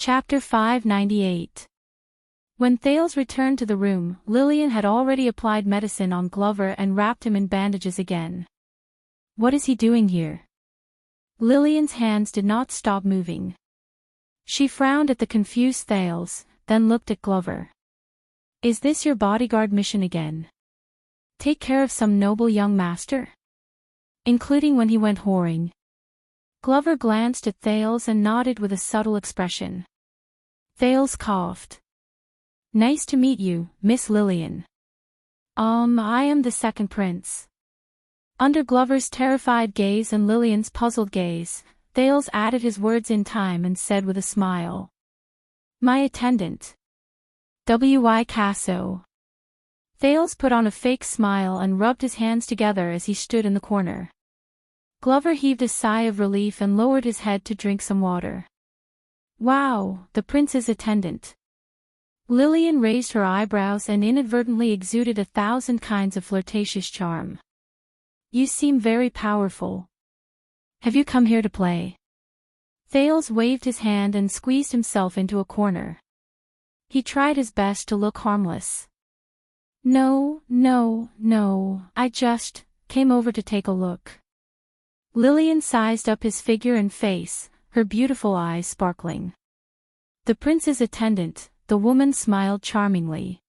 Chapter 598. When Thales returned to the room, Lillian had already applied medicine on Glover and wrapped him in bandages again. What is he doing here? Lillian's hands did not stop moving. She frowned at the confused Thales, then looked at Glover. Is this your bodyguard mission again? Take care of some noble young master? Including when he went whoring. Glover glanced at Thales and nodded with a subtle expression. Thales coughed. Nice to meet you, Miss Lillian. I am the second prince. Under Glover's terrified gaze and Lillian's puzzled gaze, Thales added his words in time and said with a smile. My attendant. W.I. Casso. Thales put on a fake smile and rubbed his hands together as he stood in the corner. Glover heaved a sigh of relief and lowered his head to drink some water. Wow, the prince's attendant. Lillian raised her eyebrows and inadvertently exuded 1,000 kinds of flirtatious charm. You seem very powerful. Have you come here to play? Thales waved his hand and squeezed himself into a corner. He tried his best to look harmless. No, I just came over to take a look. Lillian sized up his figure and face, her beautiful eyes sparkling. The prince's attendant, the woman smiled charmingly.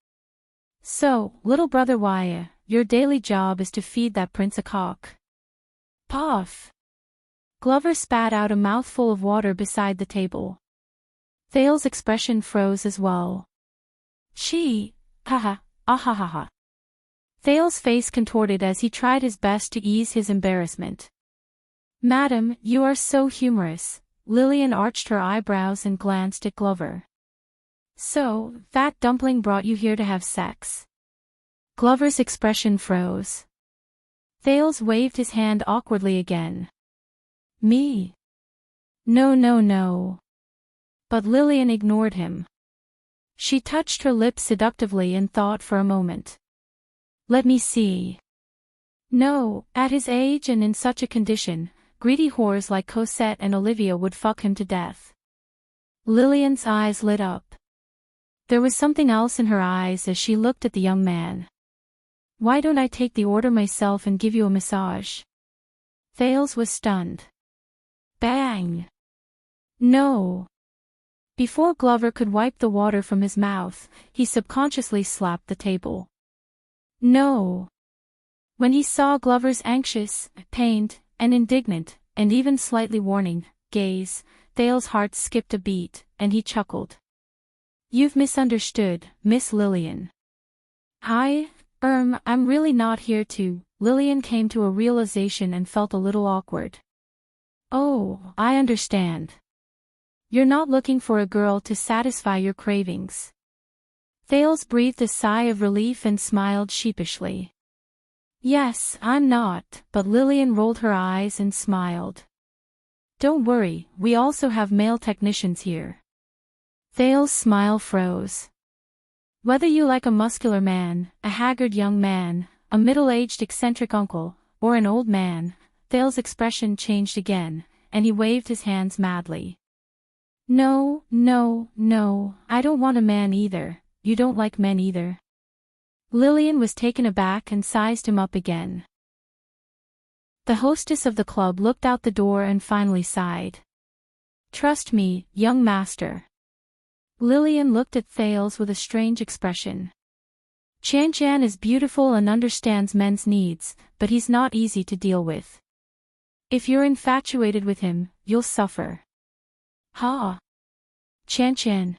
So, little brother Waya, your daily job is to feed that prince a cock. Puff! Glover spat out a mouthful of water beside the table. Thales' expression froze as well. Haha, ahahaha. Thales' face contorted as he tried his best to ease his embarrassment. Madam, you are so humorous. Lillian arched her eyebrows and glanced at Glover. So, that dumpling brought you here to have sex. Glover's expression froze. Thales waved his hand awkwardly again. Me? No. But Lillian ignored him. She touched her lips seductively and thought for a moment. Let me see. No, at his age and in such a condition, greedy whores like Cosette and Olivia would fuck him to death. Lillian's eyes lit up. There was something else in her eyes as she looked at the young man. Why don't I take the order myself and give you a massage? Thales was stunned. Bang! No! Before Glover could wipe the water from his mouth, he subconsciously slapped the table. No! When he saw Glover's anxious, pained, and indignant, and even slightly warning, gaze, Thales' heart skipped a beat, and he chuckled. You've misunderstood, Miss Lillian. I'm really not here to. Lillian came to a realization and felt a little awkward. Oh, I understand. You're not looking for a girl to satisfy your cravings. Thales breathed a sigh of relief and smiled sheepishly. Yes, I'm not, but Lillian rolled her eyes and smiled. Don't worry, we also have male technicians here. Thales' smile froze. Whether you like a muscular man, a haggard young man, a middle-aged eccentric uncle, or an old man, Thales' expression changed again, and he waved his hands madly. No, I don't want a man either. You don't like men either. Lillian was taken aback and sized him up again. The hostess of the club looked out the door and finally sighed. Trust me, young master. Lillian looked at Thales with a strange expression. Chan is beautiful and understands men's needs, but he's not easy to deal with. If you're infatuated with him, you'll suffer. Ha! Chan.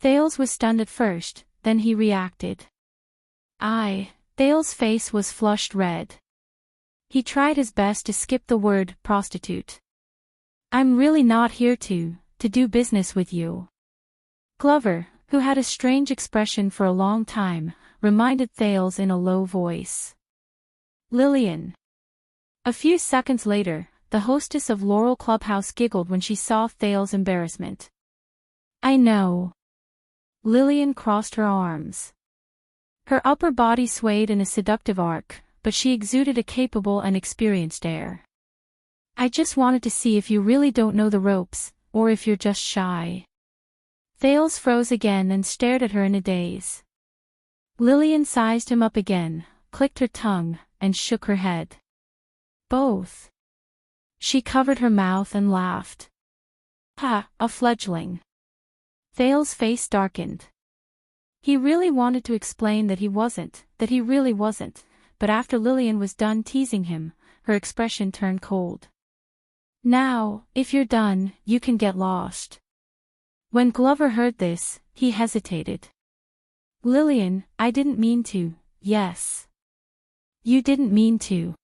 Thales was stunned at first, then he reacted. Thales' face was flushed red. He tried his best to skip the word prostitute. I'm really not here to do business with you. Glover, who had a strange expression for a long time, reminded Thales in a low voice. Lillian. A few seconds later, the hostess of Laurel Clubhouse giggled when she saw Thales' embarrassment. I know. Lillian crossed her arms. Her upper body swayed in a seductive arc, but she exuded a capable and experienced air. I just wanted to see if you really don't know the ropes, or if you're just shy. Thales froze again and stared at her in a daze. Lillian sized him up again, clicked her tongue, and shook her head. Both. She covered her mouth and laughed. Ha, a fledgling. Thales' face darkened. He really wanted to explain that he really wasn't, but after Lillian was done teasing him, her expression turned cold. Now, if you're done, you can get lost. When Glover heard this, he hesitated. Lillian, I didn't mean to, yes. You didn't mean to.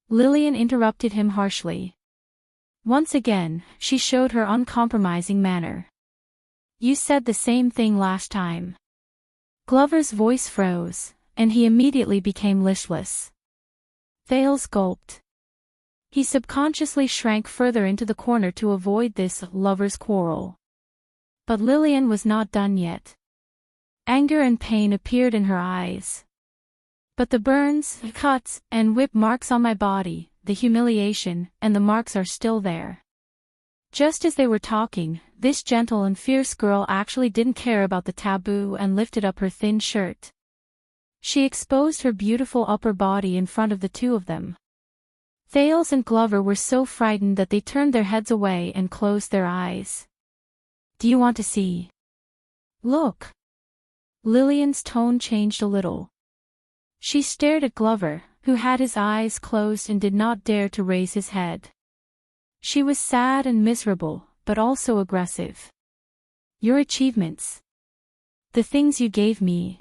Lillian interrupted him harshly. Once again, she showed her uncompromising manner. You said the same thing last time. Glover's voice froze, and he immediately became listless. Thales gulped. He subconsciously shrank further into the corner to avoid this lover's quarrel. But Lillian was not done yet. Anger and pain appeared in her eyes. But the burns, cuts, and whip marks on my body, the humiliation, and the marks are still there. Just as they were talking, this gentle and fierce girl actually didn't care about the taboo and lifted up her thin shirt. She exposed her beautiful upper body in front of the two of them. Thales and Glover were so frightened that they turned their heads away and closed their eyes. Do you want to see? Look. Lillian's tone changed a little. She stared at Glover, who had his eyes closed and did not dare to raise his head. She was sad and miserable, but also aggressive. Your achievements. The things you gave me.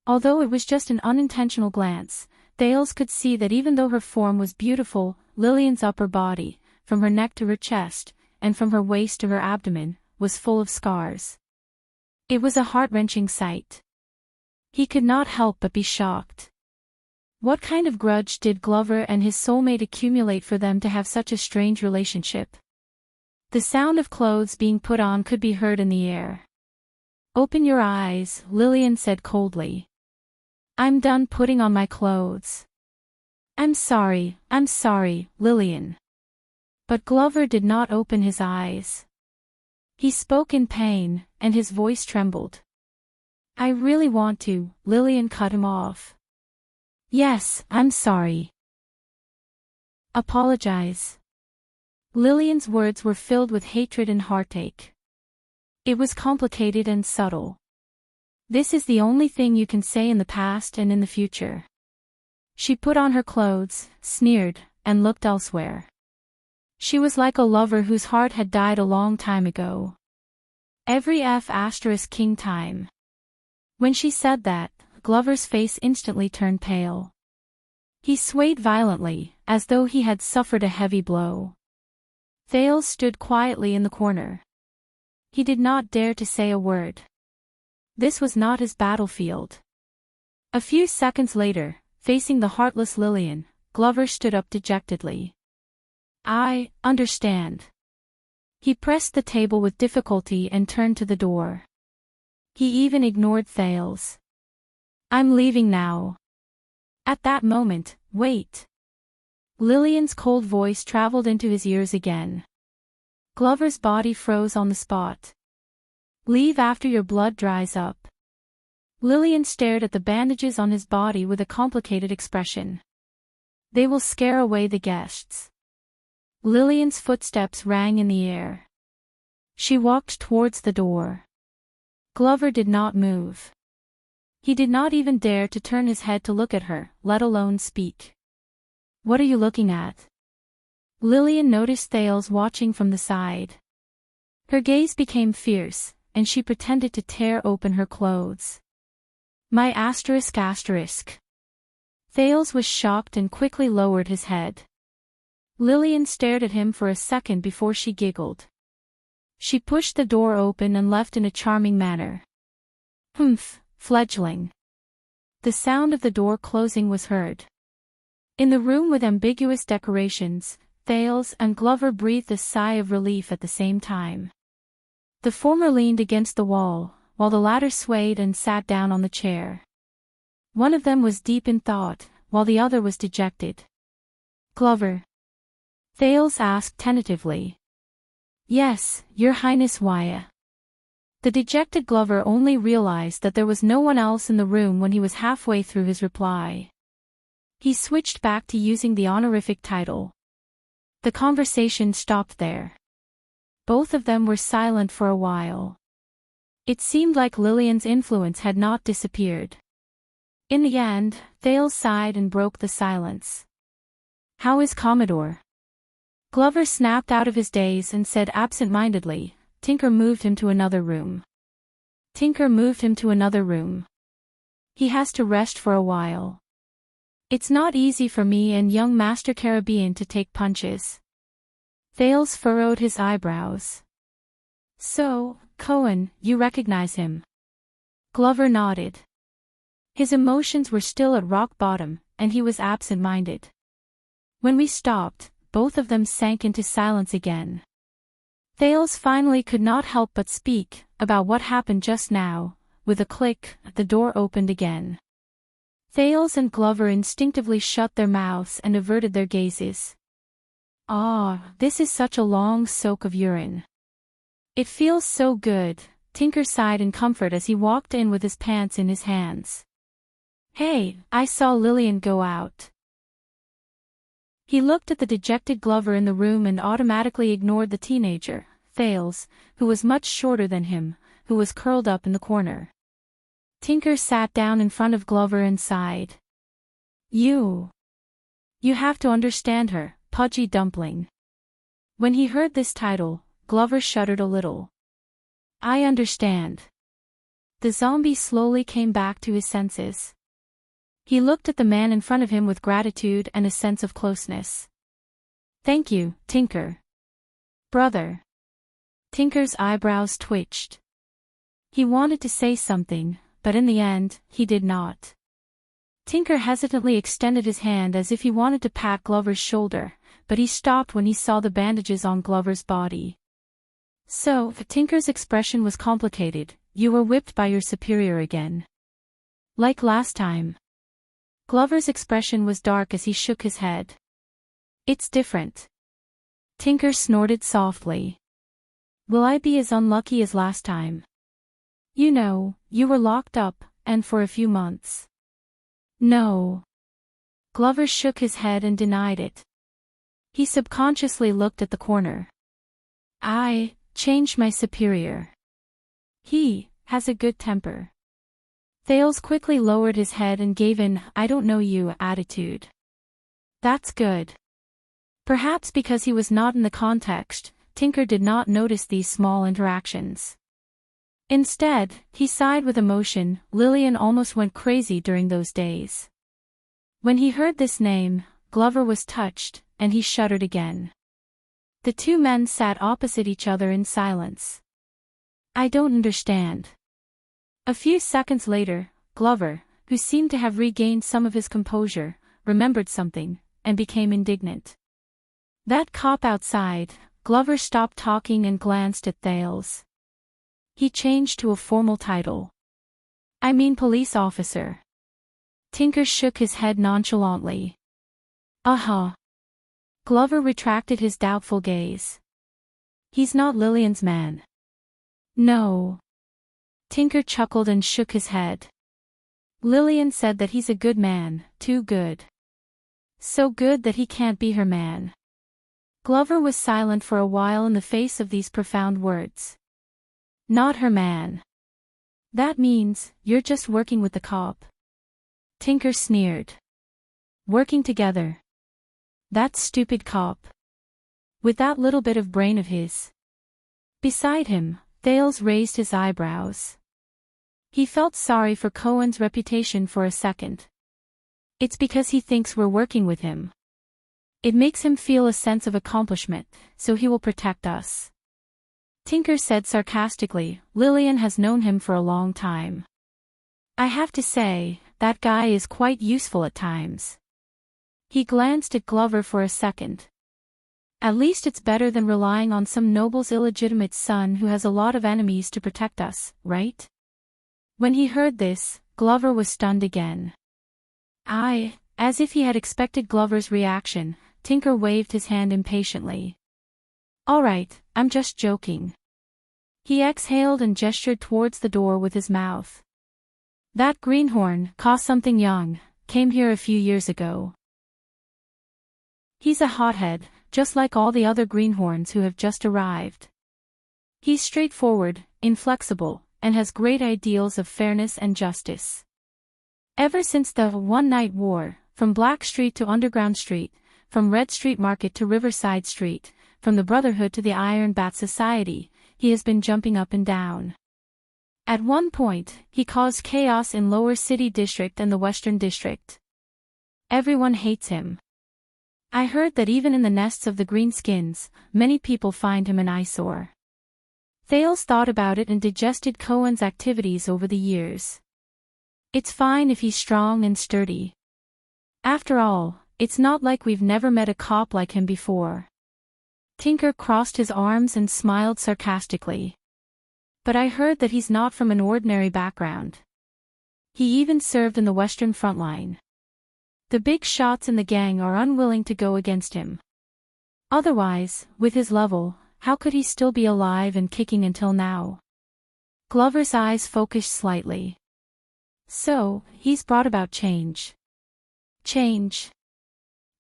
Although it was just an unintentional glance, Thales could see that even though her form was beautiful, Lillian's upper body, from her neck to her chest, and from her waist to her abdomen, was full of scars. It was a heart-wrenching sight. He could not help but be shocked. What kind of grudge did Glover and his soulmate accumulate for them to have such a strange relationship? The sound of clothes being put on could be heard in the air. Open your eyes, Lillian said coldly. I'm done putting on my clothes. I'm sorry, Lillian. But Glover did not open his eyes. He spoke in pain, and his voice trembled. I really want to, Lillian cut him off. Yes, I'm sorry. Apologize. Lillian's words were filled with hatred and heartache. It was complicated and subtle. This is the only thing you can say in the past and in the future. She put on her clothes, sneered, and looked elsewhere. She was like a lover whose heart had died a long time ago. Every *king time. When she said that, Glover's face instantly turned pale. He swayed violently, as though he had suffered a heavy blow. Thales stood quietly in the corner. He did not dare to say a word. This was not his battlefield. A few seconds later, facing the heartless Lillian, Glover stood up dejectedly. I understand. He pressed the table with difficulty and turned to the door. He even ignored Thales. I'm leaving now. At that moment, wait. Lillian's cold voice traveled into his ears again. Glover's body froze on the spot. Leave after your blood dries up. Lillian stared at the bandages on his body with a complicated expression. They will scare away the guests. Lillian's footsteps rang in the air. She walked towards the door. Glover did not move. He did not even dare to turn his head to look at her, let alone speak. What are you looking at? Lillian noticed Thales watching from the side. Her gaze became fierce, and she pretended to tear open her clothes. My ***. Thales was shocked and quickly lowered his head. Lillian stared at him for a second before she giggled. She pushed the door open and left in a charming manner. Humph, fledgling. The sound of the door closing was heard. In the room with ambiguous decorations, Thales and Glover breathed a sigh of relief at the same time. The former leaned against the wall, while the latter swayed and sat down on the chair. One of them was deep in thought, while the other was dejected. Glover. Thales asked tentatively. Yes, Your Highness. Why? The dejected Glover only realized that there was no one else in the room when he was halfway through his reply. He switched back to using the honorific title. The conversation stopped there. Both of them were silent for a while. It seemed like Lillian's influence had not disappeared. In the end, Thales sighed and broke the silence. "How is Commodore?" Glover snapped out of his daze and said absent-mindedly, "Tinker moved him to another room." Tinker moved him to another room. He has to rest for a while. It's not easy for me and young Master Caribbean to take punches. Thales furrowed his eyebrows. "So, Cohen, you recognize him?" Glover nodded. His emotions were still at rock bottom, and he was absent-minded. When we stopped, both of them sank into silence again. Thales finally could not help but speak about what happened just now. With a click, the door opened again. Thales and Glover instinctively shut their mouths and averted their gazes. "Ah, this is such a long soak of urine. It feels so good," Tinker sighed in comfort as he walked in with his pants in his hands. "Hey, I saw Lillian go out." He looked at the dejected Glover in the room and automatically ignored the teenager, Thales, who was much shorter than him, who was curled up in the corner. Tinker sat down in front of Glover and sighed. You have to understand her, pudgy dumpling." When he heard this title, Glover shuddered a little. "I understand." The zombie slowly came back to his senses. He looked at the man in front of him with gratitude and a sense of closeness. "Thank you, Tinker." "Brother." Tinker's eyebrows twitched. He wanted to say something, but in the end, he did not. Tinker hesitantly extended his hand as if he wanted to pat Glover's shoulder, but he stopped when he saw the bandages on Glover's body. "So, Tinker's expression was complicated. You were whipped by your superior again." "Like last time." Glover's expression was dark as he shook his head. "It's different." Tinker snorted softly. "Will I be as unlucky as last time? You know, you were locked up, and for a few months." "No." Glover shook his head and denied it. He subconsciously looked at the corner. "I changed my superior. He has a good temper." Thales quickly lowered his head and gave an "I don't know you" attitude. "That's good." Perhaps because he was not in the context, Tinker did not notice these small interactions. Instead, he sighed with emotion. Lillian almost went crazy during those days. When he heard this name, Glover was touched, and he shuddered again. The two men sat opposite each other in silence. "I don't understand." A few seconds later, Glover, who seemed to have regained some of his composure, remembered something, and became indignant. "That cop outside." Glover stopped talking and glanced at Thales. He changed to a formal title. "I mean police officer." Tinker shook his head nonchalantly. "Uh-huh." Glover retracted his doubtful gaze. "He's not Lillian's man." "No." Tinker chuckled and shook his head. "Lillian said that he's a good man, too good. So good that he can't be her man." Glover was silent for a while in the face of these profound words. "Not her man. That means, you're just working with the cop." Tinker sneered. "Working together. That stupid cop. With that little bit of brain of his." Beside him, Thales raised his eyebrows. He felt sorry for Cohen's reputation for a second. "It's because he thinks we're working with him. It makes him feel a sense of accomplishment, so he will protect us." Tinker said sarcastically, "Lillian has known him for a long time. I have to say, that guy is quite useful at times." He glanced at Glover for a second. "At least it's better than relying on some noble's illegitimate son who has a lot of enemies to protect us, right?" When he heard this, Glover was stunned again. As if he had expected Glover's reaction, Tinker waved his hand impatiently. "All right, I'm just joking." He exhaled and gestured towards the door with his mouth. That greenhorn, cost something young, came here a few years ago. He's a hothead, just like all the other greenhorns who have just arrived. He's straightforward, inflexible, and has great ideals of fairness and justice. Ever since the one-night war, from Black Street to Underground Street, from Red Street Market to Riverside Street, from the Brotherhood to the Iron Bat Society, he has been jumping up and down. At one point, he caused chaos in Lower City District and the Western District. Everyone hates him. I heard that even in the nests of the Greenskins, many people find him an eyesore. Thales thought about it and digested Cohen's activities over the years. It's fine if he's strong and sturdy. After all, it's not like we've never met a cop like him before. Tinker crossed his arms and smiled sarcastically. But I heard that he's not from an ordinary background. He even served in the Western Front Line. The big shots in the gang are unwilling to go against him. Otherwise, with his level, how could he still be alive and kicking until now? Glover's eyes focused slightly. So, he's brought about change. Change.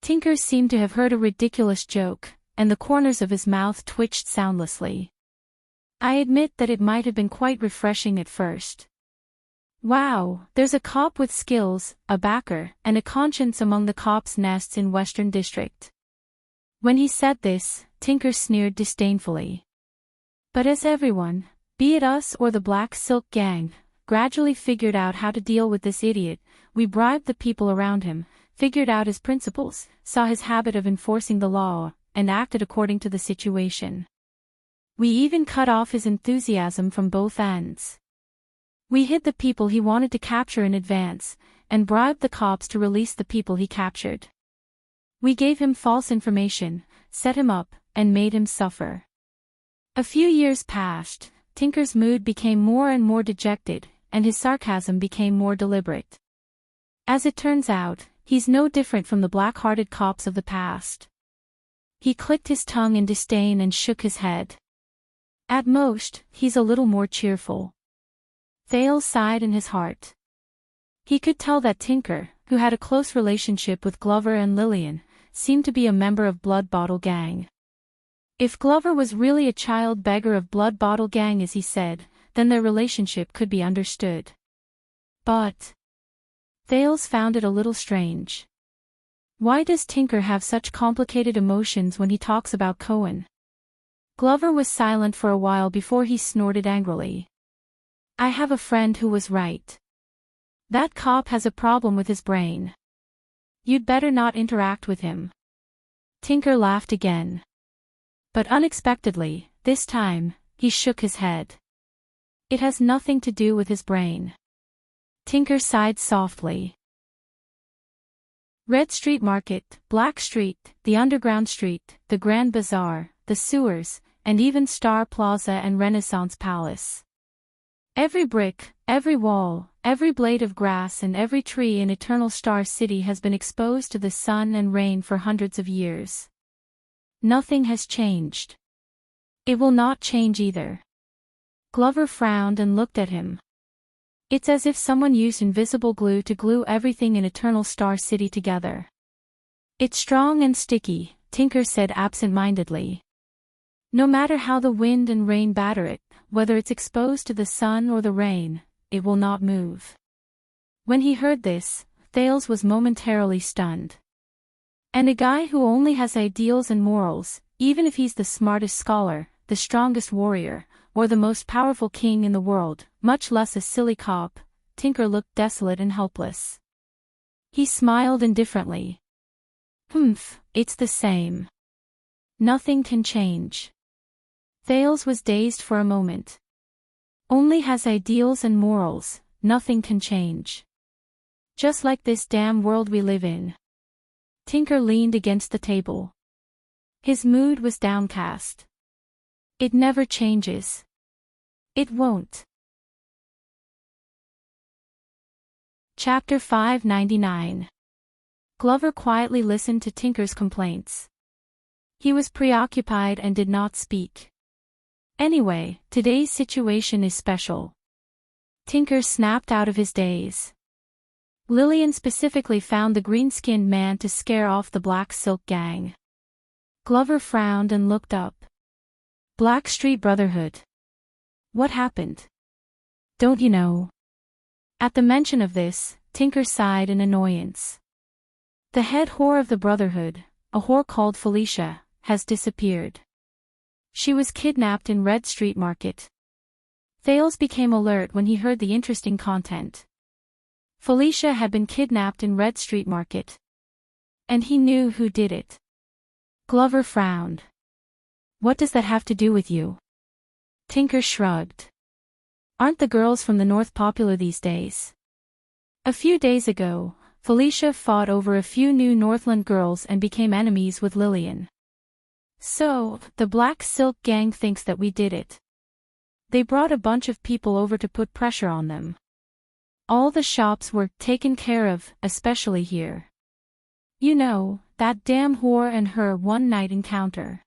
Tinker seemed to have heard a ridiculous joke, and the corners of his mouth twitched soundlessly. I admit that it might have been quite refreshing at first. Wow, there's a cop with skills, a backer, and a conscience among the cops' nests in Western District. When he said this, Tinker sneered disdainfully. But as everyone, be it us or the Black Silk Gang, gradually figured out how to deal with this idiot, we bribed the people around him, figured out his principles, saw his habit of enforcing the law, and acted according to the situation. We even cut off his enthusiasm from both ends. We hid the people he wanted to capture in advance, and bribed the cops to release the people he captured. We gave him false information, set him up, and made him suffer. A few years passed, Tinker's mood became more and more dejected, and his sarcasm became more deliberate. As it turns out, he's no different from the black-hearted cops of the past. He clicked his tongue in disdain and shook his head. At most, he's a little more cheerful. Thales sighed in his heart. He could tell that Tinker, who had a close relationship with Glover and Lillian, seemed to be a member of Blood Bottle Gang. If Glover was really a child beggar of Blood Bottle Gang as he said, then their relationship could be understood. But Thales found it a little strange. Why does Tinker have such complicated emotions when he talks about Cohen? Glover was silent for a while before he snorted angrily. I have a friend who was right. That cop has a problem with his brain. You'd better not interact with him. Tinker laughed again. But unexpectedly, this time, he shook his head. It has nothing to do with his brain. Tinker sighed softly. Red Street Market, Black Street, the Underground Street, the Grand Bazaar, the sewers, and even Star Plaza and Renaissance Palace. Every brick, every wall, every blade of grass and every tree in Eternal Star City has been exposed to the sun and rain for hundreds of years. Nothing has changed. It will not change either. Glover frowned and looked at him. It's as if someone used invisible glue to glue everything in Eternal Star City together. It's strong and sticky, Tinker said absent-mindedly. No matter how the wind and rain batter it, whether it's exposed to the sun or the rain, it will not move. When he heard this, Thales was momentarily stunned. And a guy who only has ideals and morals, even if he's the smartest scholar, the strongest warrior, or the most powerful king in the world, much less a silly cop, Tinker looked desolate and helpless. He smiled indifferently. It's the same. Nothing can change. Thales was dazed for a moment. Only has ideals and morals, nothing can change. Just like this damn world we live in. Tinker leaned against the table. His mood was downcast. It never changes. It won't. Chapter 599. Glover quietly listened to Tinker's complaints. He was preoccupied and did not speak. Anyway, today's situation is special. Tinker snapped out of his daze. Lillian specifically found the green-skinned man to scare off the Black Silk Gang. Glover frowned and looked up. Black Street Brotherhood. What happened? Don't you know? At the mention of this, Tinker sighed in annoyance. The head whore of the Brotherhood, a whore called Felicia, has disappeared. She was kidnapped in Red Street Market. Thales became alert when he heard the interesting content. Felicia had been kidnapped in Red Street Market. And he knew who did it. Glover frowned. What does that have to do with you? Tinker shrugged. Aren't the girls from the North popular these days? A few days ago, Felicia fought over a few new Northland girls and became enemies with Lillian. So, the Black Silk Gang thinks that we did it. They brought a bunch of people over to put pressure on them. All the shops were taken care of, especially here. You know, that damn whore and her one-night encounter.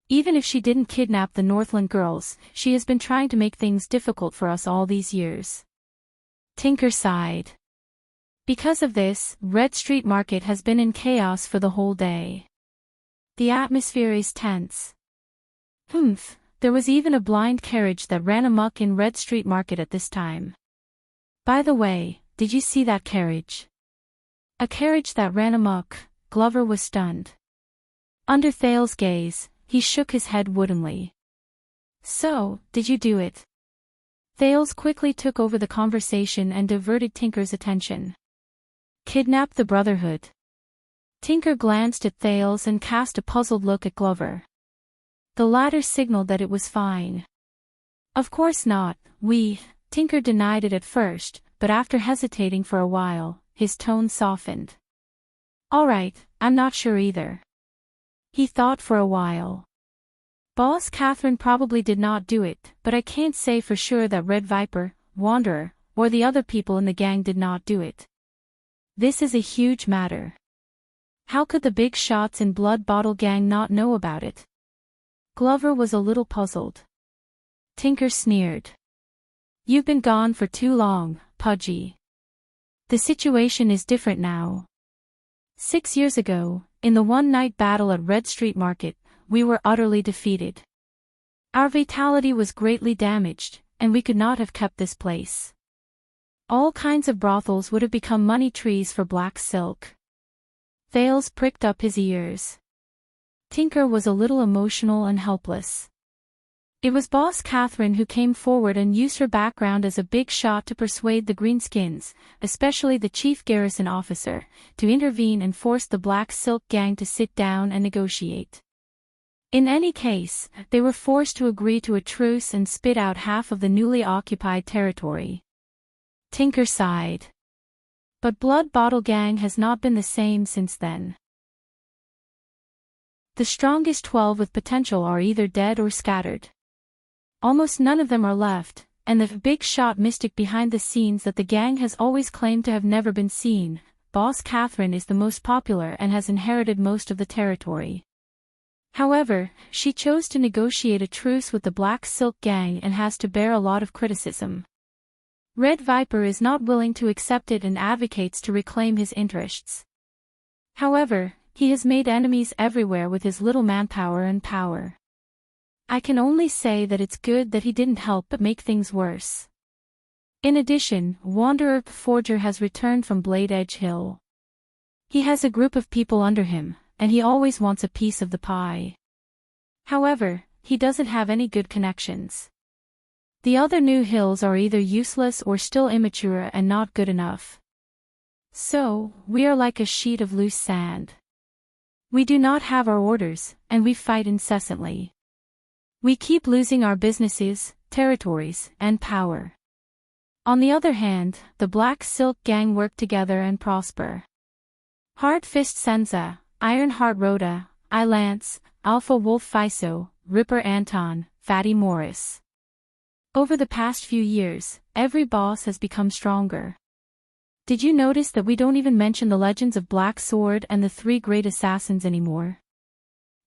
Even if she didn't kidnap the Northland girls, she has been trying to make things difficult for us all these years. Tinker sighed. Because of this, Red Street Market has been in chaos for the whole day. The atmosphere is tense. There was even a blind carriage that ran amok in Red Street Market at this time. By the way, did you see that carriage? A carriage that ran amok. Glover was stunned. Under Thales' gaze, he shook his head woodenly. So, did you do it? Thales quickly took over the conversation and diverted Tinker's attention. Kidnap the Brotherhood. Tinker glanced at Thales and cast a puzzled look at Glover. The latter signaled that it was fine. Of course not, Tinker denied it at first, but after hesitating for a while, his tone softened. All right, I'm not sure either. He thought for a while. Boss Catherine probably did not do it, but I can't say for sure that Red Viper, Wanderer, or the other people in the gang did not do it. This is a huge matter. How could the big shots in Blood Bottle Gang not know about it? Glover was a little puzzled. Tinker sneered. You've been gone for too long, Pudgy. The situation is different now. 6 years ago, in the one-night battle at Red Street Market, we were utterly defeated. Our vitality was greatly damaged, and we could not have kept this place. All kinds of brothels would have become money trees for Black Silk. Thales pricked up his ears. Tinker was a little emotional and helpless. It was Boss Catherine who came forward and used her background as a big shot to persuade the Greenskins, especially the chief garrison officer, to intervene and force the Black Silk Gang to sit down and negotiate. In any case, they were forced to agree to a truce and spit out half of the newly occupied territory. Tinker sighed. But Blood Bottle Gang has not been the same since then. The strongest 12 with potential are either dead or scattered. Almost none of them are left, and the big shot mystic behind the scenes that the gang has always claimed to have never been seen, Boss Catherine, is the most popular and has inherited most of the territory. However, she chose to negotiate a truce with the Black Silk Gang and has to bear a lot of criticism. Red Viper is not willing to accept it and advocates to reclaim his interests. However, he has made enemies everywhere with his little manpower and power. I can only say that it's good that he didn't help but make things worse. In addition, Wanderer Forger has returned from Blade Edge Hill. He has a group of people under him, and he always wants a piece of the pie. However, he doesn't have any good connections. The other new hills are either useless or still immature and not good enough. So, we are like a sheet of loose sand. We do not have our orders, and we fight incessantly. We keep losing our businesses, territories, and power. On the other hand, the Black Silk Gang work together and prosper. Hard Fist Senza, Ironheart Rhoda, Lance, Alpha Wolf Fiso, Ripper Anton, Fatty Morris. Over the past few years, every boss has become stronger. Did you notice that we don't even mention the legends of Black Sword and the 3 great assassins anymore?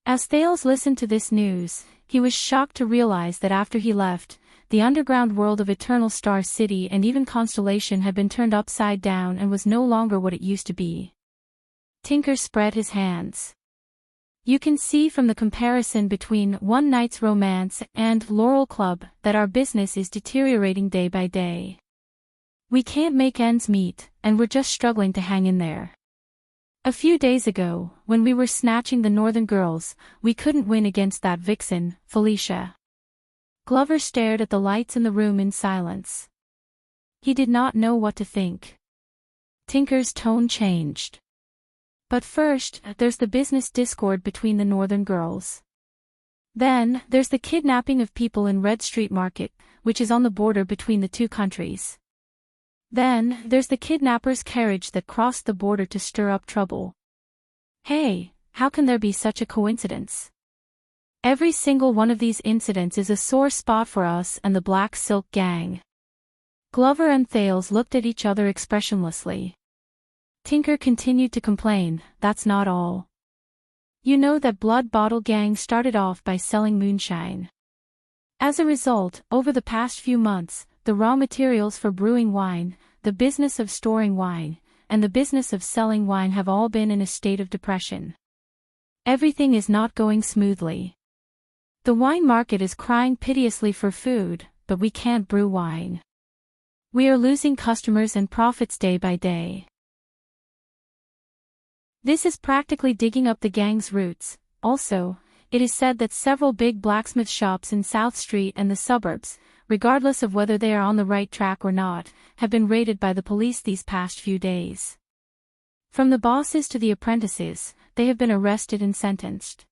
As Thales listened to this news, he was shocked to realize that after he left, the underground world of Eternal Star City and even Constellation had been turned upside down and was no longer what it used to be. Tinker spread his hands. You can see from the comparison between One Night's Romance and Laurel Club that our business is deteriorating day by day. We can't make ends meet, and we're just struggling to hang in there. A few days ago, when we were snatching the Northern Girls, we couldn't win against that vixen, Felicia. Glover stared at the lights in the room in silence. He did not know what to think. Tinker's tone changed. But first, there's the business discord between the Northern Girls. Then, there's the kidnapping of people in Red Street Market, which is on the border between the two countries. Then, there's the kidnapper's carriage that crossed the border to stir up trouble. Hey, how can there be such a coincidence? Every single one of these incidents is a sore spot for us and the Black Silk Gang. Glover and Thales looked at each other expressionlessly. Tinker continued to complain, that's not all. You know that Blood Bottle Gang started off by selling moonshine. As a result, over the past few months, the raw materials for brewing wine, the business of storing wine, and the business of selling wine have all been in a state of depression. Everything is not going smoothly. The wine market is crying piteously for food, but we can't brew wine. We are losing customers and profits day by day. This is practically digging up the gang's roots. Also, it is said that several big blacksmith shops in South Street and the suburbs, regardless of whether they are on the right track or not, have been raided by the police these past few days. From the bosses to the apprentices, they have been arrested and sentenced.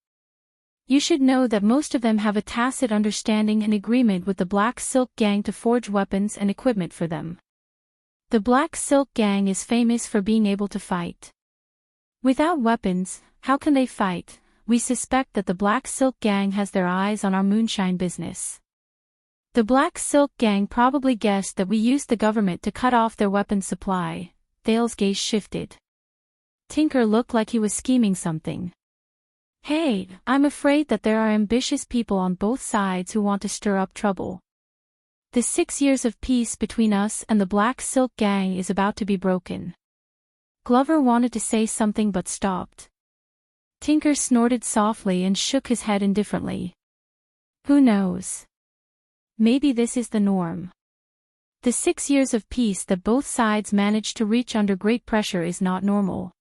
You should know that most of them have a tacit understanding and agreement with the Black Silk Gang to forge weapons and equipment for them. The Black Silk Gang is famous for being able to fight. Without weapons, how can they fight? We suspect that the Black Silk Gang has their eyes on our moonshine business. The Black Silk Gang probably guessed that we used the government to cut off their weapons supply. Thales' gaze shifted. Tinker looked like he was scheming something. Hey, I'm afraid that there are ambitious people on both sides who want to stir up trouble. The 6 years of peace between us and the Black Silk Gang is about to be broken. Glover wanted to say something but stopped. Tinker snorted softly and shook his head indifferently. Who knows? Maybe this is the norm. The 6 years of peace that both sides managed to reach under great pressure is not normal.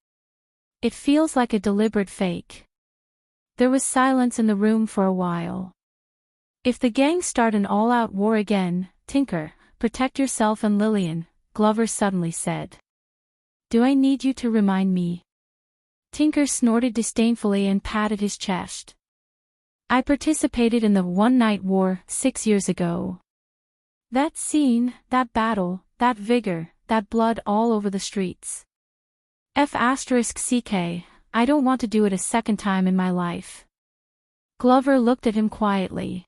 It feels like a deliberate fake. There was silence in the room for a while. If the gang start an all-out war again, Tinker, protect yourself and Lillian, Glover suddenly said. Do I need you to remind me? Tinker snorted disdainfully and patted his chest. I participated in the one-night war 6 years ago. That scene, that battle, that vigor, that blood all over the streets. F***ck, I don't want to do it a second time in my life. Glover looked at him quietly.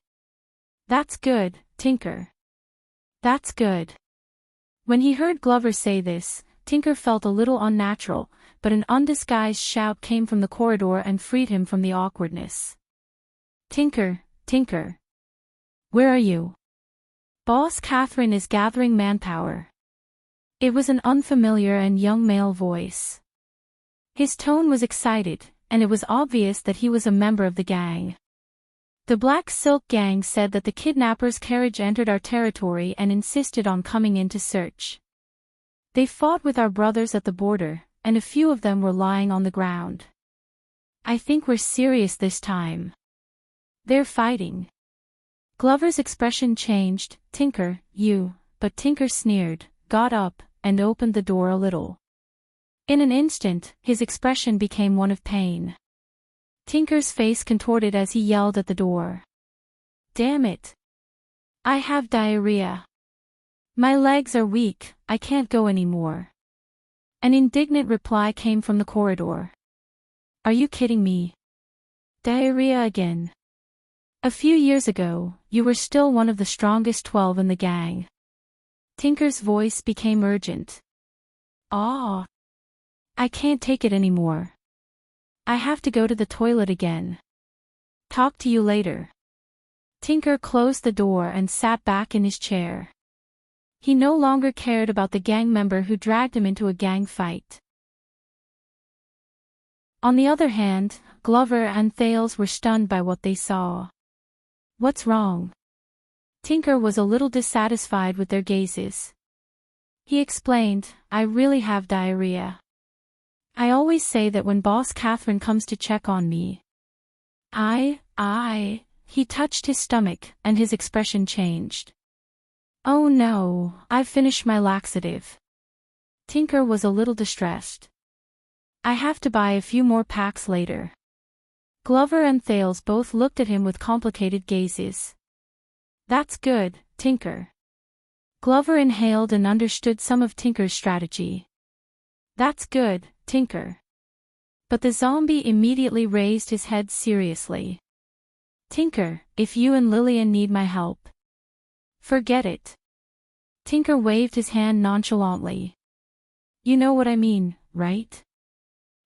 That's good, Tinker. That's good. When he heard Glover say this, Tinker felt a little unnatural, but an undisguised shout came from the corridor and freed him from the awkwardness. Tinker, Tinker. Where are you? Boss Catherine is gathering manpower. It was an unfamiliar and young male voice. His tone was excited, and it was obvious that he was a member of the gang. The Black Silk Gang said that the kidnapper's carriage entered our territory and insisted on coming in to search. They fought with our brothers at the border, and a few of them were lying on the ground. I think we're serious this time. They're fighting. Glover's expression changed. Tinker, you, but Tinker sneered, got up, and opened the door a little. In an instant, his expression became one of pain. Tinker's face contorted as he yelled at the door. Damn it. I have diarrhea. My legs are weak, I can't go anymore. An indignant reply came from the corridor. Are you kidding me? Diarrhea again. A few years ago, you were still one of the strongest 12 in the gang. Tinker's voice became urgent. Ah. I can't take it anymore. I have to go to the toilet again. Talk to you later. Tinker closed the door and sat back in his chair. He no longer cared about the gang member who dragged him into a gang fight. On the other hand, Glover and Thales were stunned by what they saw. What's wrong? Tinker was a little dissatisfied with their gazes. He explained, I really have diarrhea. I always say that when Boss Catherine comes to check on me. He touched his stomach, and his expression changed. Oh no, I've finished my laxative. Tinker was a little distressed. I have to buy a few more packs later. Glover and Thales both looked at him with complicated gazes. That's good, Tinker. Glover inhaled and understood some of Tinker's strategy. That's good, Tinker. But the zombie immediately raised his head seriously. Tinker, if you and Lillian need my help. Forget it. Tinker waved his hand nonchalantly. You know what I mean, right?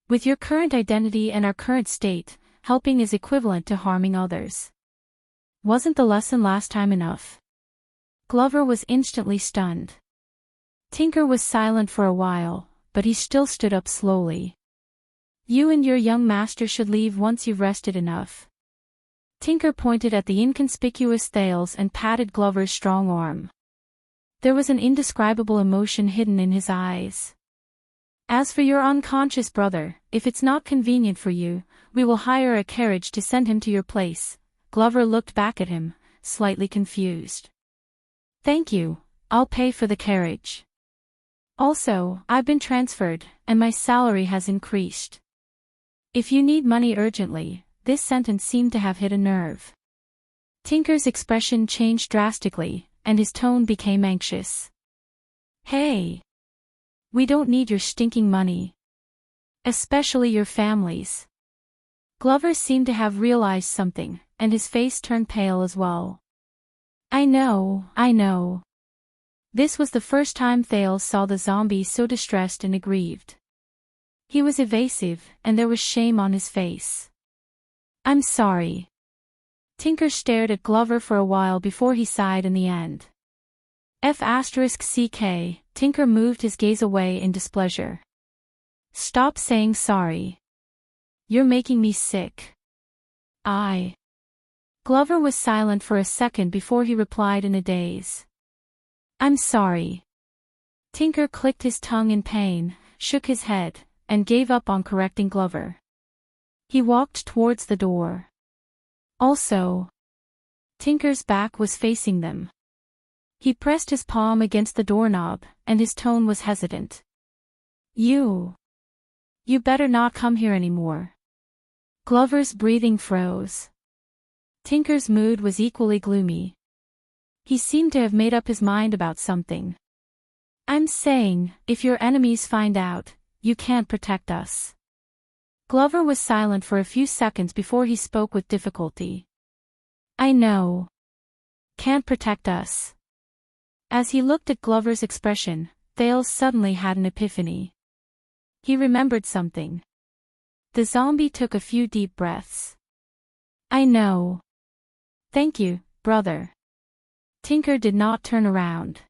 With your current identity and our current state, helping is equivalent to harming others. Wasn't the lesson last time enough? Glover was instantly stunned. Tinker was silent for a while, but he still stood up slowly. You and your young master should leave once you've rested enough. Tinker pointed at the inconspicuous Thales and patted Glover's strong arm. There was an indescribable emotion hidden in his eyes. As for your unconscious brother, if it's not convenient for you, we will hire a carriage to send him to your place. Glover looked back at him, slightly confused. Thank you, I'll pay for the carriage. Also, I've been transferred, and my salary has increased. If you need money urgently, this sentence seemed to have hit a nerve. Tinker's expression changed drastically, and his tone became anxious. Hey! We don't need your stinking money. Especially your family's. Glover seemed to have realized something, and his face turned pale as well. I know. This was the first time Thales saw the zombie so distressed and aggrieved. He was evasive, and there was shame on his face. I'm sorry. Tinker stared at Glover for a while before he sighed in the end. F***ck, Tinker moved his gaze away in displeasure. Stop saying sorry. You're making me sick. Glover was silent for a second before he replied in a daze. I'm sorry. Tinker clicked his tongue in pain, shook his head, and gave up on correcting Glover. He walked towards the door. Also, Tinker's back was facing them. He pressed his palm against the doorknob, and his tone was hesitant. You better not come here anymore. Glover's breathing froze. Tinker's mood was equally gloomy. He seemed to have made up his mind about something. I'm saying, if your enemies find out, you can't protect us. Glover was silent for a few seconds before he spoke with difficulty. I know. Can't protect us. As he looked at Glover's expression, Thales suddenly had an epiphany. He remembered something. The zombie took a few deep breaths. I know. Thank you, brother. Tinker did not turn around.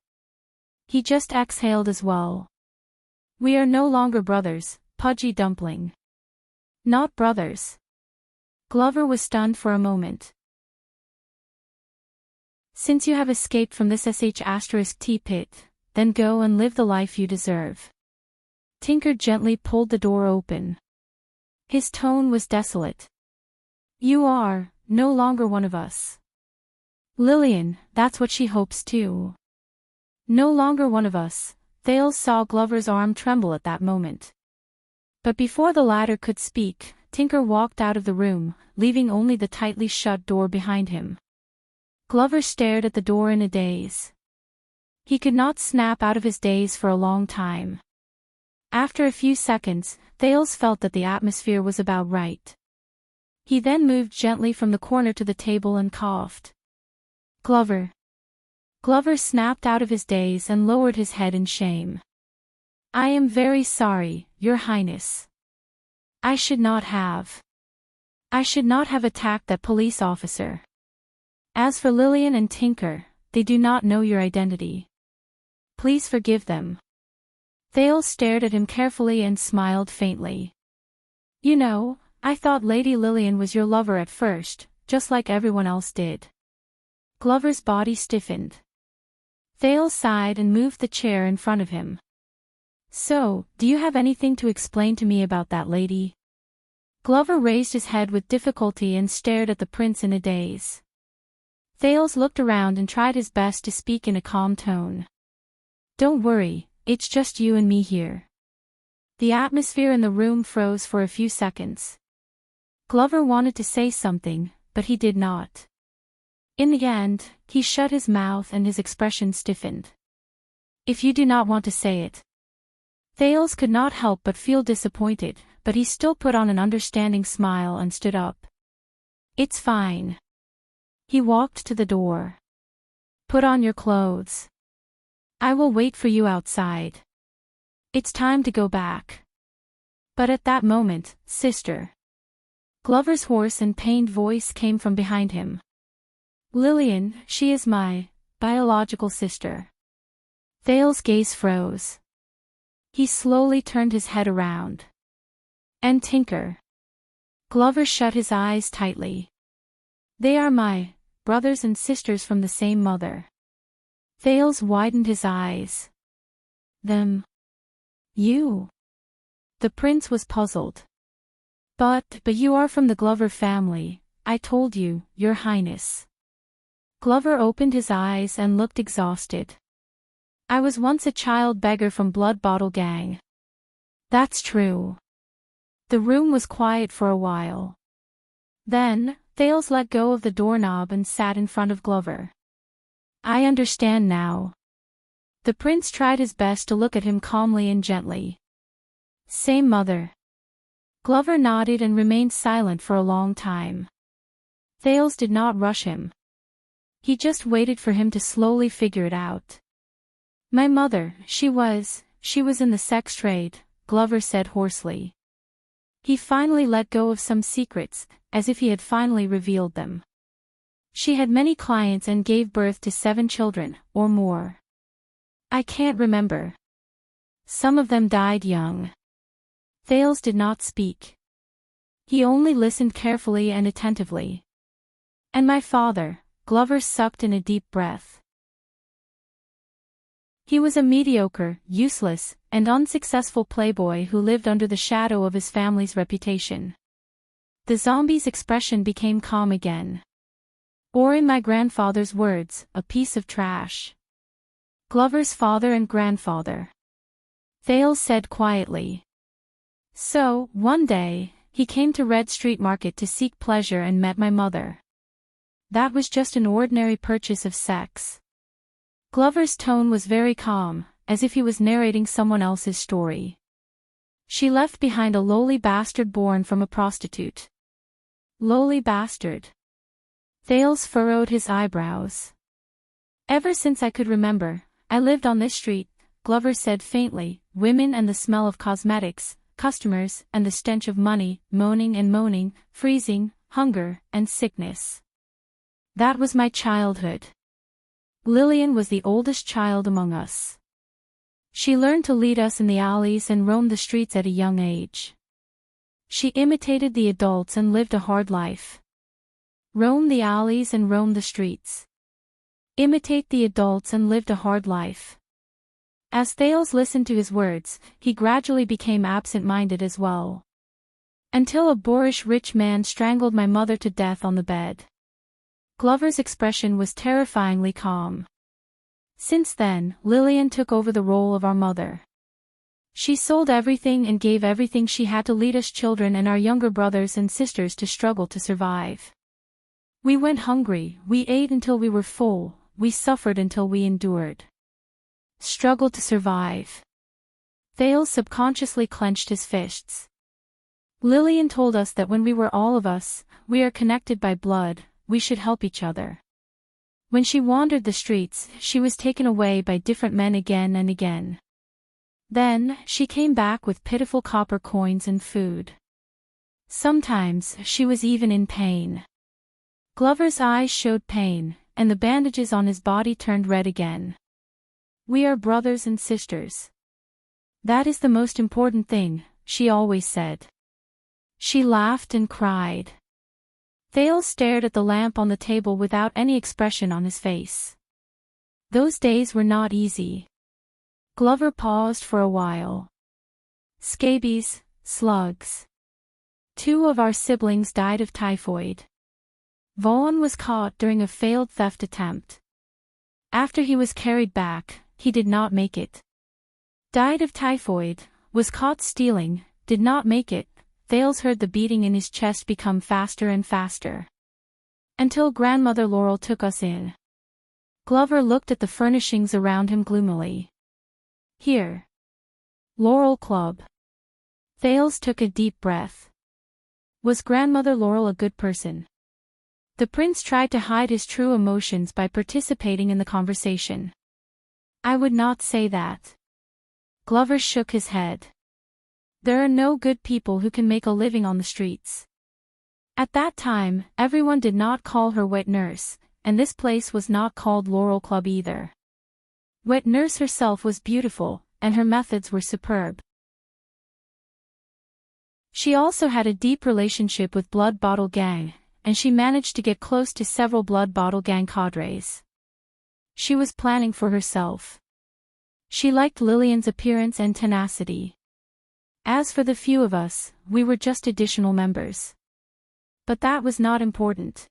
He just exhaled as well. We are no longer brothers, Pudgy Dumpling. Not brothers. Glover was stunned for a moment. Since you have escaped from this **T pit, then go and live the life you deserve. Tinker gently pulled the door open. His tone was desolate. You are no longer one of us. Lillian, that's what she hopes too. No longer one of us. Thales saw Glover's arm tremble at that moment. But before the latter could speak, Tinker walked out of the room, leaving only the tightly shut door behind him. Glover stared at the door in a daze. He could not snap out of his daze for a long time. After a few seconds, Thales felt that the atmosphere was about right. He then moved gently from the corner to the table and coughed. Glover. Glover snapped out of his daze and lowered his head in shame. I am very sorry, Your Highness. I should not have. I should not have attacked that police officer. As for Lillian and Tinker, they do not know your identity. Please forgive them. Thales stared at him carefully and smiled faintly. You know, I thought Lady Lillian was your lover at first, just like everyone else did. Glover's body stiffened. Thales sighed and moved the chair in front of him. So, do you have anything to explain to me about that lady? Glover raised his head with difficulty and stared at the prince in a daze. Thales looked around and tried his best to speak in a calm tone. Don't worry, it's just you and me here. The atmosphere in the room froze for a few seconds. Glover wanted to say something, but he did not. In the end, he shut his mouth and his expression stiffened. If you do not want to say it. Thales could not help but feel disappointed, but he still put on an understanding smile and stood up. It's fine. He walked to the door. Put on your clothes. I will wait for you outside. It's time to go back. But at that moment, sister. Glover's hoarse and pained voice came from behind him. Lillian, she is my biological sister. Thales' gaze froze. He slowly turned his head around. And Tinker. Glover shut his eyes tightly. They are my brothers and sisters from the same mother. Thales widened his eyes. Them. You. The prince was puzzled. But you are from the Glover family, I told you, your highness. Glover opened his eyes and looked exhausted. I was once a child beggar from Blood Bottle Gang. That's true. The room was quiet for a while. Then, Thales let go of the doorknob and sat in front of Glover. I understand now. The prince tried his best to look at him calmly and gently. Same mother. Glover nodded and remained silent for a long time. Thales did not rush him. He just waited for him to slowly figure it out. My mother, she was in the sex trade, Glover said hoarsely. He finally let go of some secrets, as if he had finally revealed them. She had many clients and gave birth to 7 children, or more. I can't remember. Some of them died young. Thales did not speak. He only listened carefully and attentively. And my father, Glover sucked in a deep breath. He was a mediocre, useless, and unsuccessful playboy who lived under the shadow of his family's reputation. The zombie's expression became calm again. Or in my grandfather's words, a piece of trash. Glover's father and grandfather. Thales said quietly. So, one day, he came to Red Street Market to seek pleasure and met my mother. That was just an ordinary purchase of sex. Glover's tone was very calm, as if he was narrating someone else's story. She left behind a lowly bastard born from a prostitute. Lowly bastard. Thales furrowed his eyebrows. Ever since I could remember, I lived on this street, Glover said faintly, women and the smell of cosmetics, customers and the stench of money, moaning, freezing, hunger, and sickness. That was my childhood. Lillian was the oldest child among us. She learned to lead us in the alleys and roam the streets at a young age. She imitated the adults and lived a hard life. Roam the alleys and roam the streets. Imitate the adults and lived a hard life. As Thales listened to his words, he gradually became absent-minded as well. Until a boorish rich man strangled my mother to death on the bed. Glover's expression was terrifyingly calm. Since then, Lillian took over the role of our mother. She sold everything and gave everything she had to lead us children and our younger brothers and sisters to struggle to survive. We went hungry, we ate until we were full, we suffered until we endured. Struggle to survive. Thales subconsciously clenched his fists. Lillian told us that when we were all of us, we are connected by blood, we should help each other. When she wandered the streets, she was taken away by different men again and again. Then, she came back with pitiful copper coins and food. Sometimes she was even in pain. Glover's eyes showed pain, and the bandages on his body turned red again. "We are brothers and sisters. That is the most important thing," she always said. She laughed and cried. Thales stared at the lamp on the table without any expression on his face. Those days were not easy. Glover paused for a while. "Scabies, slugs. 2 of our siblings died of typhoid. Vaughan was caught during a failed theft attempt. After he was carried back, he did not make it. Died of typhoid, was caught stealing, did not make it." Thales heard the beating in his chest become faster and faster. "Until Grandmother Laurel took us in." Glover looked at the furnishings around him gloomily. "Here. Laurel Club." Thales took a deep breath. Was Grandmother Laurel a good person? The prince tried to hide his true emotions by participating in the conversation. "I would not say that." Glover shook his head. "There are no good people who can make a living on the streets." At that time, everyone did not call her Wet Nurse, and this place was not called Laurel Club either. Wet Nurse herself was beautiful, and her methods were superb. She also had a deep relationship with Blood Bottle Gang, and she managed to get close to several Blood Bottle Gang cadres. She was planning for herself. She liked Lillian's appearance and tenacity. As for the few of us, we were just additional members. But that was not important.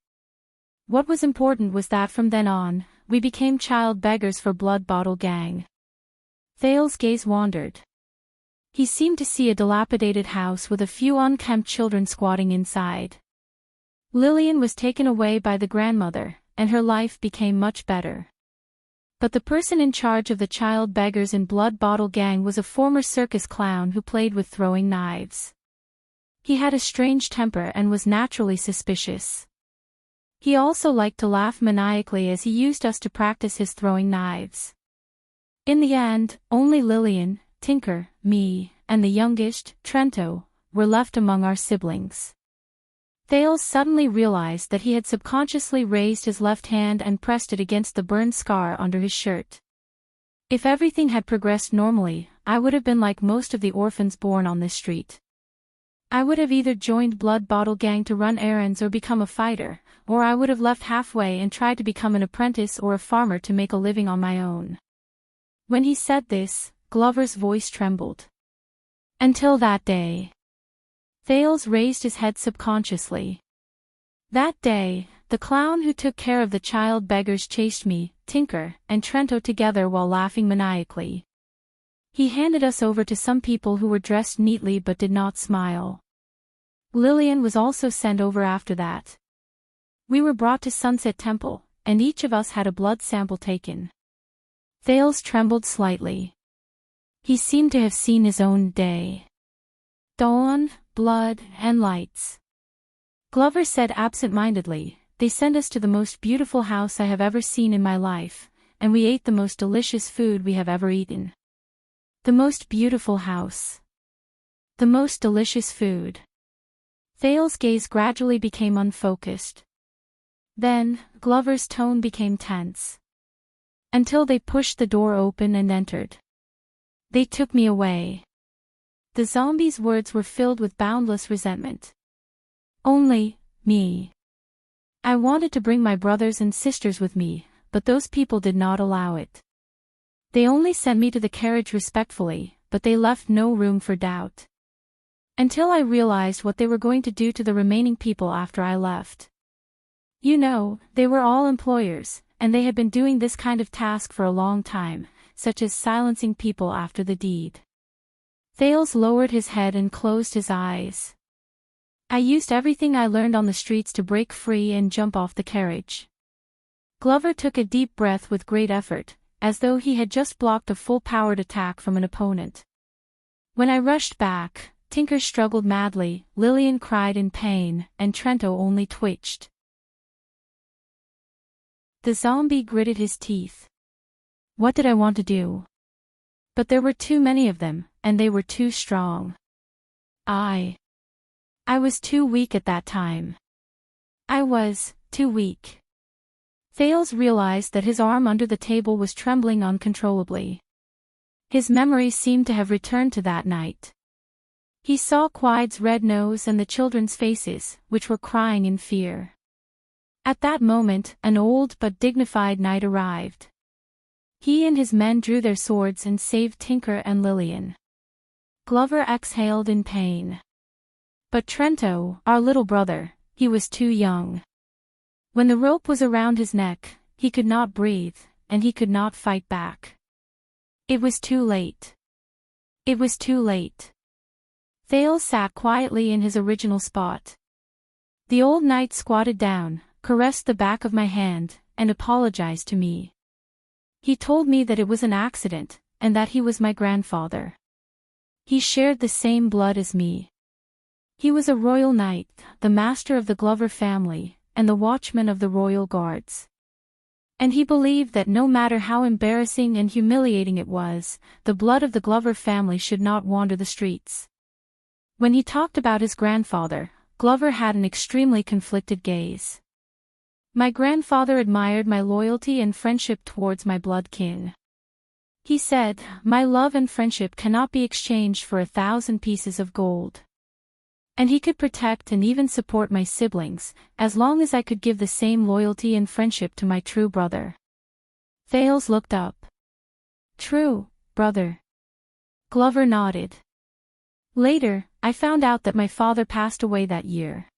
What was important was that from then on, we became child beggars for Blood Bottle Gang. Thales' gaze wandered. He seemed to see a dilapidated house with a few unkempt children squatting inside. Lillian was taken away by the grandmother, and her life became much better. But the person in charge of the child beggars in Blood Bottle Gang was a former circus clown who played with throwing knives. He had a strange temper and was naturally suspicious. He also liked to laugh maniacally as he used us to practice his throwing knives. In the end, only Lillian, Tinker, me, and the youngest, Trento, were left among our siblings. Thales suddenly realized that he had subconsciously raised his left hand and pressed it against the burned scar under his shirt. If everything had progressed normally, I would have been like most of the orphans born on this street. I would have either joined Blood Bottle Gang to run errands or become a fighter, or I would have left halfway and tried to become an apprentice or a farmer to make a living on my own. When he said this, Glover's voice trembled. Until that day. Thales raised his head subconsciously. That day, the clown who took care of the child beggars chased me, Tinker, and Trento together while laughing maniacally. He handed us over to some people who were dressed neatly but did not smile. Lillian was also sent over after that. We were brought to Sunset Temple, and each of us had a blood sample taken. Thales trembled slightly. He seemed to have seen his own day. Dawn, blood, and lights. Glover said absent-mindedly, "They sent us to the most beautiful house I have ever seen in my life, and we ate the most delicious food we have ever eaten." The most beautiful house. The most delicious food. Thales' gaze gradually became unfocused. Then, Glover's tone became tense. Until they pushed the door open and entered. They took me away. The zombie's words were filled with boundless resentment. Only me. I wanted to bring my brothers and sisters with me, but those people did not allow it. They only sent me to the carriage respectfully, but they left no room for doubt. Until I realized what they were going to do to the remaining people after I left. You know, they were all employers, and they had been doing this kind of task for a long time, such as silencing people after the deed. Thales lowered his head and closed his eyes. I used everything I learned on the streets to break free and jump off the carriage. Glover took a deep breath with great effort, as though he had just blocked a full-powered attack from an opponent. When I rushed back, Tinker struggled madly, Lillian cried in pain, and Trento only twitched. The zombie gritted his teeth. What did I want to do? But there were too many of them, and they were too strong. I I was too weak at that time. I was too weak. Thales realized that his arm under the table was trembling uncontrollably. His memory seemed to have returned to that night. He saw Quide's red nose and the children's faces, which were crying in fear. At that moment, an old but dignified knight arrived. He and his men drew their swords and saved Tinker and Lillian. Glover exhaled in pain. But Trento, our little brother, he was too young. When the rope was around his neck, he could not breathe, and he could not fight back. It was too late. It was too late. Thales sat quietly in his original spot. The old knight squatted down, caressed the back of my hand, and apologized to me. He told me that it was an accident, and that he was my grandfather. He shared the same blood as me. He was a royal knight, the master of the Glover family, and the watchman of the royal guards. And he believed that no matter how embarrassing and humiliating it was, the blood of the Glover family should not wander the streets. When he talked about his grandfather, Glover had an extremely conflicted gaze. My grandfather admired my loyalty and friendship towards my blood kin. He said, "My love and friendship cannot be exchanged for 1,000 pieces of gold." And he could protect and even support my siblings, as long as I could give the same loyalty and friendship to my true brother. Thales looked up. "True, brother." Glover nodded. Later, I found out that my father passed away that year.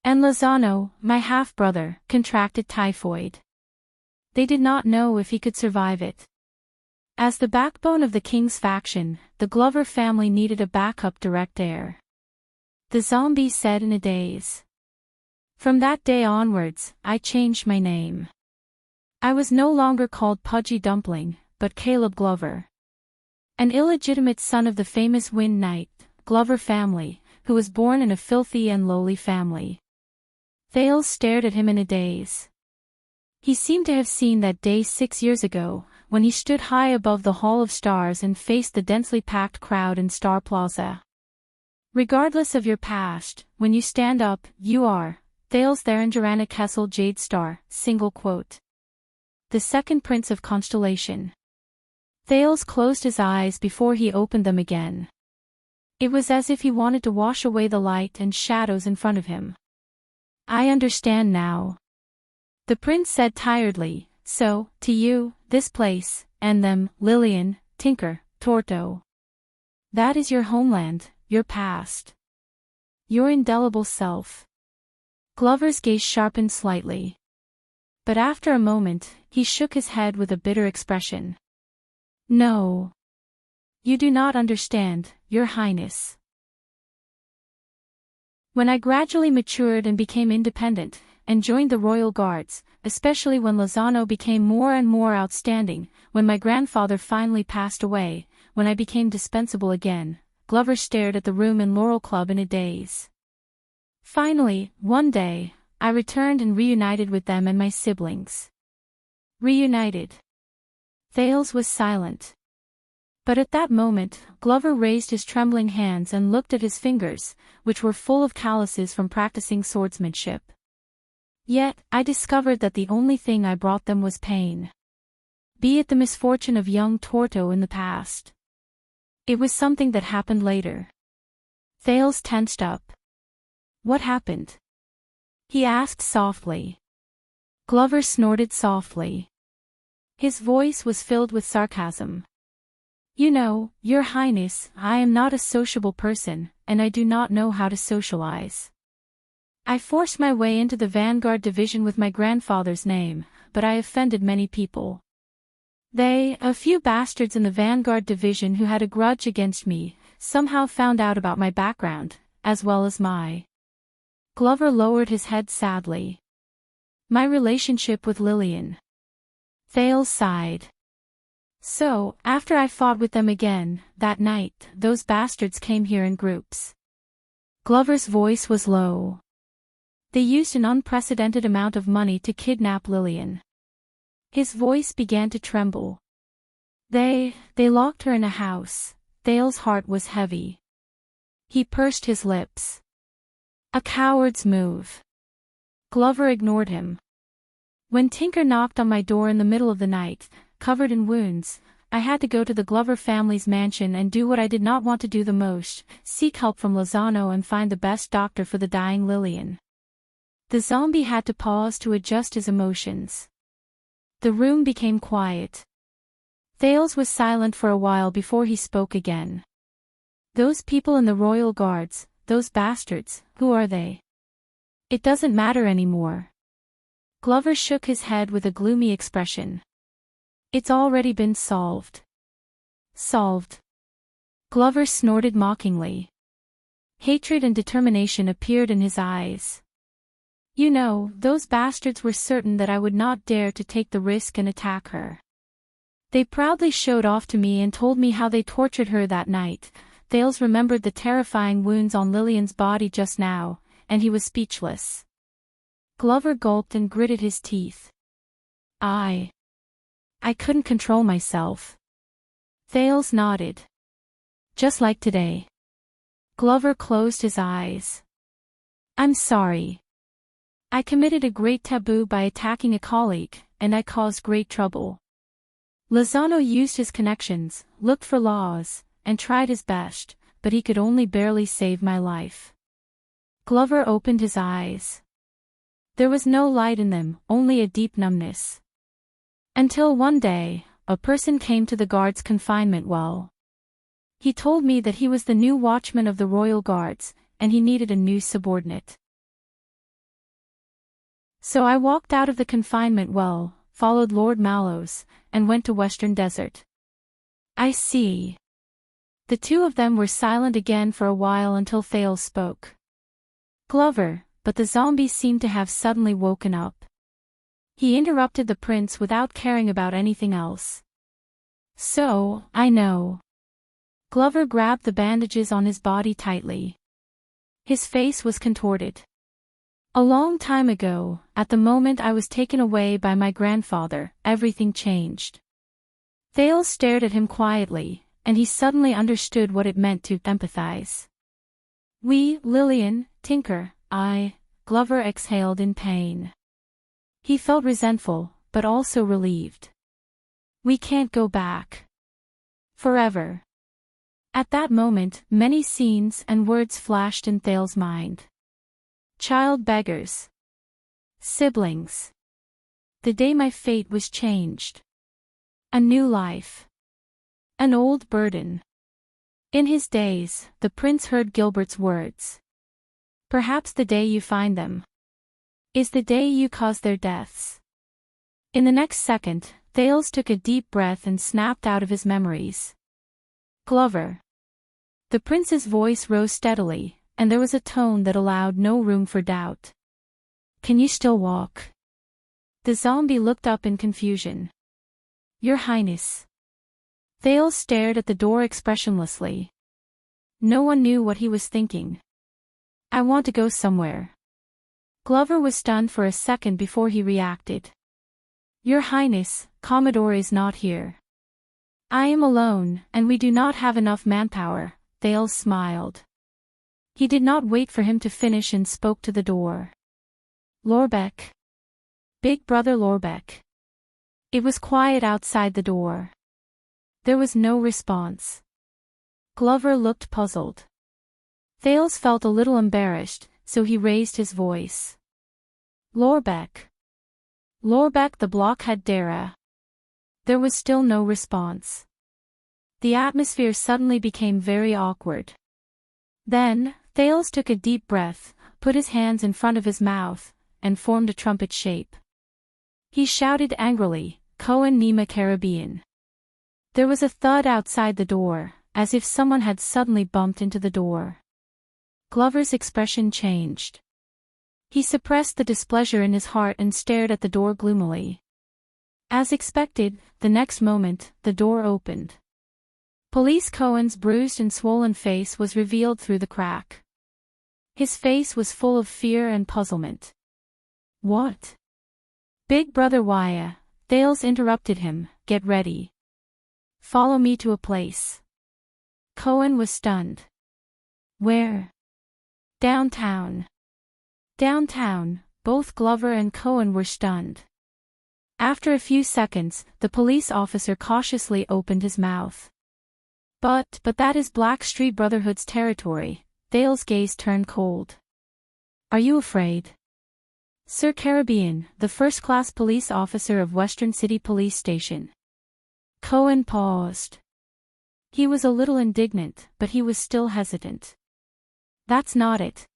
And Lozano, my half-brother, contracted typhoid. They did not know if he could survive it. As the backbone of the king's faction, the Glover family needed a backup direct heir. The zombie said in a daze. From that day onwards, I changed my name. I was no longer called Pudgy Dumpling, but Caleb Glover. An illegitimate son of the famous Wind Knight, Glover family, who was born in a filthy and lowly family. Thales stared at him in a daze. He seemed to have seen that day 6 years ago, when he stood high above the Hall of Stars and faced the densely packed crowd in Star Plaza. Regardless of your past, when you stand up, you are, Thales Theranjarana Kessel Jade Star, single quote. The second prince of constellation. Thales closed his eyes before he opened them again. It was as if he wanted to wash away the light and shadows in front of him. I understand now. The prince said tiredly, so, to you, this place, and them, Lillian, Tinker, Torto. That is your homeland, your past. Your indelible self. Glover's gaze sharpened slightly. But after a moment, he shook his head with a bitter expression. No. You do not understand, Your Highness. When I gradually matured and became independent, and joined the royal guards, especially when Lozano became more and more outstanding, when my grandfather finally passed away, when I became dispensable again, Glover stared at the room in Laurel Club in a daze. Finally, one day, I returned and reunited with them and my siblings. Reunited. Thales was silent. But at that moment, Glover raised his trembling hands and looked at his fingers, which were full of calluses from practicing swordsmanship. Yet, I discovered that the only thing I brought them was pain. Be it the misfortune of young Torto in the past. It was something that happened later. Thales tensed up. What happened? He asked softly. Glover snorted softly. His voice was filled with sarcasm. You know, Your Highness, I am not a sociable person, and I do not know how to socialize. I forced my way into the Vanguard Division with my grandfather's name, but I offended many people. A few bastards in the Vanguard Division who had a grudge against me, somehow found out about my background, as well as my. Glover lowered his head sadly. My relationship with Lillian. Thales sighed. So, after I fought with them again, that night, those bastards came here in groups. Glover's voice was low. They used an unprecedented amount of money to kidnap Lillian. His voice began to tremble. They locked her in a house. Thales' heart was heavy. He pursed his lips. A coward's move. Glover ignored him. When Tinker knocked on my door in the middle of the night, covered in wounds, I had to go to the Glover family's mansion and do what I did not want to do the most, seek help from Lozano and find the best doctor for the dying Lillian. The zombie had to pause to adjust his emotions. The room became quiet. Thales was silent for a while before he spoke again. Those people in the Royal Guards, those bastards, who are they? It doesn't matter anymore. Glover shook his head with a gloomy expression. It's already been solved. Solved. Glover snorted mockingly. Hatred and determination appeared in his eyes. You know, those bastards were certain that I would not dare to take the risk and attack her. They proudly showed off to me and told me how they tortured her that night. Thales remembered the terrifying wounds on Lillian's body just now, and he was speechless. Glover gulped and gritted his teeth. I couldn't control myself. Thales nodded. Just like today. Glover closed his eyes. I'm sorry. I committed a great taboo by attacking a colleague, and I caused great trouble. Lozano used his connections, looked for laws, and tried his best, but he could only barely save my life. Glover opened his eyes. There was no light in them, only a deep numbness. Until one day, a person came to the guard's confinement well. He told me that he was the new watchman of the Royal Guards, and he needed a new subordinate. So I walked out of the confinement well, followed Lord Mallows, and went to Western Desert. I see. The two of them were silent again for a while until Thales spoke. Glover, but the zombie seemed to have suddenly woken up. He interrupted the prince without caring about anything else. So, I know. Glover grabbed the bandages on his body tightly. His face was contorted. A long time ago, at the moment I was taken away by my grandfather, everything changed. Thales stared at him quietly, and he suddenly understood what it meant to empathize. We, Lillian, Tinker, Glover exhaled in pain. He felt resentful, but also relieved. We can't go back. Forever. At that moment, many scenes and words flashed in Thales' mind. Child beggars. Siblings. The day my fate was changed. A new life. An old burden. In his days, the prince heard Gilbert's words. Perhaps the day you find them is the day you cause their deaths. In the next second, Thales took a deep breath and snapped out of his memories. Glover. The prince's voice rose steadily, and there was a tone that allowed no room for doubt. Can you still walk? The zombie looked up in confusion. Your Highness. Thales stared at the door expressionlessly. No one knew what he was thinking. I want to go somewhere. Glover was stunned for a second before he reacted. Your Highness, Commodore is not here. I am alone, and we do not have enough manpower, Thales smiled. He did not wait for him to finish and spoke to the door. Lorbeck. Big Brother Lorbeck. It was quiet outside the door. There was no response. Glover looked puzzled. Thales felt a little embarrassed, so he raised his voice. Lorbeck. Lorbeck the blockhead Dara. There was still no response. The atmosphere suddenly became very awkward. Then, Thales took a deep breath, put his hands in front of his mouth, and formed a trumpet shape. He shouted angrily, Cohen Nema Caribbean. There was a thud outside the door, as if someone had suddenly bumped into the door. Glover's expression changed. He suppressed the displeasure in his heart and stared at the door gloomily. As expected, the next moment, the door opened. Police Cohen's bruised and swollen face was revealed through the crack. His face was full of fear and puzzlement. What? Big Brother Waya, Thales interrupted him, get ready. Follow me to a place. Cohen was stunned. Where? Downtown. Downtown, both Glover and Cohen were stunned. After a few seconds, the police officer cautiously opened his mouth. But that is Blackstreet Brotherhood's territory. Thale's gaze turned cold. Are you afraid? Sir Caribbean, the first-class police officer of Western City Police Station. Cohen paused. He was a little indignant, but he was still hesitant. That's not it.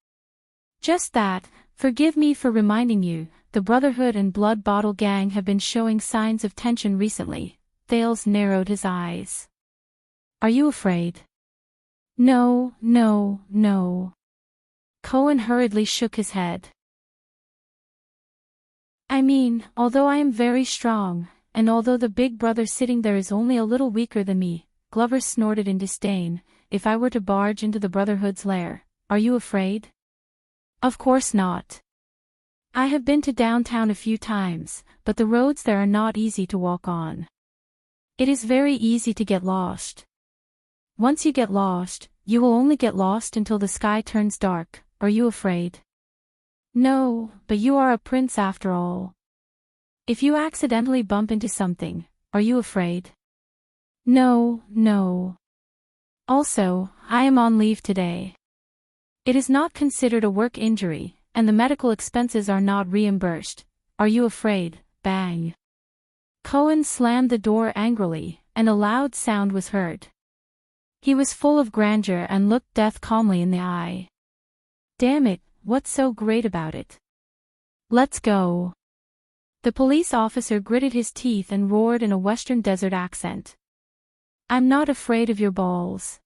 Just that, forgive me for reminding you, the Brotherhood and Blood Bottle Gang have been showing signs of tension recently. Thales narrowed his eyes. Are you afraid? No. Cohen hurriedly shook his head. I mean, although I am very strong, and although the big brother sitting there is only a little weaker than me, Glover snorted in disdain, if I were to barge into the Brotherhood's lair, are you afraid? Of course not. I have been to downtown a few times, but the roads there are not easy to walk on. It is very easy to get lost. Once you get lost, you will only get lost until the sky turns dark. Are you afraid? No, but you are a prince after all. If you accidentally bump into something, are you afraid? No. Also, I am on leave today. It is not considered a work injury, and the medical expenses are not reimbursed. Are you afraid? Bang. Cohen slammed the door angrily, and a loud sound was heard. He was full of grandeur and looked death calmly in the eye. Damn it, what's so great about it? Let's go. The police officer gritted his teeth and roared in a western desert accent. I'm not afraid of your balls.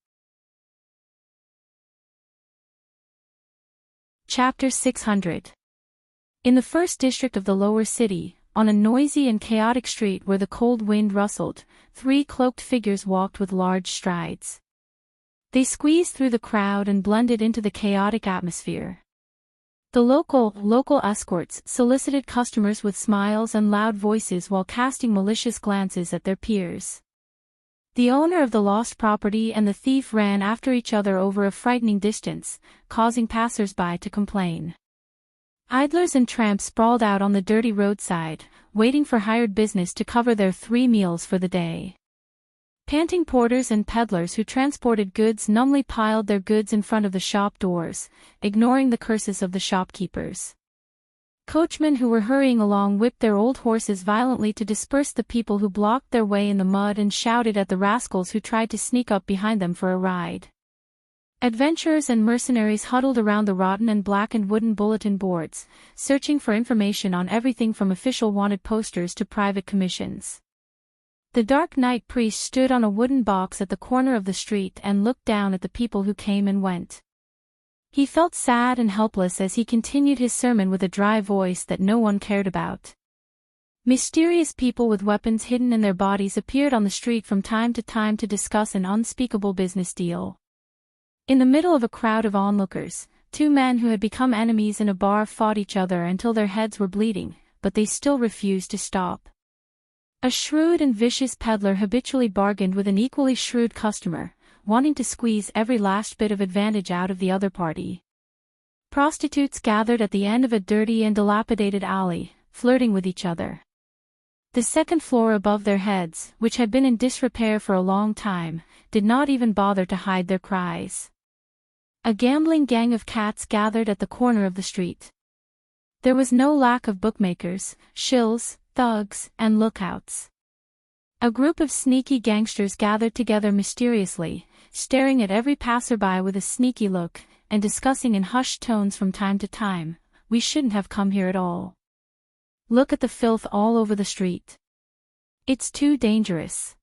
Chapter 600. In the first district of the lower city, on a noisy and chaotic street where the cold wind rustled, 3 cloaked figures walked with large strides. They squeezed through the crowd and blended into the chaotic atmosphere. The local escorts solicited customers with smiles and loud voices while casting malicious glances at their peers. The owner of the lost property and the thief ran after each other over a frightening distance, causing passers-by to complain. Idlers and tramps sprawled out on the dirty roadside, waiting for hired business to cover their 3 meals for the day. Panting porters and peddlers who transported goods numbly piled their goods in front of the shop doors, ignoring the curses of the shopkeepers. Coachmen who were hurrying along whipped their old horses violently to disperse the people who blocked their way in the mud and shouted at the rascals who tried to sneak up behind them for a ride. Adventurers and mercenaries huddled around the rotten and blackened wooden bulletin boards, searching for information on everything from official wanted posters to private commissions. The Dark Knight priest stood on a wooden box at the corner of the street and looked down at the people who came and went. He felt sad and helpless as he continued his sermon with a dry voice that no one cared about. Mysterious people with weapons hidden in their bodies appeared on the street from time to time to discuss an unspeakable business deal. In the middle of a crowd of onlookers, 2 men who had become enemies in a bar fought each other until their heads were bleeding, but they still refused to stop. A shrewd and vicious peddler habitually bargained with an equally shrewd customer, wanting to squeeze every last bit of advantage out of the other party. Prostitutes gathered at the end of a dirty and dilapidated alley, flirting with each other. The second floor above their heads, which had been in disrepair for a long time, did not even bother to hide their cries. A gambling gang of cats gathered at the corner of the street. There was no lack of bookmakers, shills, thugs, and lookouts. A group of sneaky gangsters gathered together mysteriously, staring at every passerby with a sneaky look, and discussing in hushed tones from time to time, "We shouldn't have come here at all. Look at the filth all over the street. It's too dangerous."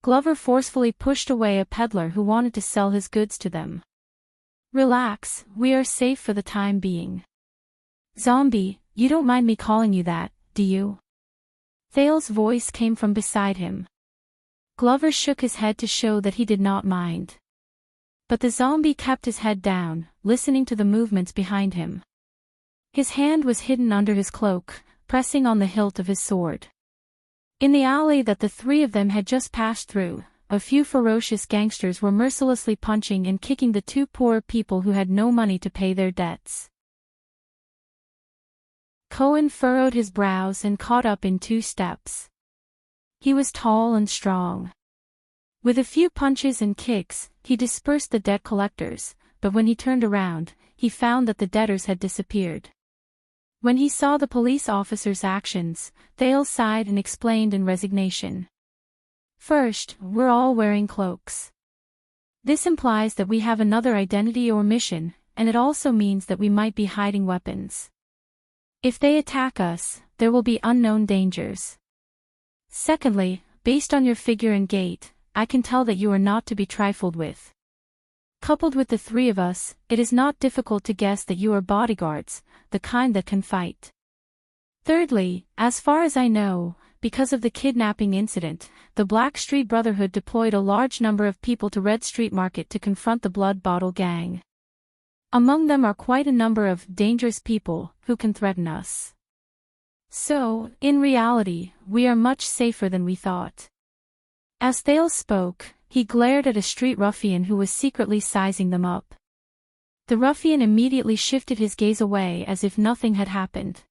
Glover forcefully pushed away a peddler who wanted to sell his goods to them. "Relax, we are safe for the time being." "Zombie, you don't mind me calling you that, do you?" Thale's voice came from beside him. Glover shook his head to show that he did not mind. But the zombie kept his head down, listening to the movements behind him. His hand was hidden under his cloak, pressing on the hilt of his sword. In the alley that the 3 of them had just passed through, a few ferocious gangsters were mercilessly punching and kicking the 2 poor people who had no money to pay their debts. Cohen furrowed his brows and caught up in 2 steps. He was tall and strong. With a few punches and kicks, he dispersed the debt collectors, but when he turned around, he found that the debtors had disappeared. When he saw the police officer's actions, Thales sighed and explained in resignation. First, we're all wearing cloaks. This implies that we have another identity or mission, and it also means that we might be hiding weapons. If they attack us, there will be unknown dangers. Secondly, based on your figure and gait, I can tell that you are not to be trifled with. Coupled with the 3 of us, it is not difficult to guess that you are bodyguards, the kind that can fight. Thirdly, as far as I know, because of the kidnapping incident, the Black Street Brotherhood deployed a large number of people to Red Street Market to confront the Blood Bottle Gang. Among them are quite a number of dangerous people who can threaten us. So, in reality, we are much safer than we thought. As Thales spoke, he glared at a street ruffian who was secretly sizing them up. The ruffian immediately shifted his gaze away as if nothing had happened.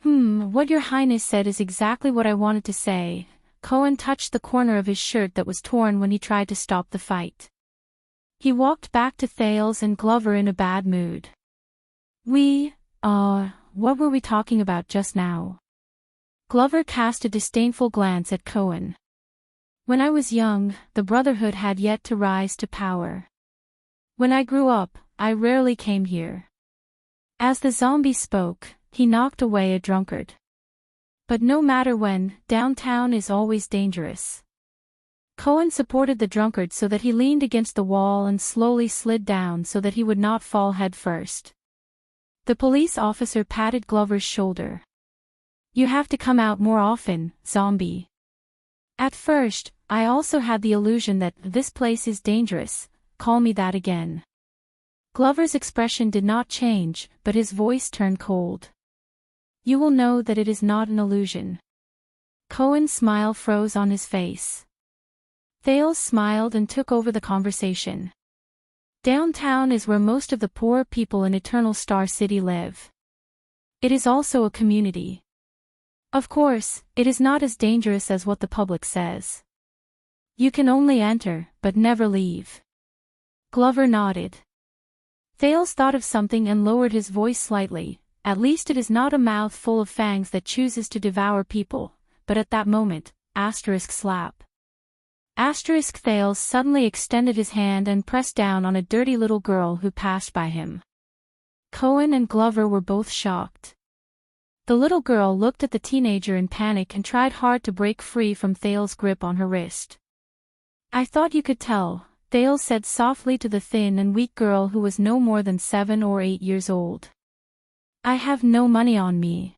What your highness said is exactly what I wanted to say. Cohen touched the corner of his shirt that was torn when he tried to stop the fight. He walked back to Thales and Glover in a bad mood. What were we talking about just now? Glover cast a disdainful glance at Cohen. When I was young, the Brotherhood had yet to rise to power. When I grew up, I rarely came here. As the zombie spoke, he knocked away a drunkard. But no matter when, downtown is always dangerous. Cohen supported the drunkard so that he leaned against the wall and slowly slid down so that he would not fall head first. The police officer patted Glover's shoulder. You have to come out more often, zombie. At first, I also had the illusion that this place is dangerous, call me that again. Glover's expression did not change, but his voice turned cold. You will know that it is not an illusion. Cohen's smile froze on his face. Thales smiled and took over the conversation. Downtown is where most of the poor people in Eternal Star City live. It is also a community. Of course, it is not as dangerous as what the public says. You can only enter, but never leave. Glover nodded. Thales thought of something and lowered his voice slightly. At least it is not a mouth full of fangs that chooses to devour people, but at that moment, slap. Thales suddenly extended his hand and pressed down on a dirty little girl who passed by him. Cohen and Glover were both shocked. The little girl looked at the teenager in panic and tried hard to break free from Thales' grip on her wrist. I thought you could tell, Thales said softly to the thin and weak girl who was no more than 7 or 8 years old. I have no money on me.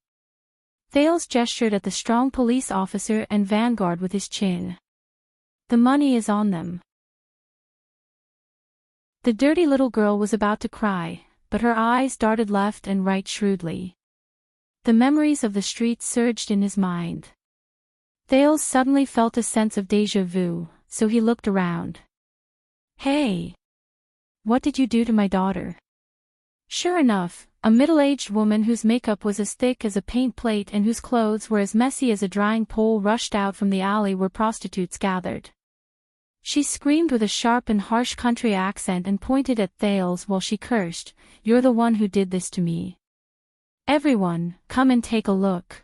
Thales gestured at the strong police officer and vanguard with his chin. The money is on them. The dirty little girl was about to cry, but her eyes darted left and right shrewdly. The memories of the street surged in his mind. Thales suddenly felt a sense of déjà vu, so he looked around. Hey! What did you do to my daughter? Sure enough, a middle-aged woman whose makeup was as thick as a paint plate and whose clothes were as messy as a drying pole rushed out from the alley where prostitutes gathered. She screamed with a sharp and harsh country accent and pointed at Thales while she cursed, "You're the one who did this to me. Everyone, come and take a look.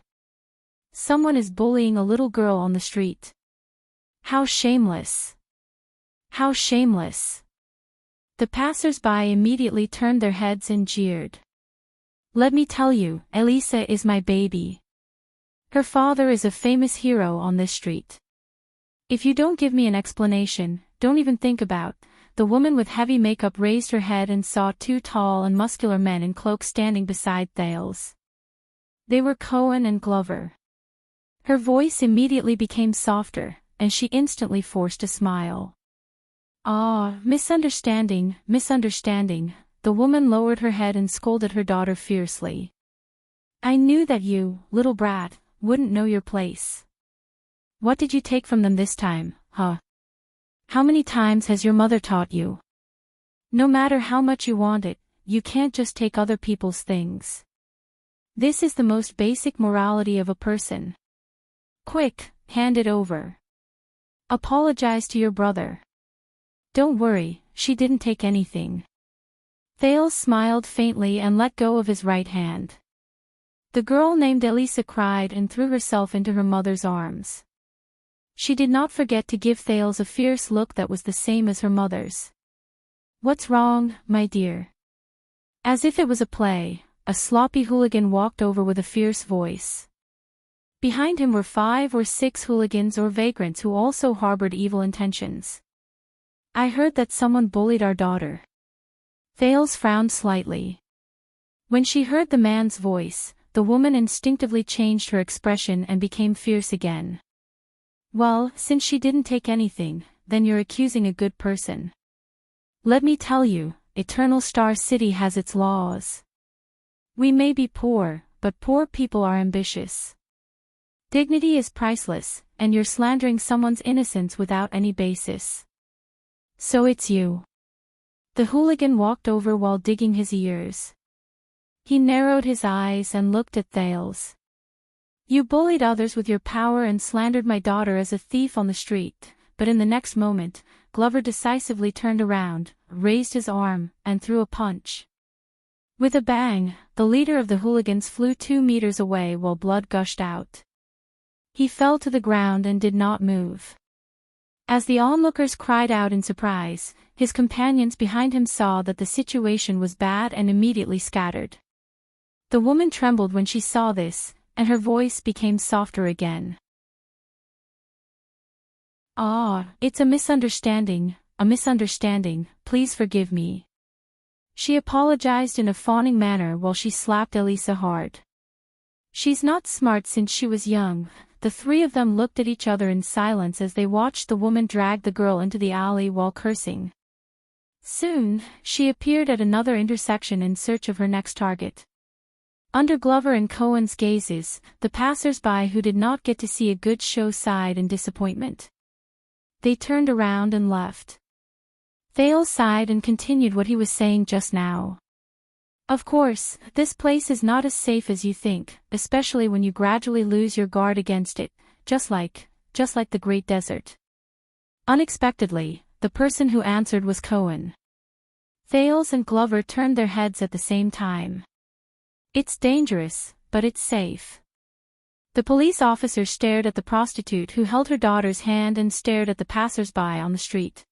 Someone is bullying a little girl on the street. How shameless! How shameless!" The passers-by immediately turned their heads and jeered. Let me tell you, Elisa is my baby. Her father is a famous hero on this street. If you don't give me an explanation, don't even think about. The woman with heavy makeup raised her head and saw 2 tall and muscular men in cloaks standing beside Thales. They were Cohen and Glover. Her voice immediately became softer, and she instantly forced a smile. Misunderstanding. The woman lowered her head and scolded her daughter fiercely. I knew that you, little brat, wouldn't know your place. What did you take from them this time, huh? How many times has your mother taught you? No matter how much you want it, you can't just take other people's things. This is the most basic morality of a person. Quick, hand it over. Apologize to your brother. Don't worry, she didn't take anything. Thales smiled faintly and let go of his right hand. The girl named Elisa cried and threw herself into her mother's arms. She did not forget to give Thales a fierce look that was the same as her mother's. What's wrong, my dear? As if it was a play, a sloppy hooligan walked over with a fierce voice. Behind him were 5 or 6 hooligans or vagrants who also harbored evil intentions. I heard that someone bullied our daughter. Thales frowned slightly. When she heard the man's voice, the woman instinctively changed her expression and became fierce again. Well, since she didn't take anything, then you're accusing a good person. Let me tell you, Eternal Star City has its laws. We may be poor, but poor people are ambitious. Dignity is priceless, and you're slandering someone's innocence without any basis. So it's you. The hooligan walked over while digging his ears. He narrowed his eyes and looked at Thales. You bullied others with your power and slandered my daughter as a thief on the street, but in the next moment, Glover decisively turned around, raised his arm, and threw a punch. With a bang, the leader of the hooligans flew 2 meters away while blood gushed out. He fell to the ground and did not move. As the onlookers cried out in surprise, his companions behind him saw that the situation was bad and immediately scattered. The woman trembled when she saw this, and her voice became softer again. It's a misunderstanding, please forgive me. She apologized in a fawning manner while she slapped Elisa hard. She's not smart since she was young. The 3 of them looked at each other in silence as they watched the woman drag the girl into the alley while cursing. Soon, she appeared at another intersection in search of her next target. Under Glover and Cohen's gazes, the passers-by who did not get to see a good show sighed in disappointment. They turned around and left. Thales sighed and continued what he was saying just now. Of course, this place is not as safe as you think, especially when you gradually lose your guard against it, just like the Great Desert. Unexpectedly, the person who answered was Cohen. Thales and Glover turned their heads at the same time. It's dangerous, but it's safe. The police officer stared at the prostitute who held her daughter's hand and stared at the passers-by on the street.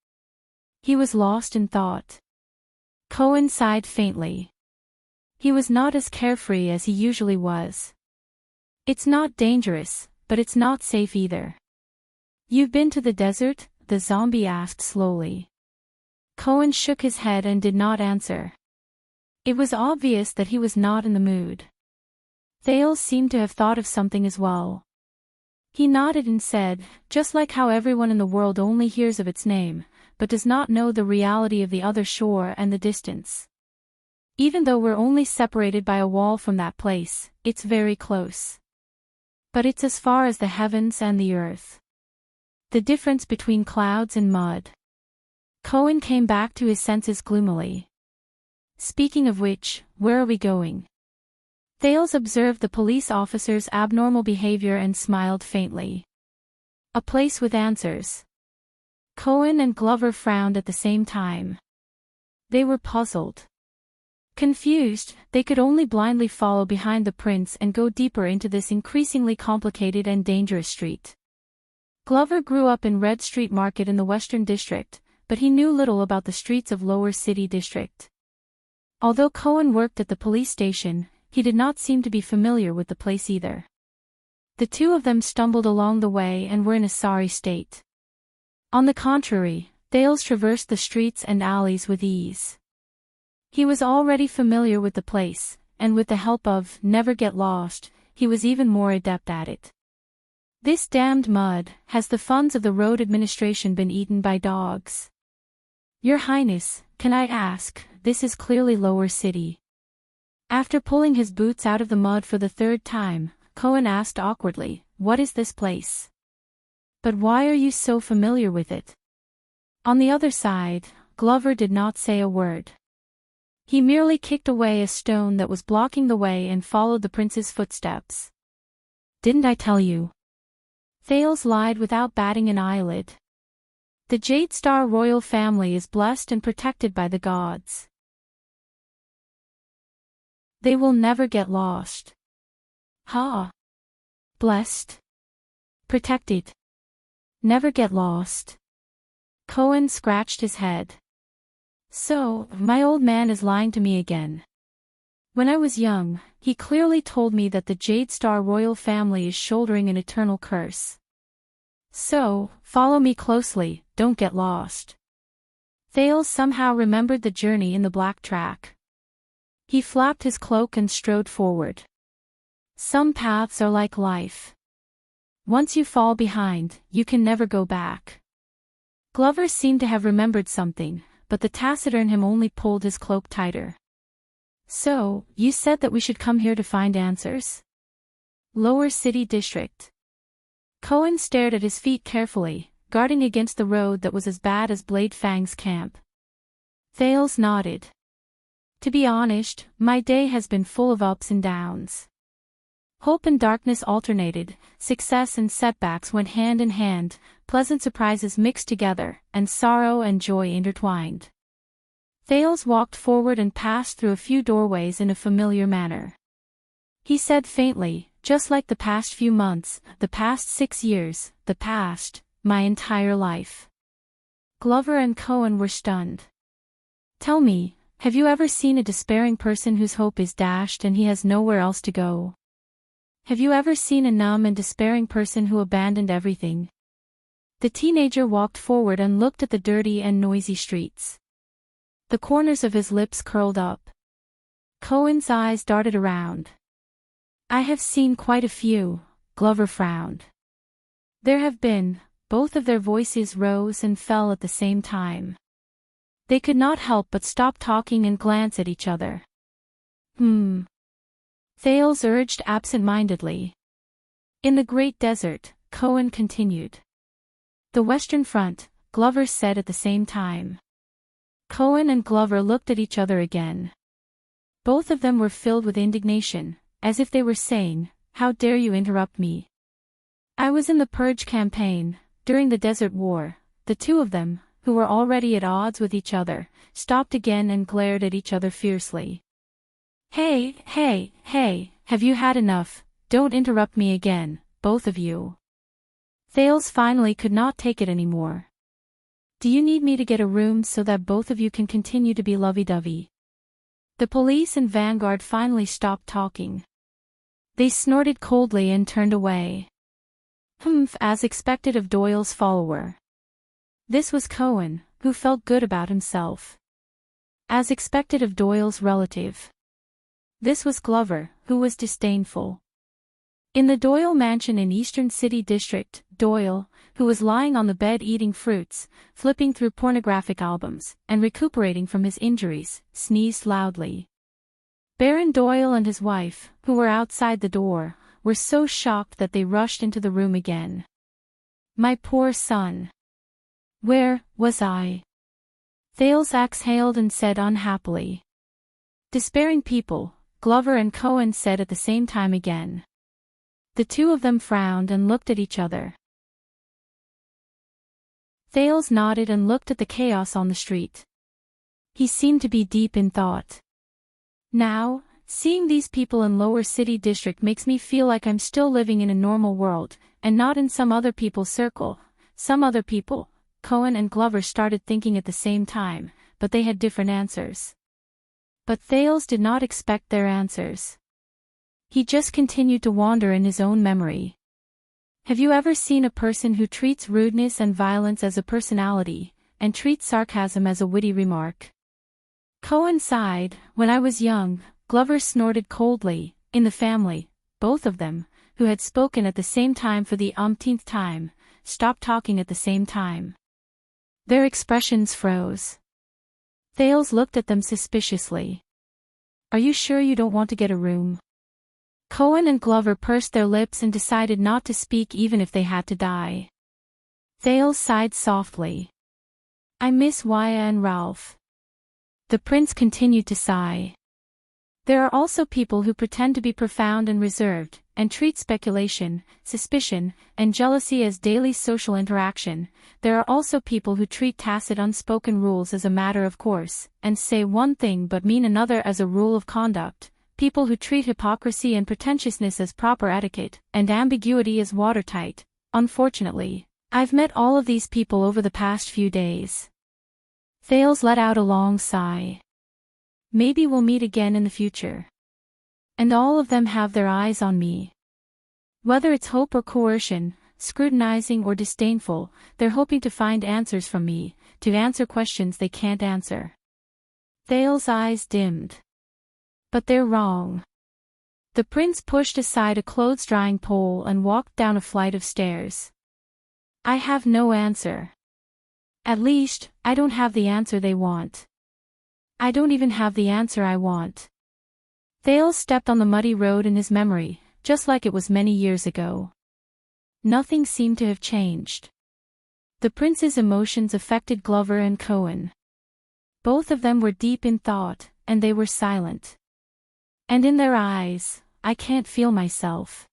He was lost in thought. Cohen sighed faintly. He was not as carefree as he usually was. It's not dangerous, but it's not safe either. You've been to the desert? The zombie asked slowly. Cohen shook his head and did not answer. It was obvious that he was not in the mood. Thales seemed to have thought of something as well. He nodded and said, just like how everyone in the world only hears of its name, but does not know the reality of the other shore and the distance. Even though we're only separated by a wall from that place, it's very close. But it's as far as the heavens and the earth. The difference between clouds and mud. Cohen came back to his senses gloomily. Speaking of which, where are we going? Thales observed the police officer's abnormal behavior and smiled faintly. A place with answers. Cohen and Glover frowned at the same time. They were puzzled. Confused, they could only blindly follow behind the prince and go deeper into this increasingly complicated and dangerous street. Glover grew up in Red Street Market in the Western District, but he knew little about the streets of Lower City District. Although Cohen worked at the police station, he did not seem to be familiar with the place either. The 2 of them stumbled along the way and were in a sorry state. On the contrary, Thales traversed the streets and alleys with ease. He was already familiar with the place, and with the help of Never Get Lost, he was even more adept at it. This damned mud, has the funds of the road administration been eaten by dogs? Your Highness, can I ask, this is clearly Lower City. After pulling his boots out of the mud for the 3rd time, Cohen asked awkwardly, what is this place? But why are you so familiar with it? On the other side, Glover did not say a word. He merely kicked away a stone that was blocking the way and followed the prince's footsteps. Didn't I tell you? Thales lied without batting an eyelid. The Jade Star royal family is blessed and protected by the gods. They will never get lost. Ha! Blessed. Protected. Never get lost. Cohen scratched his head. So, my old man is lying to me again. When I was young, he clearly told me that the Jade Star royal family is shouldering an eternal curse. So, follow me closely, don't get lost. Thales somehow remembered the journey in the black track. He flapped his cloak and strode forward. Some paths are like life. Once you fall behind, you can never go back. Glover seemed to have remembered something, but the taciturn him only pulled his cloak tighter. So, you said that we should come here to find answers? Lower City District. Cohen stared at his feet carefully, guarding against the road that was as bad as Blade Fang's camp. Thales nodded. To be honest, my day has been full of ups and downs. Hope and darkness alternated, success and setbacks went hand in hand, pleasant surprises mixed together, and sorrow and joy intertwined. Thales walked forward and passed through a few doorways in a familiar manner. He said faintly, just like the past few months, the past 6 years, the past, my entire life. Glover and Cohen were stunned. Tell me, have you ever seen a despairing person whose hope is dashed and he has nowhere else to go? Have you ever seen a numb and despairing person who abandoned everything? The teenager walked forward and looked at the dirty and noisy streets. The corners of his lips curled up. Cohen's eyes darted around. I have seen quite a few, Glover frowned. There have been, both of their voices rose and fell at the same time. They could not help but stop talking and glance at each other. Thales urged absent-mindedly. In the Great Desert, Cohen continued. The Western Front, Glover said at the same time. Cohen and Glover looked at each other again. Both of them were filled with indignation, as if they were saying, how dare you interrupt me? I was in the Purge campaign, during the Desert War. The two of them, who were already at odds with each other, stopped again and glared at each other fiercely. Hey, have you had enough? Don't interrupt me again, both of you. Thales finally could not take it anymore. Do you need me to get a room so that both of you can continue to be lovey-dovey? The police and Vanguard finally stopped talking. They snorted coldly and turned away. As expected of Doyle's follower. This was Cohen, who felt good about himself. As expected of Doyle's relative. This was Glover, who was disdainful. In the Doyle mansion in Eastern City District, Doyle, who was lying on the bed eating fruits, flipping through pornographic albums, and recuperating from his injuries, sneezed loudly. Baron Doyle and his wife, who were outside the door, were so shocked that they rushed into the room again. My poor son. Where was I? Thales exhaled and said unhappily. Despairing people, Glover and Cohen said at the same time again. The two of them frowned and looked at each other. Thales nodded and looked at the chaos on the street. He seemed to be deep in thought. Now, seeing these people in Lower City District makes me feel like I'm still living in a normal world, and not in some other people's circle. Some other people. Cohen and Glover started thinking at the same time, but they had different answers. But Thales did not expect their answers. He just continued to wander in his own memory. Have you ever seen a person who treats rudeness and violence as a personality, and treats sarcasm as a witty remark? Cohen sighed. When I was young, Glover snorted coldly. In the family, both of them, who had spoken at the same time for the umpteenth time, stopped talking at the same time. Their expressions froze. Thales looked at them suspiciously. Are you sure you don't want to get a room? Cohen and Glover pursed their lips and decided not to speak even if they had to die. Thales sighed softly. I miss Waya and Ralph. The prince continued to sigh. There are also people who pretend to be profound and reserved, and treat speculation, suspicion, and jealousy as daily social interaction. There are also people who treat tacit unspoken rules as a matter of course, and say one thing but mean another as a rule of conduct. People who treat hypocrisy and pretentiousness as proper etiquette, and ambiguity as watertight. Unfortunately, I've met all of these people over the past few days. Thales let out a long sigh. Maybe we'll meet again in the future. And all of them have their eyes on me. Whether it's hope or coercion, scrutinizing or disdainful, they're hoping to find answers from me, to answer questions they can't answer. Thales' eyes dimmed. But they're wrong. The prince pushed aside a clothes-drying pole and walked down a flight of stairs. I have no answer. At least, I don't have the answer they want. I don't even have the answer I want. Thales stepped on the muddy road in his memory, just like it was many years ago. Nothing seemed to have changed. The prince's emotions affected Glover and Cohen. Both of them were deep in thought, and they were silent. And in their eyes, I can't feel myself.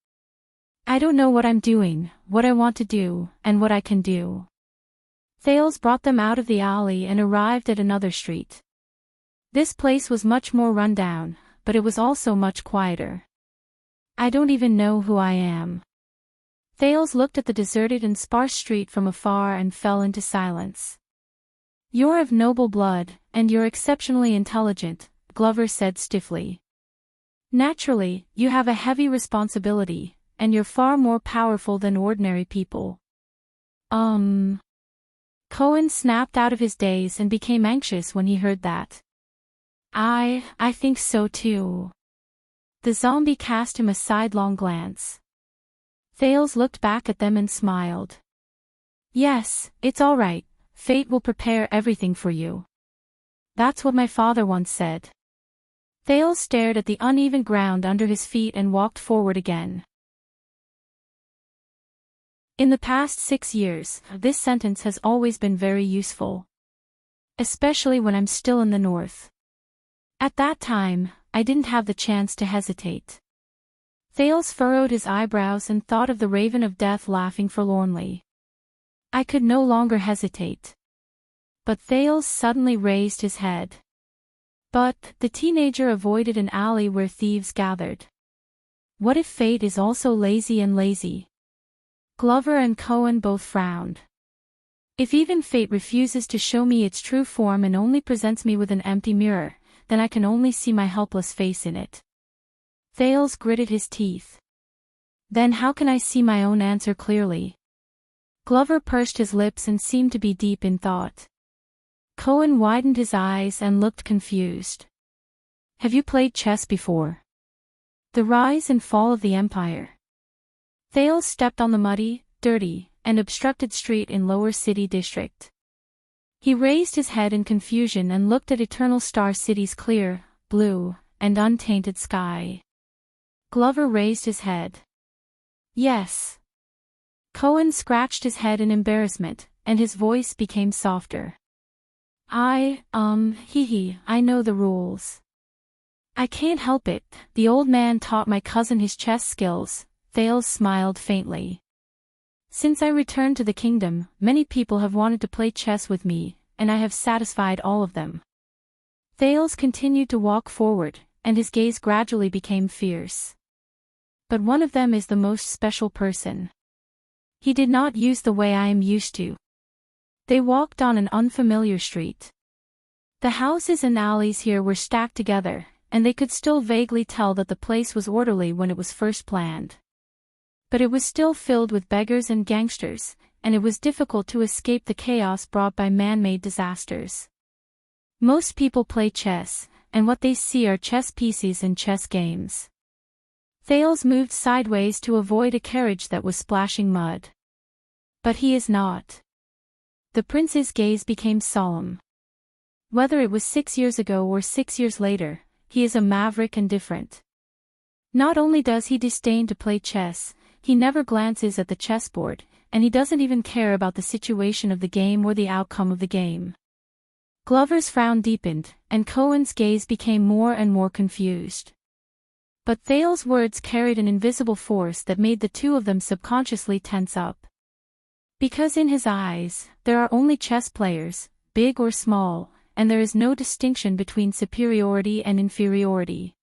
I don't know what I'm doing, what I want to do, and what I can do. Thales brought them out of the alley and arrived at another street. This place was much more run down, but it was also much quieter. I don't even know who I am. Thales looked at the deserted and sparse street from afar and fell into silence. You're of noble blood, and you're exceptionally intelligent, Glover said stiffly. Naturally, you have a heavy responsibility, and you're far more powerful than ordinary people. Cohen snapped out of his daze and became anxious when he heard that. I think so too. The zombie cast him a sidelong glance. Thales looked back at them and smiled. Yes, it's all right, fate will prepare everything for you. That's what my father once said. Thales stared at the uneven ground under his feet and walked forward again. In the past 6 years, this sentence has always been very useful. Especially when I'm still in the north. At that time, I didn't have the chance to hesitate. Thales furrowed his eyebrows and thought of the Raven of Death laughing forlornly. I could no longer hesitate. But Thales suddenly raised his head. But the teenager avoided an alley where thieves gathered. What if fate is also lazy and lazy? Glover and Cohen both frowned. If even fate refuses to show me its true form and only presents me with an empty mirror, then I can only see my helpless face in it. Thales gritted his teeth. Then how can I see my own answer clearly? Glover pursed his lips and seemed to be deep in thought. Cohen widened his eyes and looked confused. Have you played chess before? The rise and fall of the empire. Thales stepped on the muddy, dirty, and obstructed street in Lower City District. He raised his head in confusion and looked at Eternal Star City's clear, blue, and untainted sky. Glover raised his head. Yes. Cohen scratched his head in embarrassment, and his voice became softer. I know the rules. I can't help it, the old man taught my cousin his chess skills. Thales smiled faintly. Since I returned to the kingdom, many people have wanted to play chess with me, and I have satisfied all of them. Thales continued to walk forward, and his gaze gradually became fierce. But one of them is the most special person. He did not use the way I am used to. They walked on an unfamiliar street. The houses and alleys here were stacked together, and they could still vaguely tell that the place was orderly when it was first planned. But it was still filled with beggars and gangsters, and it was difficult to escape the chaos brought by man-made disasters. Most people play chess, and what they see are chess pieces and chess games. Thales moved sideways to avoid a carriage that was splashing mud. But he is not. The prince's gaze became solemn. Whether it was 6 years ago or 6 years later, he is a maverick and different. Not only does he disdain to play chess, he never glances at the chessboard, and he doesn't even care about the situation of the game or the outcome of the game. Glover's frown deepened, and Cohen's gaze became more and more confused. But Thale's words carried an invisible force that made the two of them subconsciously tense up. Because in his eyes, there are only chess players, big or small, and there is no distinction between superiority and inferiority.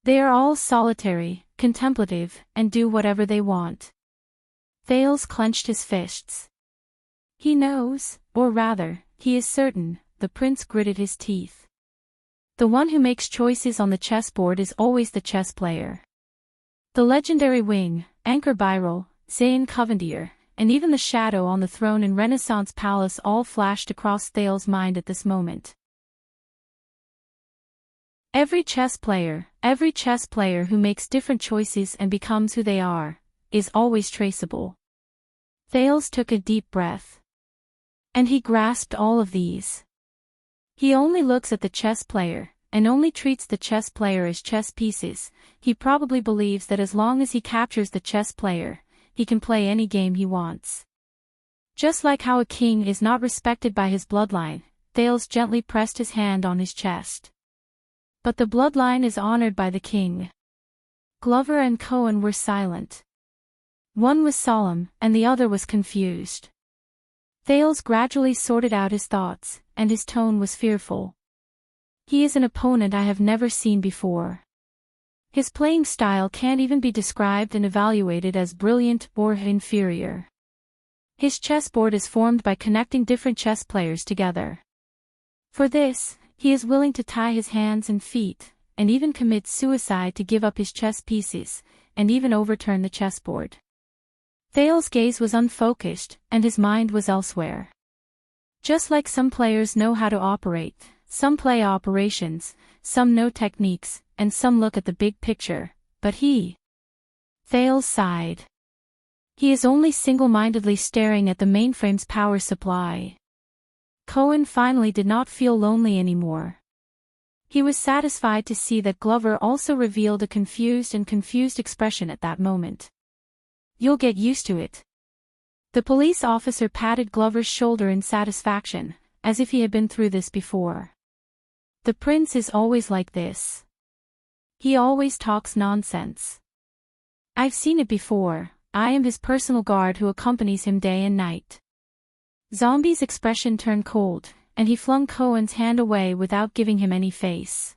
They are all solitary, contemplative, and do whatever they want. Thales clenched his fists. He knows, or rather, he is certain, the prince gritted his teeth. The one who makes choices on the chessboard is always the chess player. The legendary wing, Anchor Byrel, Zayn Covendier, and even the shadow on the throne in Renaissance Palace all flashed across Thale's mind at this moment. Every chess player who makes different choices and becomes who they are, is always traceable. Thales took a deep breath. And he grasped all of these. He only looks at the chess player, and only treats the chess player as chess pieces. He probably believes that as long as he captures the chess player, he can play any game he wants. Just like how a king is not respected by his bloodline, Thales gently pressed his hand on his chest. But the bloodline is honored by the king. Glover and Cohen were silent. One was solemn, and the other was confused. Thales gradually sorted out his thoughts, and his tone was fearful. He is an opponent I have never seen before. His playing style can't even be described and evaluated as brilliant or inferior. His chessboard is formed by connecting different chess players together. For this, he is willing to tie his hands and feet, and even commit suicide to give up his chess pieces, and even overturn the chessboard. Thales' gaze was unfocused, and his mind was elsewhere. Just like some players know how to operate, some play operations, some know techniques, and some look at the big picture, but Thales sighed. He is only single-mindedly staring at the mainframe's power supply. Cohen finally did not feel lonely anymore. He was satisfied to see that Glover also revealed a confused expression at that moment. You'll get used to it. The police officer patted Glover's shoulder in satisfaction, as if he had been through this before. The prince is always like this. He always talks nonsense. I've seen it before. I am his personal guard who accompanies him day and night. Zombie's expression turned cold, and he flung Cohen's hand away without giving him any face.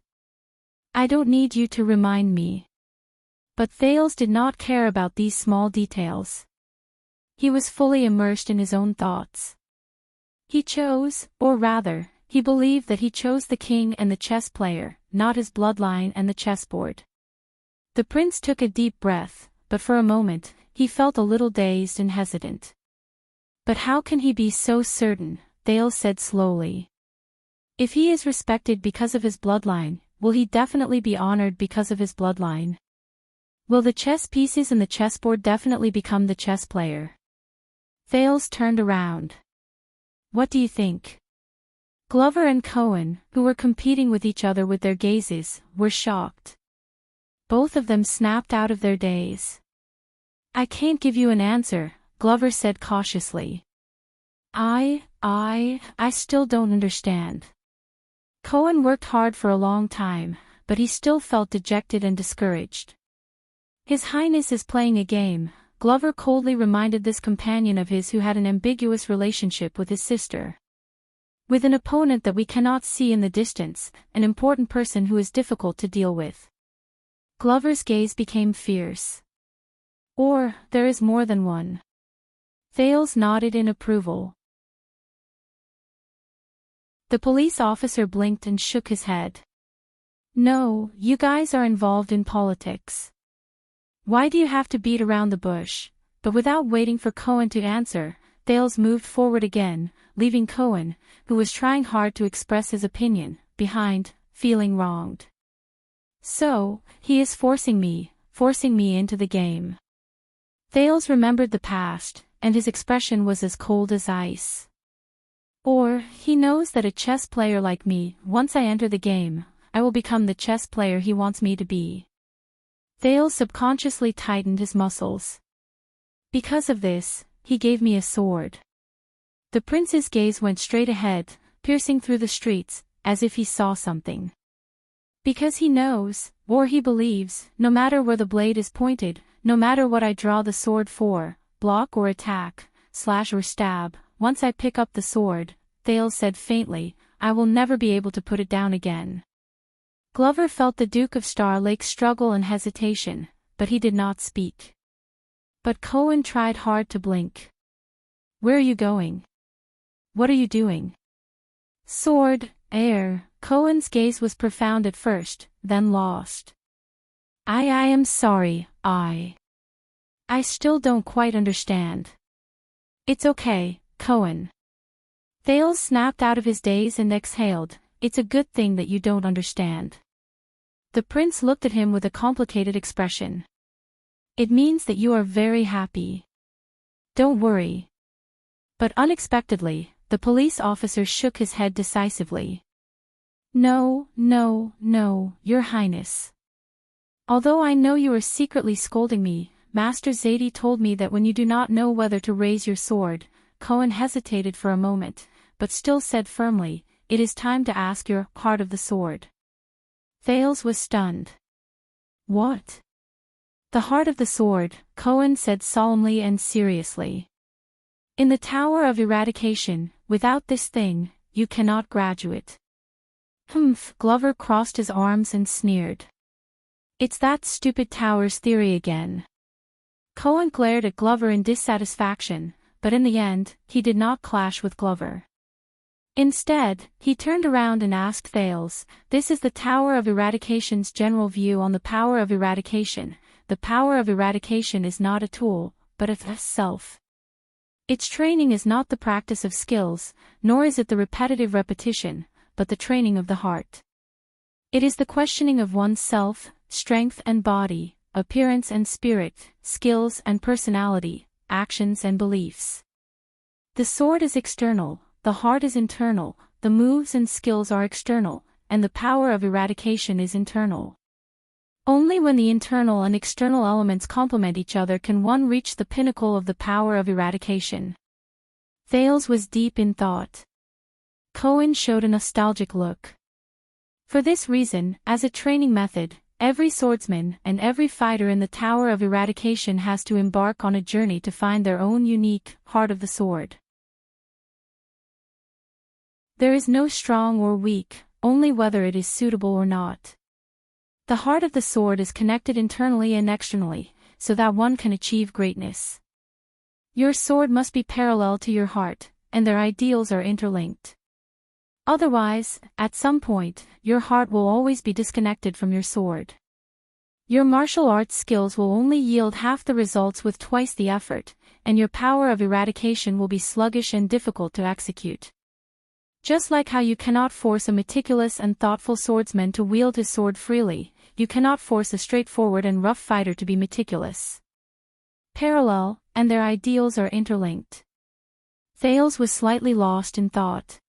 I don't need you to remind me. But Thales did not care about these small details. He was fully immersed in his own thoughts. He chose, or rather, he believed that he chose the king and the chess player, not his bloodline and the chessboard. The prince took a deep breath, but for a moment, he felt a little dazed and hesitant. But how can he be so certain? Thales said slowly. If he is respected because of his bloodline, will he definitely be honored because of his bloodline? Will the chess pieces in the chessboard definitely become the chess player? Thales turned around. What do you think? Glover and Cohen, who were competing with each other with their gazes, were shocked. Both of them snapped out of their daze. I can't give you an answer, Glover said cautiously. I still don't understand. Cohen worked hard for a long time, but he still felt dejected and discouraged. His Highness is playing a game, Glover coldly reminded this companion of his who had an ambiguous relationship with his sister. With an opponent that we cannot see in the distance, an important person who is difficult to deal with. Glover's gaze became fierce. Or, there is more than one. Thales nodded in approval. The police officer blinked and shook his head. No, you guys are involved in politics. Why do you have to beat around the bush? But without waiting for Cohen to answer, Thales moved forward again, leaving Cohen, who was trying hard to express his opinion, behind, feeling wronged. So, he is forcing me into the game. Thales remembered the past, and his expression was as cold as ice. Or, he knows that a chess player like me, once I enter the game, I will become the chess player he wants me to be. Thales subconsciously tightened his muscles. Because of this, he gave me a sword. The prince's gaze went straight ahead, piercing through the streets, as if he saw something. Because he knows, or he believes, no matter where the blade is pointed, no matter what I draw the sword for, block or attack, slash or stab, once I pick up the sword, Thales said faintly, I will never be able to put it down again. Glover felt the Duke of Star Lake's struggle and hesitation, but he did not speak. But Cohen tried hard to blink. Where are you going? What are you doing? Sword, air. Cohen's gaze was profound at first, then lost. I am sorry, I still don't quite understand. It's okay, Cohen. Thales snapped out of his daze and exhaled, it's a good thing that you don't understand. The prince looked at him with a complicated expression. It means that you are very happy. Don't worry. But unexpectedly, the police officer shook his head decisively. No, Your Highness. Although I know you are secretly scolding me, Master Zadie told me that when you do not know whether to raise your sword, Cohen hesitated for a moment, but still said firmly, it is time to ask your heart of the sword. Thales was stunned. What? The heart of the sword, Cohen said solemnly and seriously. In the Tower of Eradication, without this thing, you cannot graduate. Humph, Glover crossed his arms and sneered. It's that stupid tower's theory again. Cohen glared at Glover in dissatisfaction, but in the end, he did not clash with Glover. Instead, he turned around and asked Thales, this is the Tower of Eradication's general view on the power of eradication. The power of eradication is not a tool, but a self. Its training is not the practice of skills, nor is it the repetitive repetition, but the training of the heart. It is the questioning of one's self, strength and body, appearance and spirit, skills and personality, actions and beliefs. The sword is external, the heart is internal, the moves and skills are external, and the power of eradication is internal. Only when the internal and external elements complement each other can one reach the pinnacle of the power of eradication. Thales was deep in thought. Cohen showed a nostalgic look. For this reason, as a training method, every swordsman and every fighter in the Tower of Eradication has to embark on a journey to find their own unique heart of the sword. There is no strong or weak, only whether it is suitable or not. The heart of the sword is connected internally and externally, so that one can achieve greatness. Your sword must be parallel to your heart, and their ideals are interlinked. Otherwise, at some point, your heart will always be disconnected from your sword. Your martial arts skills will only yield half the results with twice the effort, and your power of eradication will be sluggish and difficult to execute. Just like how you cannot force a meticulous and thoughtful swordsman to wield his sword freely, you cannot force a straightforward and rough fighter to be meticulous. Parallel, and their ideals are interlinked. Thales was slightly lost in thought.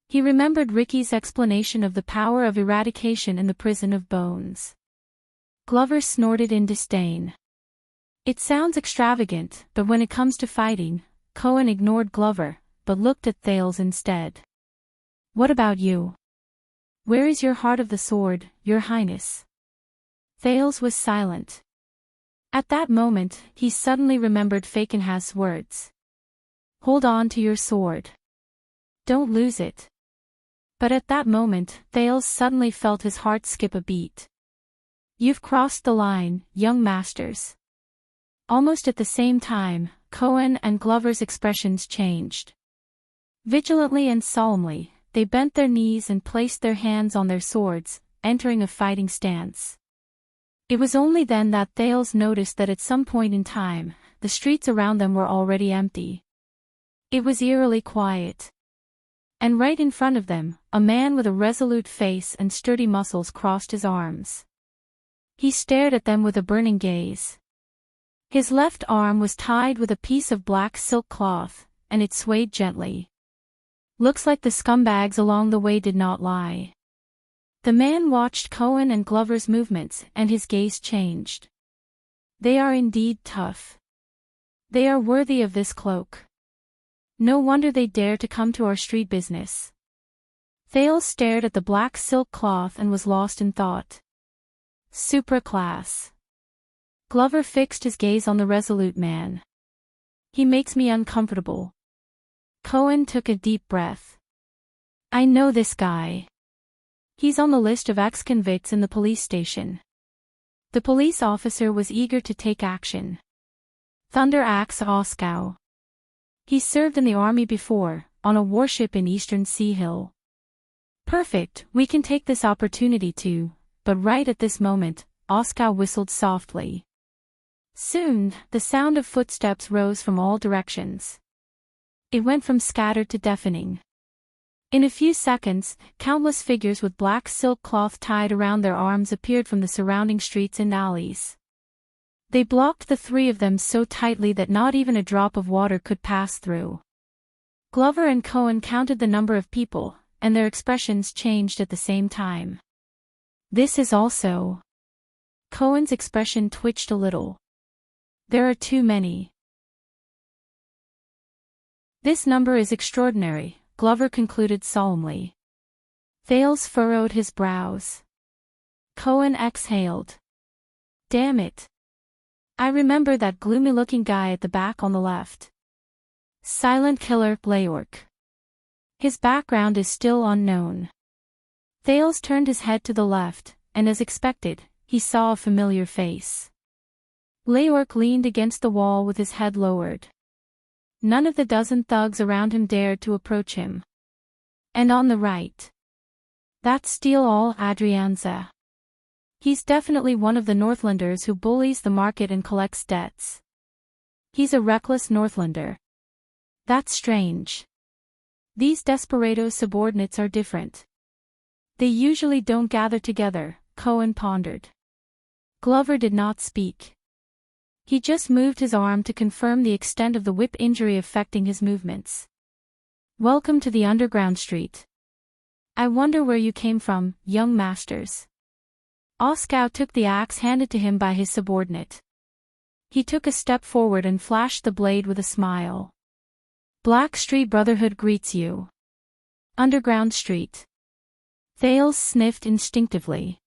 He remembered Ricky's explanation of the power of eradication in the Prison of Bones. Glover snorted in disdain. It sounds extravagant, but when it comes to fighting, Cohen ignored Glover, but looked at Thales instead. What about you? Where is your heart of the sword, Your Highness? Thales was silent. At that moment, he suddenly remembered Fakenhas's words. Hold on to your sword. Don't lose it. But at that moment, Thales suddenly felt his heart skip a beat. You've crossed the line, young masters. Almost at the same time, Cohen and Glover's expressions changed. Vigilantly and solemnly, they bent their knees and placed their hands on their swords, entering a fighting stance. It was only then that Thales noticed that at some point in time, the streets around them were already empty. It was eerily quiet. And right in front of them, a man with a resolute face and sturdy muscles crossed his arms. He stared at them with a burning gaze. His left arm was tied with a piece of black silk cloth, and it swayed gently. Looks like the scumbags along the way did not lie. The man watched Cohen and Glover's movements, and his gaze changed. They are indeed tough. They are worthy of this cloak. No wonder they dare to come to our street business. Thales stared at the black silk cloth and was lost in thought. Supra-class. Glover fixed his gaze on the resolute man. He makes me uncomfortable. Cohen took a deep breath. I know this guy. He's on the list of ex-convicts in the police station. The police officer was eager to take action. Thunder Axe Oskow. He served in the army before, on a warship in Eastern Sea Hill. Perfect, we can take this opportunity to, but right at this moment, Oskow whistled softly. Soon, the sound of footsteps rose from all directions. It went from scattered to deafening. In a few seconds, countless figures with black silk cloth tied around their arms appeared from the surrounding streets and alleys. They blocked the three of them so tightly that not even a drop of water could pass through. Glover and Cohen counted the number of people, and their expressions changed at the same time. This is also. Cohen's expression twitched a little. There are too many. This number is extraordinary, Glover concluded solemnly. Thales furrowed his brows. Cohen exhaled. Damn it. I remember that gloomy-looking guy at the back on the left. Silent Killer Blayork. His background is still unknown. Thales turned his head to the left, and as expected, he saw a familiar face. Blayork leaned against the wall with his head lowered. None of the dozen thugs around him dared to approach him. And on the right. That's Steal All Adrianza. He's definitely one of the Northlanders who bullies the market and collects debts. He's a reckless Northlander. That's strange. These desperado subordinates are different. They usually don't gather together, Cohen pondered. Glover did not speak. He just moved his arm to confirm the extent of the whip injury affecting his movements. Welcome to the underground street. I wonder where you came from, young masters. Oskow took the axe handed to him by his subordinate. He took a step forward and flashed the blade with a smile. Black Street Brotherhood greets you. Underground Street. Thales sniffed instinctively.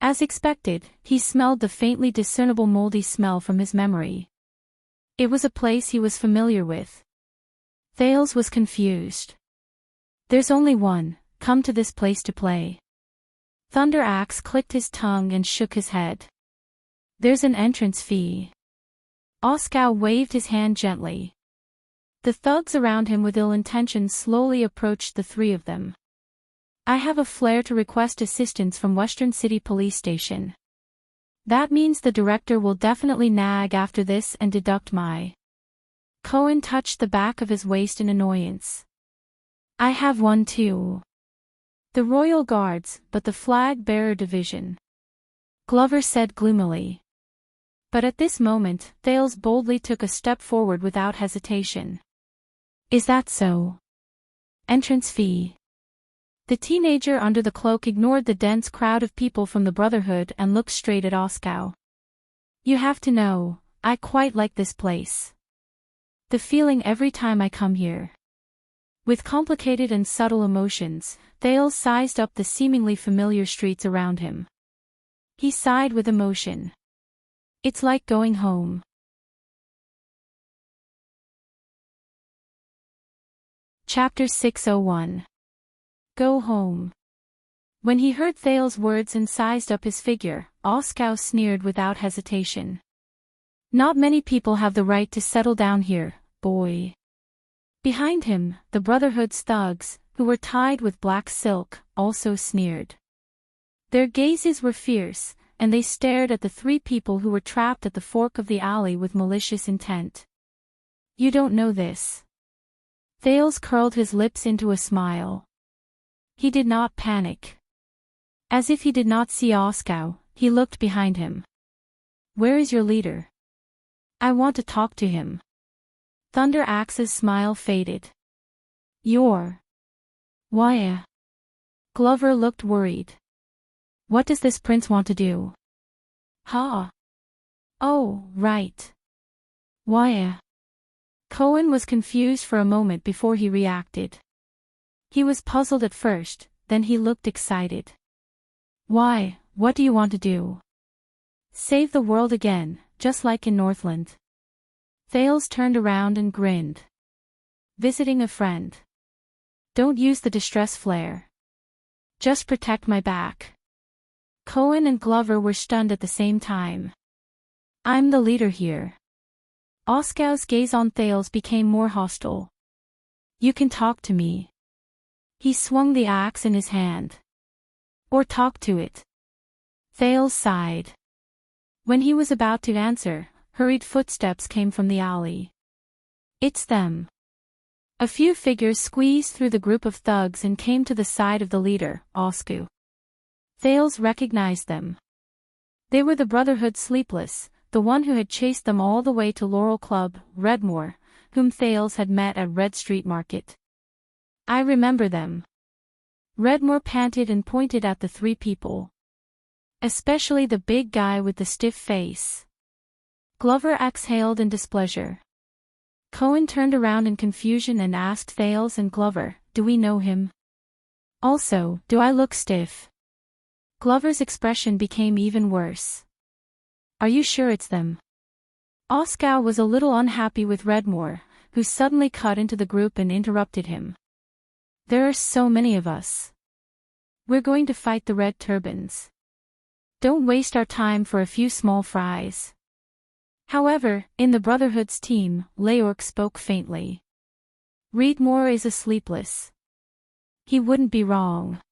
As expected, he smelled the faintly discernible moldy smell from his memory. It was a place he was familiar with. Thales was confused. There's only one, come to this place to play. Thunder Axe clicked his tongue and shook his head. There's an entrance fee. Oskow waved his hand gently. The thugs around him with ill intention slowly approached the three of them. I have a flare to request assistance from Western City Police Station. That means the director will definitely nag after this and deduct my. Cohen touched the back of his waist in annoyance. I have one too. The Royal Guards, but the Flag Bearer Division. Glover said gloomily. But at this moment, Thales boldly took a step forward without hesitation. Is that so? Entrance fee. The teenager under the cloak ignored the dense crowd of people from the Brotherhood and looked straight at Oskow. You have to know, I quite like this place. The feeling every time I come here. With complicated and subtle emotions, Thales sized up the seemingly familiar streets around him. He sighed with emotion. It's like going home. Chapter 601. Go home. When he heard Thales' words and sized up his figure, Oskow sneered without hesitation. Not many people have the right to settle down here, boy. Behind him, the Brotherhood's thugs, who were tied with black silk, also sneered. Their gazes were fierce, and they stared at the three people who were trapped at the fork of the alley with malicious intent. You don't know this. Thales curled his lips into a smile. He did not panic. As if he did not see Oskow, he looked behind him. Where is your leader? I want to talk to him. Thunder Axe's smile faded. Why? Glover looked worried. What does this prince want to do? Huh? Oh, right. Why? Cohen was confused for a moment before he reacted. He was puzzled at first, then he looked excited. Why, what do you want to do? Save the world again, just like in Northland. Thales turned around and grinned. Visiting a friend. Don't use the distress flare. Just protect my back. Cohen and Glover were stunned at the same time. I'm the leader here. Oskau's gaze on Thales became more hostile. You can talk to me. He swung the axe in his hand. Or talk to it. Thales sighed. When he was about to answer, hurried footsteps came from the alley. It's them. A few figures squeezed through the group of thugs and came to the side of the leader, Oskau. Thales recognized them. They were the Brotherhood Sleepless, the one who had chased them all the way to Laurel Club, Redmore, whom Thales had met at Red Street Market. I remember them. Redmore panted and pointed at the three people. Especially the big guy with the stiff face. Glover exhaled in displeasure. Cohen turned around in confusion and asked Thales and Glover, do we know him? Also, do I look stiff? Glover's expression became even worse. Are you sure it's them? Oskau was a little unhappy with Redmore, who suddenly cut into the group and interrupted him. There are so many of us. We're going to fight the Red Turbans. Don't waste our time for a few small fries. However, in the Brotherhood's team, Leork spoke faintly. Redmore is a sleepless. He wouldn't be wrong.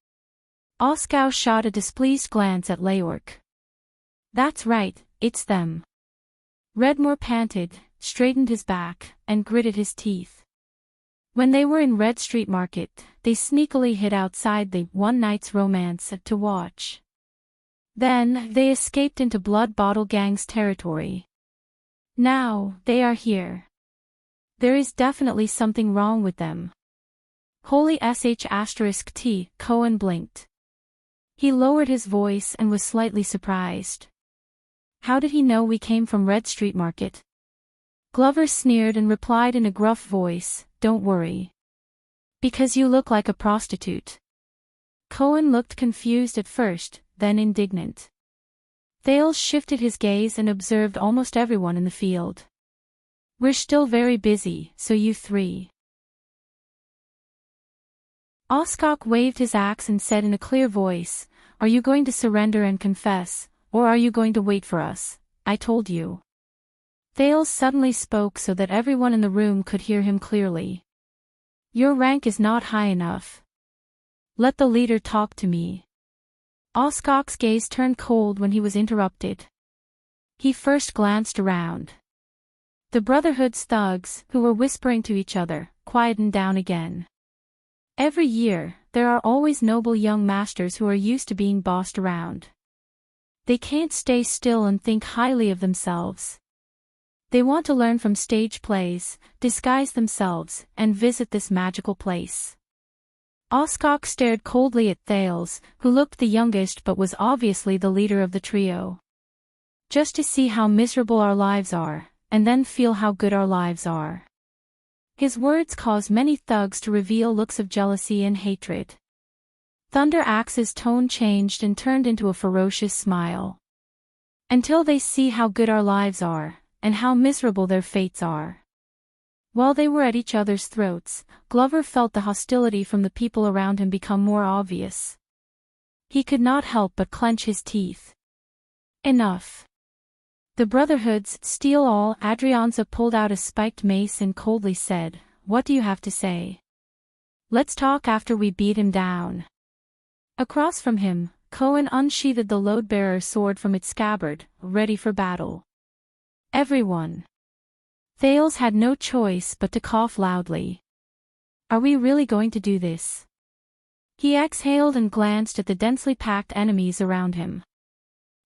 Oskau shot a displeased glance at Leork. That's right, it's them. Redmore panted, straightened his back, and gritted his teeth. When they were in Red Street Market, they sneakily hid outside the One Night's Romance to watch. Then, they escaped into Blood Bottle Gang's territory. Now, they are here. There is definitely something wrong with them. Holy sh*T, Cohen blinked. He lowered his voice and was slightly surprised. How did he know we came from Red Street Market? Glover sneered and replied in a gruff voice, don't worry. Because you look like a prostitute. Cohen looked confused at first, then indignant. Thales shifted his gaze and observed almost everyone in the field. We're still very busy, so you three. Oskok waved his axe and said in a clear voice, are you going to surrender and confess, or are you going to wait for us? I told you. Thales suddenly spoke so that everyone in the room could hear him clearly. Your rank is not high enough. Let the leader talk to me. Oskok's gaze turned cold when he was interrupted. He first glanced around. The Brotherhood's thugs, who were whispering to each other, quietened down again. Every year, there are always noble young masters who are used to being bossed around. They can't stay still and think highly of themselves. They want to learn from stage plays, disguise themselves, and visit this magical place. Oskok stared coldly at Thales, who looked the youngest but was obviously the leader of the trio. Just to see how miserable our lives are, and then feel how good our lives are. His words caused many thugs to reveal looks of jealousy and hatred. Thunder Axe's tone changed and turned into a ferocious smile. Until they see how good our lives are, and how miserable their fates are. While they were at each other's throats, Glover felt the hostility from the people around him become more obvious. He could not help but clench his teeth. Enough. The Brotherhood's Steel All Adrianza pulled out a spiked mace and coldly said, what do you have to say? Let's talk after we beat him down. Across from him, Cohen unsheathed the load-bearer sword from its scabbard, ready for battle. Everyone. Thales had no choice but to cough loudly. Are we really going to do this? He exhaled and glanced at the densely packed enemies around him.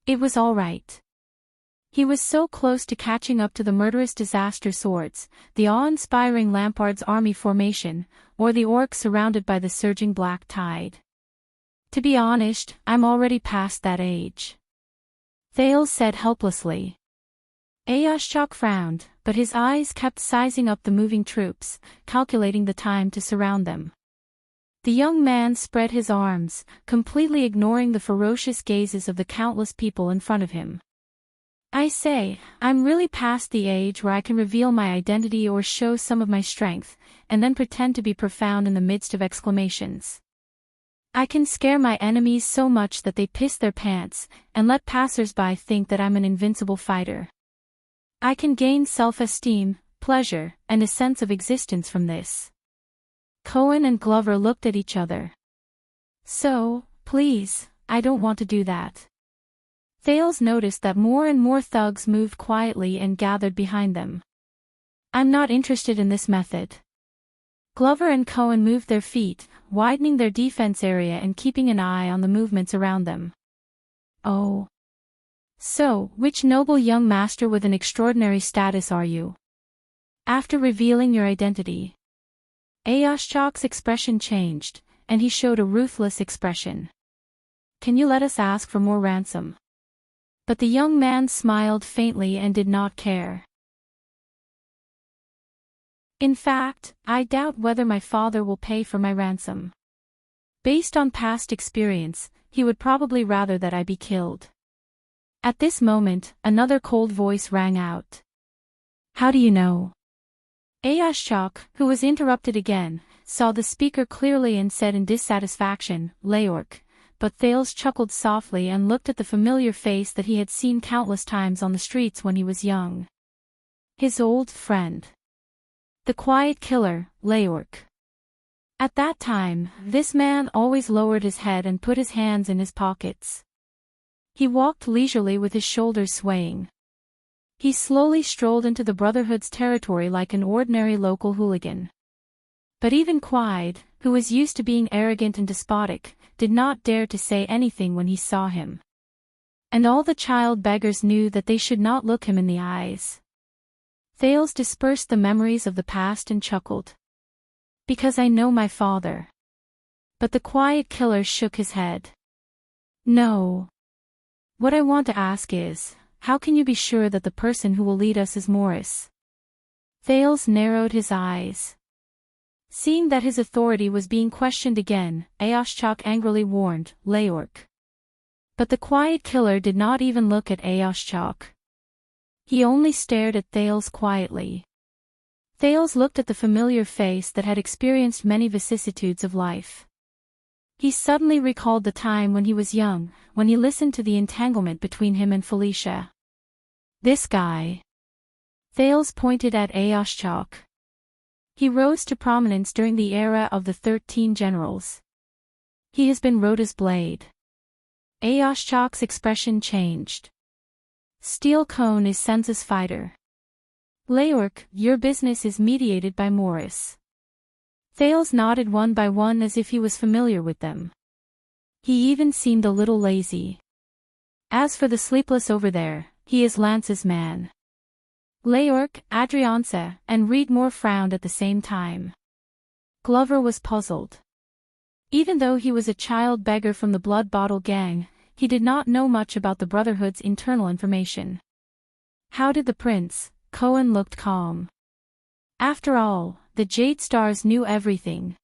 It was all right. He was so close to catching up to the murderous disaster swords, the awe-inspiring Lampard's army formation, or the orcs surrounded by the surging black tide. To be honest, I'm already past that age. Thales said helplessly. Ayashchok frowned, but his eyes kept sizing up the moving troops, calculating the time to surround them. The young man spread his arms, completely ignoring the ferocious gazes of the countless people in front of him. I say, I'm really past the age where I can reveal my identity or show some of my strength, and then pretend to be profound in the midst of exclamations. I can scare my enemies so much that they piss their pants, and let passers-by think that I'm an invincible fighter. I can gain self-esteem, pleasure, and a sense of existence from this. Cohen and Glover looked at each other. So, please, I don't want to do that. Thales noticed that more and more thugs moved quietly and gathered behind them. I'm not interested in this method. Glover and Cohen moved their feet, widening their defense area and keeping an eye on the movements around them. Oh. So, which noble young master with an extraordinary status are you? After revealing your identity. Ayashchok's expression changed, and he showed a ruthless expression. Can you let us ask for more ransom? But the young man smiled faintly and did not care. In fact, I doubt whether my father will pay for my ransom. Based on past experience, he would probably rather that I be killed. At this moment, another cold voice rang out. How do you know? Ayashchok, who was interrupted again, saw the speaker clearly and said in dissatisfaction, Leork, but Thales chuckled softly and looked at the familiar face that he had seen countless times on the streets when he was young. His old friend. The quiet killer, Leork. At that time, this man always lowered his head and put his hands in his pockets. He walked leisurely with his shoulders swaying. He slowly strolled into the Brotherhood's territory like an ordinary local hooligan. But even Quide, who was used to being arrogant and despotic, did not dare to say anything when he saw him. And all the child beggars knew that they should not look him in the eyes. Thales dispersed the memories of the past and chuckled. Because I know my father. But the quiet killer shook his head. No. What I want to ask is, how can you be sure that the person who will lead us is Morris? Thales narrowed his eyes. Seeing that his authority was being questioned again, Ayashchok angrily warned, Leork. But the quiet killer did not even look at Ayashchok. He only stared at Thales quietly. Thales looked at the familiar face that had experienced many vicissitudes of life. He suddenly recalled the time when he was young, when he listened to the entanglement between him and Felicia. This guy. Thales pointed at Ayashchok. He rose to prominence during the era of the 13 generals. He has been Rhoda's blade. Ayashchok's expression changed. Steel Cone is Senza's fighter. Leork, your business is mediated by Morris. Thales nodded one by one as if he was familiar with them. He even seemed a little lazy. As for the sleepless over there, he is Lance's man. Leork, Adrianza, and Reedmore frowned at the same time. Glover was puzzled. Even though he was a child beggar from the Blood Bottle Gang, he did not know much about the Brotherhood's internal information. How did the prince? Cohen looked calm. After all, the Jade Stars knew everything.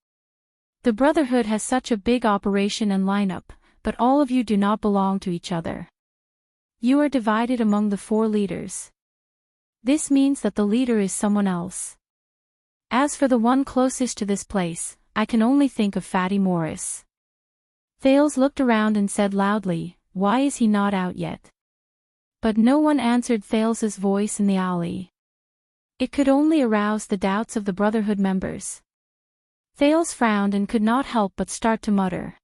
The Brotherhood has such a big operation and lineup, but all of you do not belong to each other. You are divided among the 4 leaders. This means that the leader is someone else. As for the one closest to this place, I can only think of Fatty Morris. Thales looked around and said loudly, why is he not out yet? But no one answered Thales's voice in the alley. It could only arouse the doubts of the Brotherhood members. Thales frowned and could not help but start to mutter.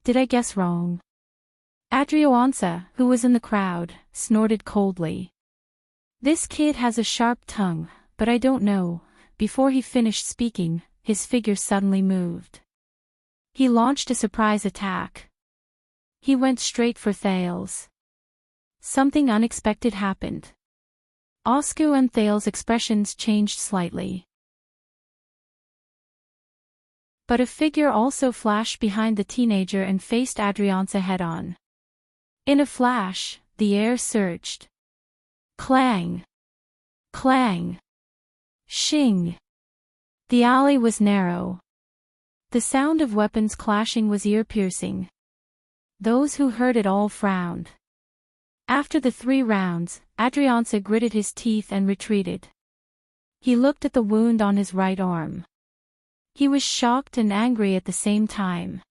Did I guess wrong? Adrianza, who was in the crowd, snorted coldly. This kid has a sharp tongue, but I don't know. Before he finished speaking, his figure suddenly moved. He launched a surprise attack. He went straight for Thales. Something unexpected happened. Oscu and Thales' expressions changed slightly. But a figure also flashed behind the teenager and faced Adrianza head-on. In a flash, the air surged. Clang! Clang! Shing! The alley was narrow. The sound of weapons clashing was ear-piercing. Those who heard it all frowned. After the 3 rounds, Adrianza gritted his teeth and retreated. He looked at the wound on his right arm. He was shocked and angry at the same time.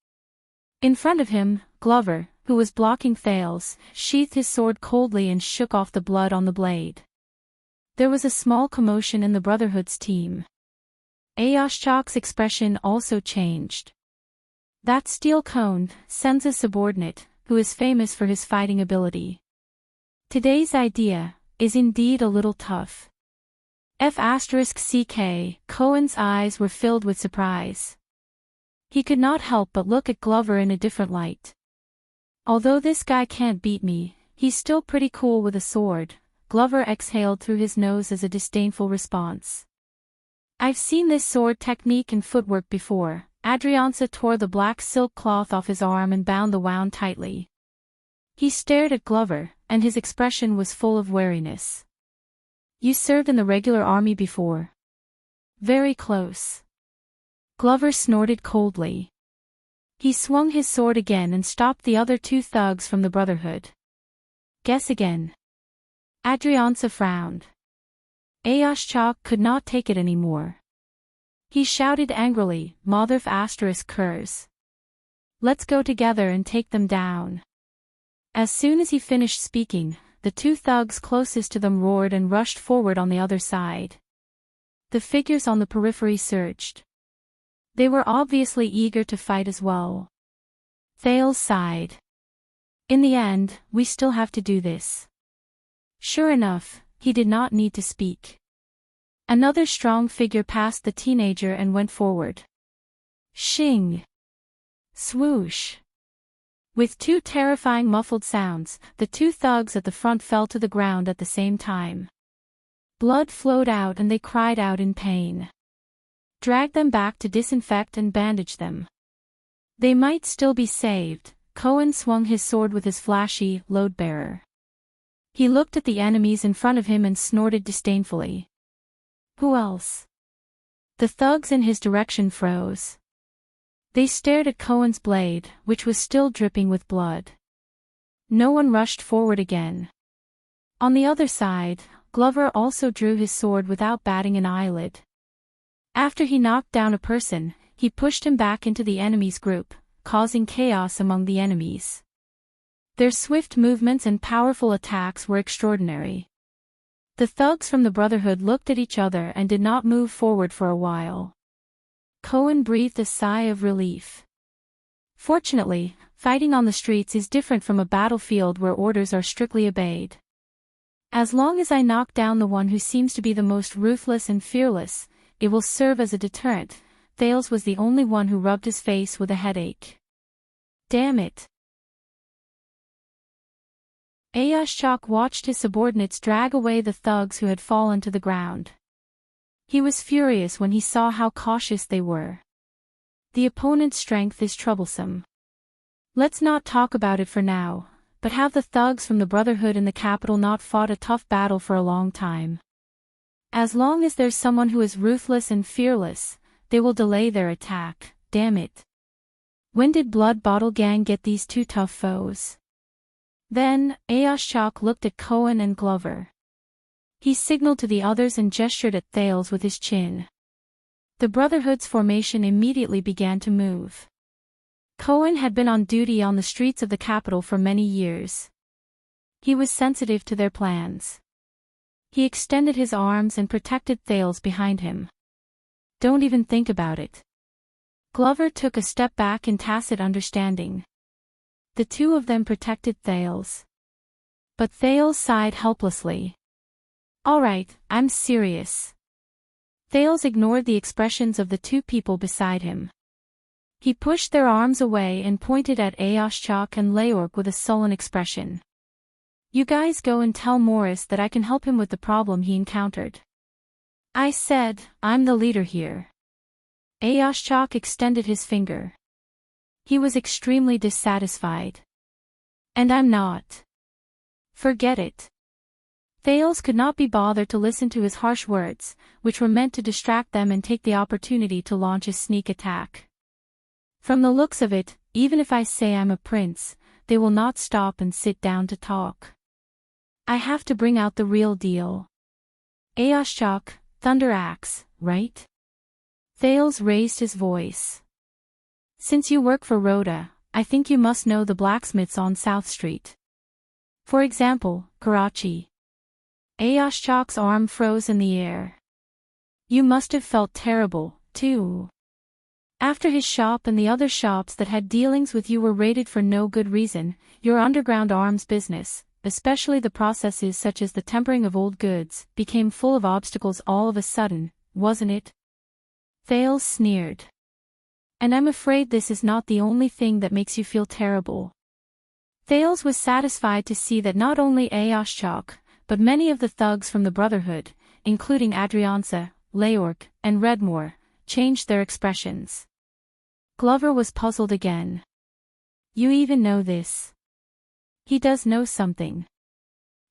In front of him, Glover, who was blocking Thales, sheathed his sword coldly and shook off the blood on the blade. There was a small commotion in the Brotherhood's team. Ayashchak's expression also changed. That steel cone, Senza's subordinate, who is famous for his fighting ability. Today's idea is indeed a little tough. F***ck, Cohen's eyes were filled with surprise. He could not help but look at Glover in a different light. Although this guy can't beat me, he's still pretty cool with a sword, Glover exhaled through his nose as a disdainful response. I've seen this sword technique and footwork before. Adrianza tore the black silk cloth off his arm and bound the wound tightly. He stared at Glover, and his expression was full of wariness. You served in the regular army before? Very close. Glover snorted coldly. He swung his sword again and stopped the other 2 thugs from the Brotherhood. Guess again. Adrianza frowned. Ayashchak could not take it anymore. He shouted angrily, Mother *****. Let's go together and take them down. As soon as he finished speaking, the 2 thugs closest to them roared and rushed forward on the other side. The figures on the periphery surged. They were obviously eager to fight as well. Thales sighed. In the end, we still have to do this. Sure enough, he did not need to speak. Another strong figure passed the teenager and went forward. Shing! Swoosh! With 2 terrifying muffled sounds, the 2 thugs at the front fell to the ground at the same time. Blood flowed out and they cried out in pain. Drag them back to disinfect and bandage them. They might still be saved. Cohen swung his sword with his flashy load-bearer. He looked at the enemies in front of him and snorted disdainfully. Who else? The thugs in his direction froze. They stared at Cohen's blade, which was still dripping with blood. No one rushed forward again. On the other side, Glover also drew his sword without batting an eyelid. After he knocked down a person, he pushed him back into the enemy's group, causing chaos among the enemies. Their swift movements and powerful attacks were extraordinary. The thugs from the Brotherhood looked at each other and did not move forward for a while. Cohen breathed a sigh of relief. Fortunately, fighting on the streets is different from a battlefield where orders are strictly obeyed. As long as I knock down the one who seems to be the most ruthless and fearless, it will serve as a deterrent. Thales was the only one who rubbed his face with a headache. Damn it. Ayashchak watched his subordinates drag away the thugs who had fallen to the ground. He was furious when he saw how cautious they were. The opponent's strength is troublesome. Let's not talk about it for now, but have the thugs from the Brotherhood in the capital not fought a tough battle for a long time? As long as there's someone who is ruthless and fearless, they will delay their attack, damn it. When did Blood Bottle Gang get these 2 tough foes? Then, Ayashchak looked at Cohen and Glover. He signaled to the others and gestured at Thales with his chin. The Brotherhood's formation immediately began to move. Cohen had been on duty on the streets of the capital for many years. He was sensitive to their plans. He extended his arms and protected Thales behind him. Don't even think about it. Glover took a step back in tacit understanding. The 2 of them protected Thales. But Thales sighed helplessly. All right, I'm serious. Thales ignored the expressions of the 2 people beside him. He pushed their arms away and pointed at Ayashchak and Leork with a sullen expression. You guys go and tell Morris that I can help him with the problem he encountered. I said, I'm the leader here. Ayashchak extended his finger. He was extremely dissatisfied. And I'm not. Forget it. Thales could not be bothered to listen to his harsh words, which were meant to distract them and take the opportunity to launch a sneak attack. From the looks of it, even if I say I'm a prince, they will not stop and sit down to talk. I have to bring out the real deal. Aoshchok, Thunder Axe, right? Thales raised his voice. Since you work for Rhoda, I think you must know the blacksmiths on South Street. For example, Karachi. Aoshchok's arm froze in the air. You must have felt terrible, too. After his shop and the other shops that had dealings with you were raided for no good reason, your underground arms business, especially the processes such as the tempering of old goods, became full of obstacles all of a sudden, wasn't it? Thales sneered. And I'm afraid this is not the only thing that makes you feel terrible. Thales was satisfied to see that not only Aoshchok, but many of the thugs from the Brotherhood, including Adrianza, Leork, and Redmore, changed their expressions. Glover was puzzled again. You even know this. He does know something.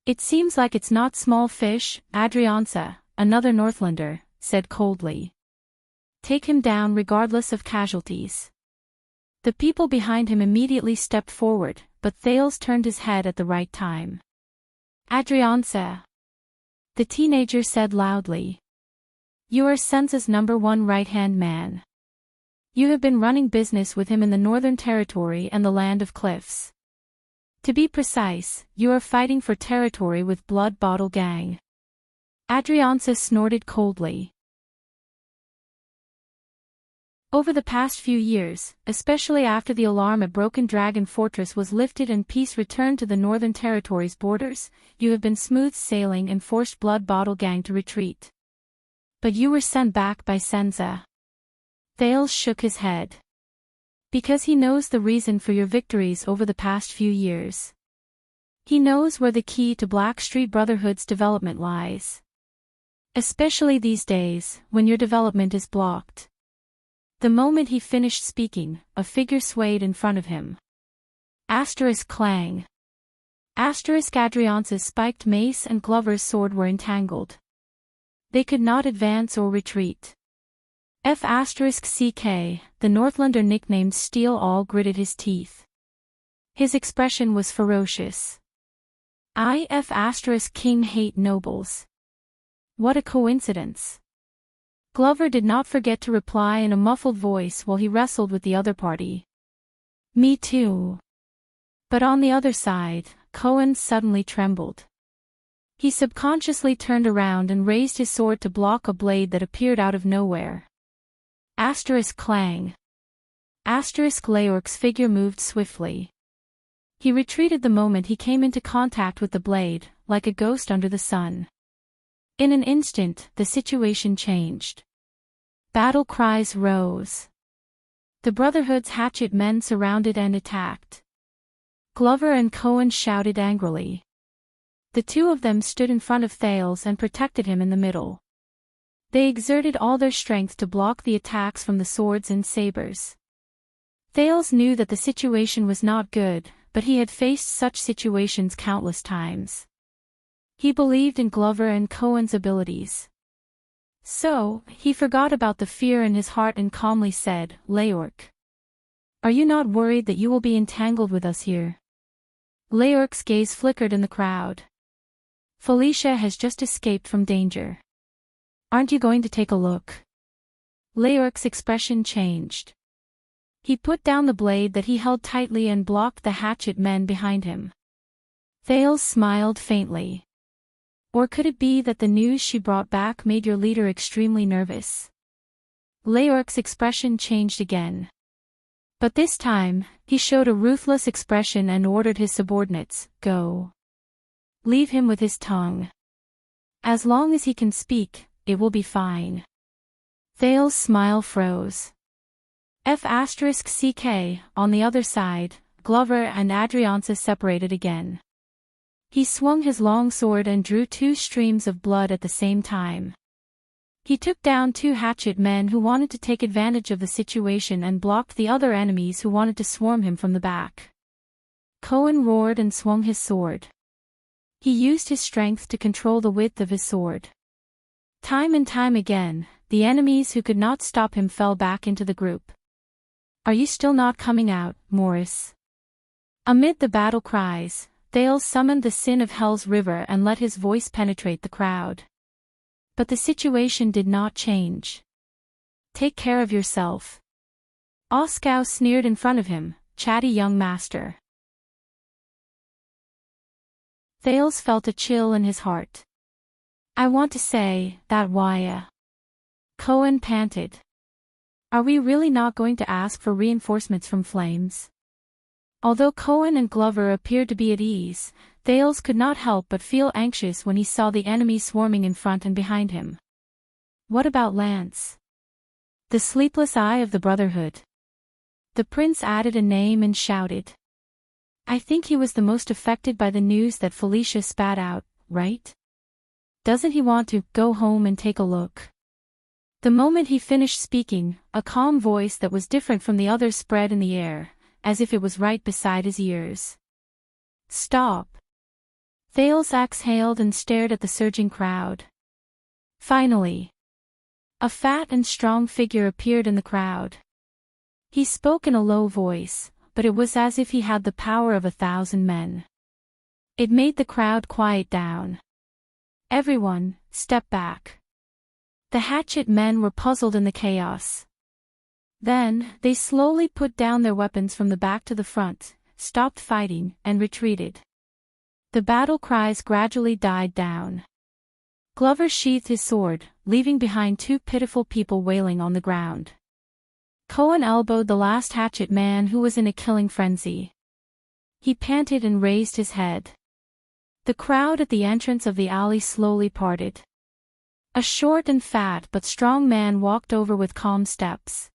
It seems like it's not small fish, Adrianza, another Northlander, said coldly. Take him down regardless of casualties. The people behind him immediately stepped forward, but Thales turned his head at the right time. Adrianza, the teenager said loudly. You are Senza's #1 right-hand man. You have been running business with him in the Northern Territory and the Land of Cliffs. To be precise, you are fighting for territory with Blood Bottle Gang. Adrianza snorted coldly. Over the past few years, especially after the alarm at Broken Dragon Fortress was lifted and peace returned to the Northern Territory's borders, you have been smooth sailing and forced Blood Bottle Gang to retreat. But you were sent back by Senza. Thales shook his head. Because he knows the reason for your victories over the past few years. He knows where the key to Black Street Brotherhood's development lies. Especially these days, when your development is blocked. The moment he finished speaking, a figure swayed in front of him. Asterisk clang. Asterisk Adrianza's spiked mace and Glover's sword were entangled. They could not advance or retreat. F*CK, the Northlander nicknamed Steel All, gritted his teeth. His expression was ferocious. King hate nobles. What a coincidence. Glover did not forget to reply in a muffled voice while he wrestled with the other party. Me too. But on the other side, Cohen suddenly trembled. He subconsciously turned around and raised his sword to block a blade that appeared out of nowhere. Asterisk clang. Asterisk Leork's figure moved swiftly. He retreated the moment he came into contact with the blade, like a ghost under the sun. In an instant, the situation changed. Battle cries rose. The Brotherhood's hatchet men surrounded and attacked. Glover and Cohen shouted angrily. The two of them stood in front of Thales and protected him in the middle. They exerted all their strength to block the attacks from the swords and sabers. Thales knew that the situation was not good, but he had faced such situations countless times. He believed in Glover and Cohen's abilities. So, he forgot about the fear in his heart and calmly said, Leork. Are you not worried that you will be entangled with us here? Leork's gaze flickered in the crowd. Felicia has just escaped from danger. Aren't you going to take a look? Leork's expression changed. He put down the blade that he held tightly and blocked the hatchet men behind him. Thales smiled faintly. Or could it be that the news she brought back made your leader extremely nervous? Leork's expression changed again. But this time, he showed a ruthless expression and ordered his subordinates, go. Leave him with his tongue. As long as he can speak, it will be fine. Thales' smile froze. F*CK, on the other side, Glover and Adrianza separated again. He swung his long sword and drew 2 streams of blood at the same time. He took down 2 hatchet men who wanted to take advantage of the situation and blocked the other enemies who wanted to swarm him from the back. Cohen roared and swung his sword. He used his strength to control the width of his sword. Time and time again, the enemies who could not stop him fell back into the group. Are you still not coming out, Morris? Amid the battle cries, Thales summoned the sin of Hell's River and let his voice penetrate the crowd. But the situation did not change. Take care of yourself. Oskau sneered in front of him, chatty young master. Thales felt a chill in his heart. I want to say, that why? Cohen panted. Are we really not going to ask for reinforcements from Flames? Although Cohen and Glover appeared to be at ease, Thales could not help but feel anxious when he saw the enemy swarming in front and behind him. What about Lance? The sleepless eye of the Brotherhood. The prince added a name and shouted. I think he was the most affected by the news that Felicia spat out, right? Doesn't he want to go home and take a look? The moment he finished speaking, a calm voice that was different from the others spread in the air, as if it was right beside his ears. Stop. Thales exhaled and stared at the surging crowd. Finally, a fat and strong figure appeared in the crowd. He spoke in a low voice, but it was as if he had the power of 1,000 men. It made the crowd quiet down. Everyone, step back. The hatchet men were puzzled in the chaos. Then, they slowly put down their weapons from the back to the front, stopped fighting, and retreated. The battle cries gradually died down. Glover sheathed his sword, leaving behind 2 pitiful people wailing on the ground. Cohen elbowed the last hatchet man who was in a killing frenzy. He panted and raised his head. The crowd at the entrance of the alley slowly parted. A short and fat but strong man walked over with calm steps.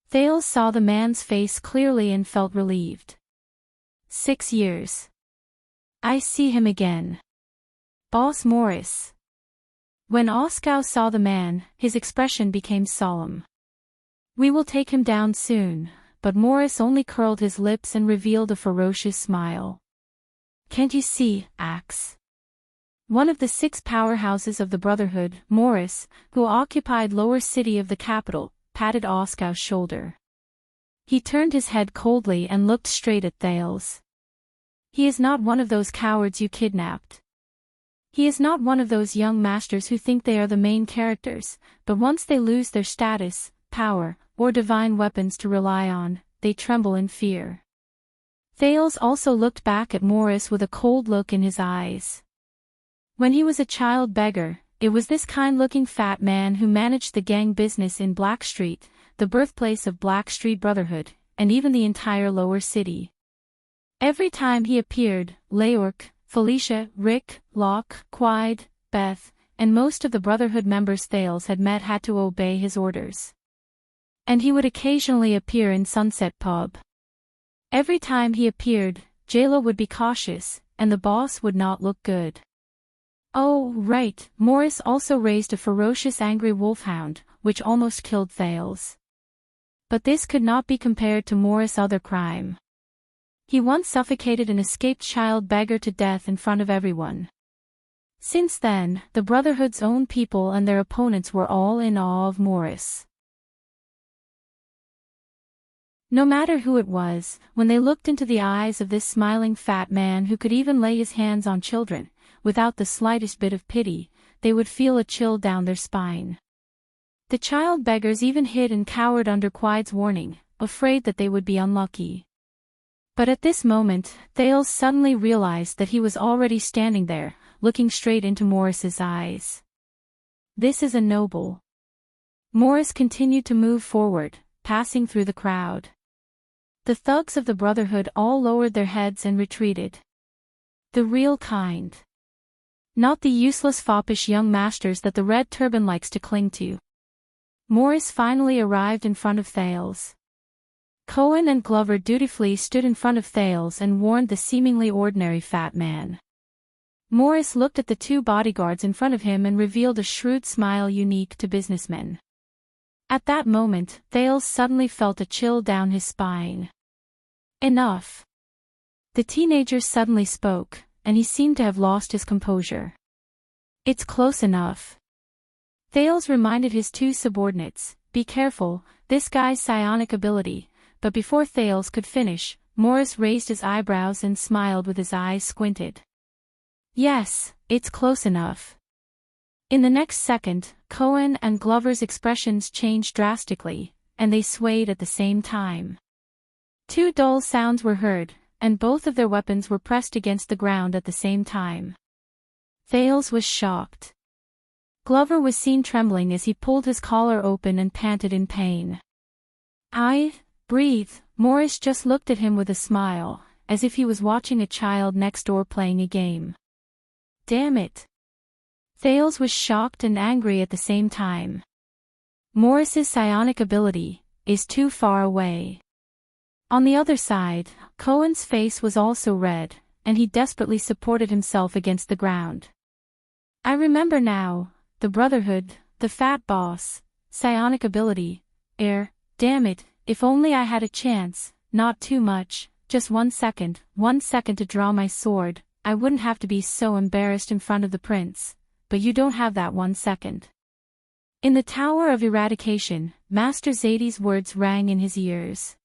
Thales saw the man's face clearly and felt relieved. 6 years. I see him again. Boss Morris. When Oskau saw the man, his expression became solemn. We will take him down soon, but Morris only curled his lips and revealed a ferocious smile. Can't you see, Axe? One of the 6 powerhouses of the Brotherhood, Morris, who occupied lower city of the capital, patted Oskau's shoulder. He turned his head coldly and looked straight at Thales. He is not one of those cowards you kidnapped. He is not one of those young masters who think they are the main characters, but once they lose their status, power, or divine weapons to rely on, they tremble in fear. Thales also looked back at Morris with a cold look in his eyes. When he was a child beggar, it was this kind-looking fat man who managed the gang business in Blackstreet, the birthplace of Blackstreet Brotherhood, and even the entire lower city. Every time he appeared, Leork, Felicia, Rick, Locke, Quide, Beth, and most of the Brotherhood members Thales had met had to obey his orders. And he would occasionally appear in Sunset Pub. Every time he appeared, Jayla would be cautious, and the boss would not look good. Oh, right, Morris also raised a ferocious angry wolfhound, which almost killed Thales. But this could not be compared to Morris' other crime. He once suffocated an escaped child beggar to death in front of everyone. Since then, the Brotherhood's own people and their opponents were all in awe of Morris. No matter who it was, when they looked into the eyes of this smiling fat man who could even lay his hands on children, without the slightest bit of pity, they would feel a chill down their spine. The child beggars even hid and cowered under Quide's warning, afraid that they would be unlucky. But at this moment, Thales suddenly realized that he was already standing there, looking straight into Morris's eyes. This is a noble. Morris continued to move forward, passing through the crowd. The thugs of the Brotherhood all lowered their heads and retreated. The real kind. Not the useless foppish young masters that the Red Turban likes to cling to. Morris finally arrived in front of Thales. Cohen and Glover dutifully stood in front of Thales and warned the seemingly ordinary fat man. Morris looked at the 2 bodyguards in front of him and revealed a shrewd smile unique to businessmen. At that moment, Thales suddenly felt a chill down his spine. Enough. The teenager suddenly spoke, and he seemed to have lost his composure. It's close enough. Thales reminded his 2 subordinates, be careful, this guy's psionic ability, but before Thales could finish, Morris raised his eyebrows and smiled with his eyes squinted. Yes, it's close enough. In the next second, Cohen and Glover's expressions changed drastically, and they swayed at the same time. Two dull sounds were heard, and both of their weapons were pressed against the ground at the same time. Thales was shocked. Glover was seen trembling as he pulled his collar open and panted in pain. Breathe. Morris just looked at him with a smile, as if he was watching a child next door playing a game. Damn it. Thales was shocked and angry at the same time. Morris's psionic ability is too far away. On the other side, Cohen's face was also red, and he desperately supported himself against the ground. I remember now, the Brotherhood, the fat boss, psionic ability, damn it, if only I had a chance, not too much, just 1 second to draw my sword, I wouldn't have to be so embarrassed in front of the prince, but you don't have that 1 second. In the Tower of Eradication, Master Zadie's words rang in his ears.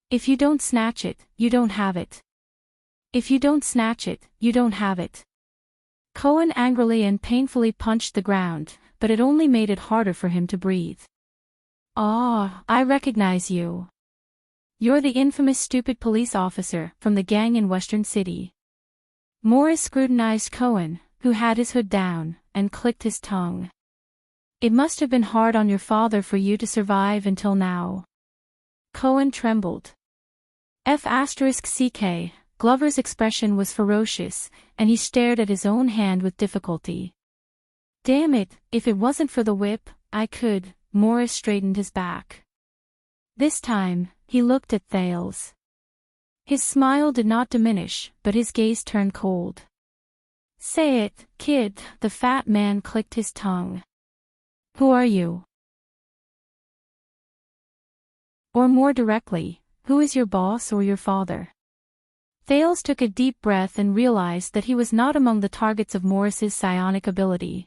If you don't snatch it, you don't have it. If you don't snatch it, you don't have it. Cohen angrily and painfully punched the ground, but it only made it harder for him to breathe. I recognize you. You're the infamous stupid police officer from the gang in Western City. Morris scrutinized Cohen, who had his hood down, and clicked his tongue. It must have been hard on your father for you to survive until now. Cohen trembled. F***ck, Glover's expression was ferocious, and he stared at his own hand with difficulty. Damn it, if it wasn't for the whip, I could. Morris straightened his back. This time, he looked at Thales. His smile did not diminish, but his gaze turned cold. Say it, kid, the fat man clicked his tongue. Who are you? Or more directly, who is your boss or your father? Thales took a deep breath and realized that he was not among the targets of Morris's psionic ability.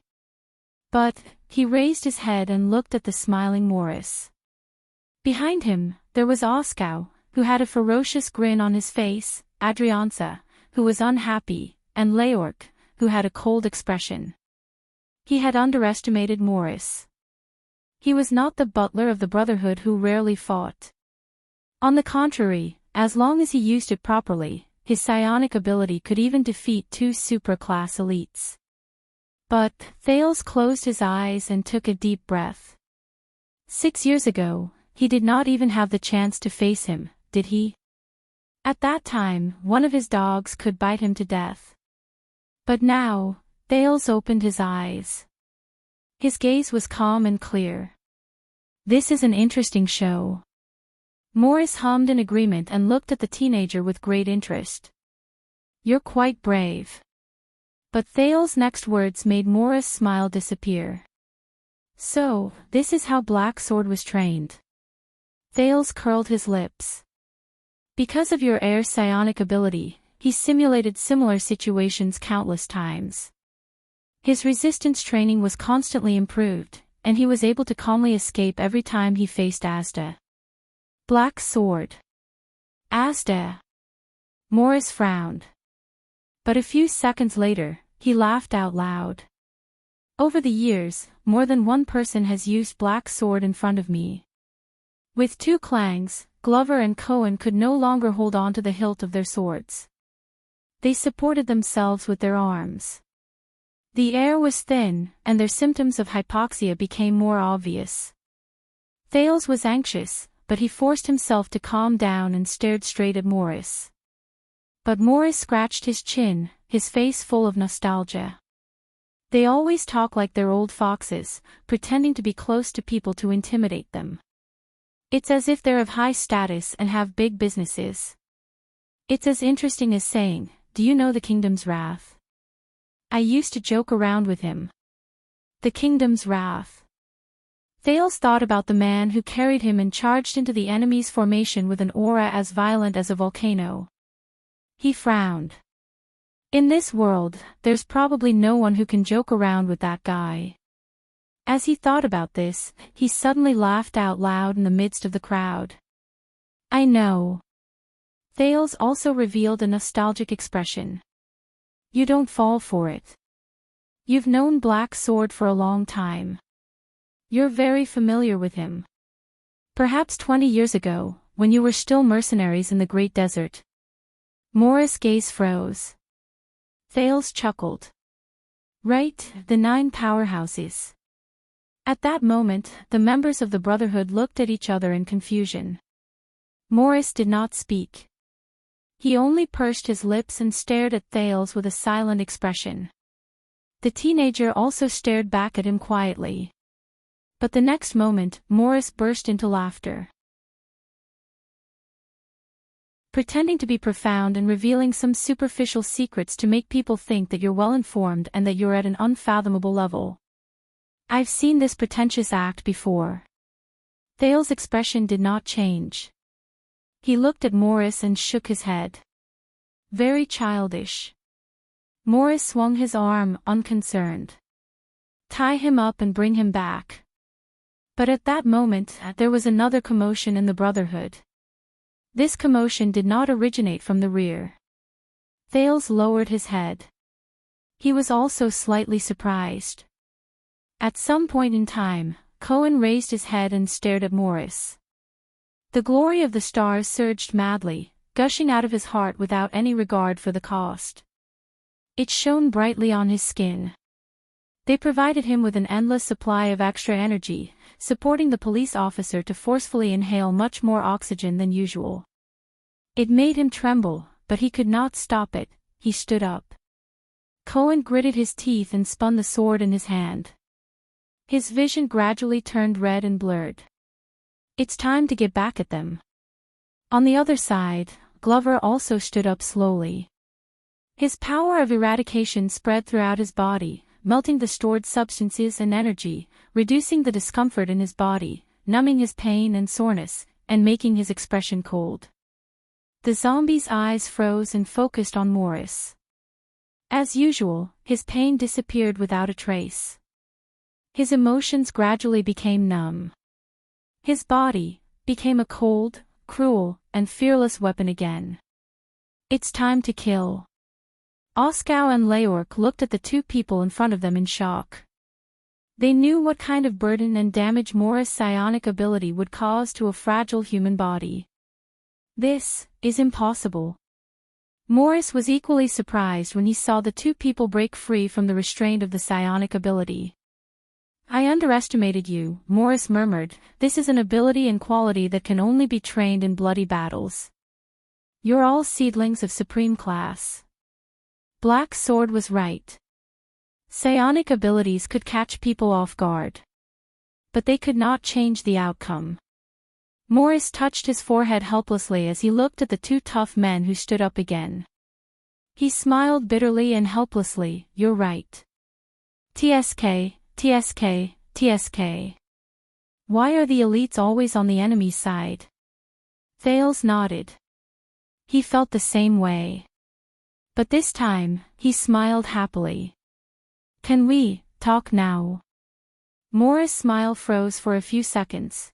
But, he raised his head and looked at the smiling Morris. Behind him, there was Oskar, who had a ferocious grin on his face, Adrianza, who was unhappy, and Leork, who had a cold expression. He had underestimated Morris. He was not the butler of the Brotherhood who rarely fought. On the contrary, as long as he used it properly, his psionic ability could even defeat 2 supra-class elites. But, Thales closed his eyes and took a deep breath. 6 years ago, he did not even have the chance to face him, did he? At that time, one of his dogs could bite him to death. But now, Thales opened his eyes. His gaze was calm and clear. This is an interesting show. Morris hummed in agreement and looked at the teenager with great interest. You're quite brave. But Thales' next words made Morris' smile disappear. So, this is how Black Sword was trained. Thales curled his lips. Because of your heir's psionic ability, he simulated similar situations countless times. His resistance training was constantly improved, and he was able to calmly escape every time he faced Asda. Black Sword. Asda. Morris frowned. But a few seconds later, he laughed out loud. Over the years, more than one person has used Black Sword in front of me. With 2 clangs, Glover and Cohen could no longer hold on to the hilt of their swords. They supported themselves with their arms. The air was thin, and their symptoms of hypoxia became more obvious. Thales was anxious, but he forced himself to calm down and stared straight at Morris. But Morris scratched his chin, his face full of nostalgia. They always talk like they're old foxes, pretending to be close to people to intimidate them. It's as if they're of high status and have big businesses. It's as interesting as saying, do you know the Kingdom's Wrath? I used to joke around with him. The Kingdom's Wrath. Thales thought about the man who carried him and charged into the enemy's formation with an aura as violent as a volcano. He frowned. In this world, there's probably no one who can joke around with that guy. As he thought about this, he suddenly laughed out loud in the midst of the crowd. I know. Thales also revealed a nostalgic expression. You don't fall for it. You've known Black Sword for a long time. You're very familiar with him. Perhaps 20 years ago, when you were still mercenaries in the Great Desert. Morris' gaze froze. Thales chuckled. Right, the 9 powerhouses. At that moment, the members of the Brotherhood looked at each other in confusion. Morris did not speak. He only pursed his lips and stared at Thales with a silent expression. The teenager also stared back at him quietly. But the next moment, Morris burst into laughter. Pretending to be profound and revealing some superficial secrets to make people think that you're well informed and that you're at an unfathomable level. I've seen this pretentious act before. Thales' expression did not change. He looked at Morris and shook his head. Very childish. Morris swung his arm, unconcerned. Tie him up and bring him back. But at that moment, there was another commotion in the Brotherhood. This commotion did not originate from the rear. Thales lowered his head. He was also slightly surprised. At some point in time, Cohen raised his head and stared at Morris. The glory of the stars surged madly, gushing out of his heart without any regard for the cost. It shone brightly on his skin. They provided him with an endless supply of extra energy, supporting the police officer to forcefully inhale much more oxygen than usual. It made him tremble, but he could not stop it. He stood up. Cohen gritted his teeth and spun the sword in his hand. His vision gradually turned red and blurred. It's time to get back at them. On the other side, Glover also stood up slowly. His power of eradication spread throughout his body, melting the stored substances and energy, reducing the discomfort in his body, numbing his pain and soreness, and making his expression cold. The zombie's eyes froze and focused on Morris. As usual, his pain disappeared without a trace. His emotions gradually became numb. His body became a cold, cruel, and fearless weapon again. It's time to kill. Oskar and Leork looked at the 2 people in front of them in shock. They knew what kind of burden and damage Morris' psionic ability would cause to a fragile human body. This is impossible. Morris was equally surprised when he saw the 2 people break free from the restraint of the psionic ability. I underestimated you, Morris murmured. This is an ability and quality that can only be trained in bloody battles. You're all seedlings of supreme class. Black Sword was right. Psionic abilities could catch people off guard. But they could not change the outcome. Morris touched his forehead helplessly as he looked at the 2 tough men who stood up again. He smiled bitterly and helplessly. You're right. TSK, TSK, TSK. Why are the elites always on the enemy's side? Thales nodded. He felt the same way. But this time, he smiled happily. Can we talk now? Morris' smile froze for a few seconds.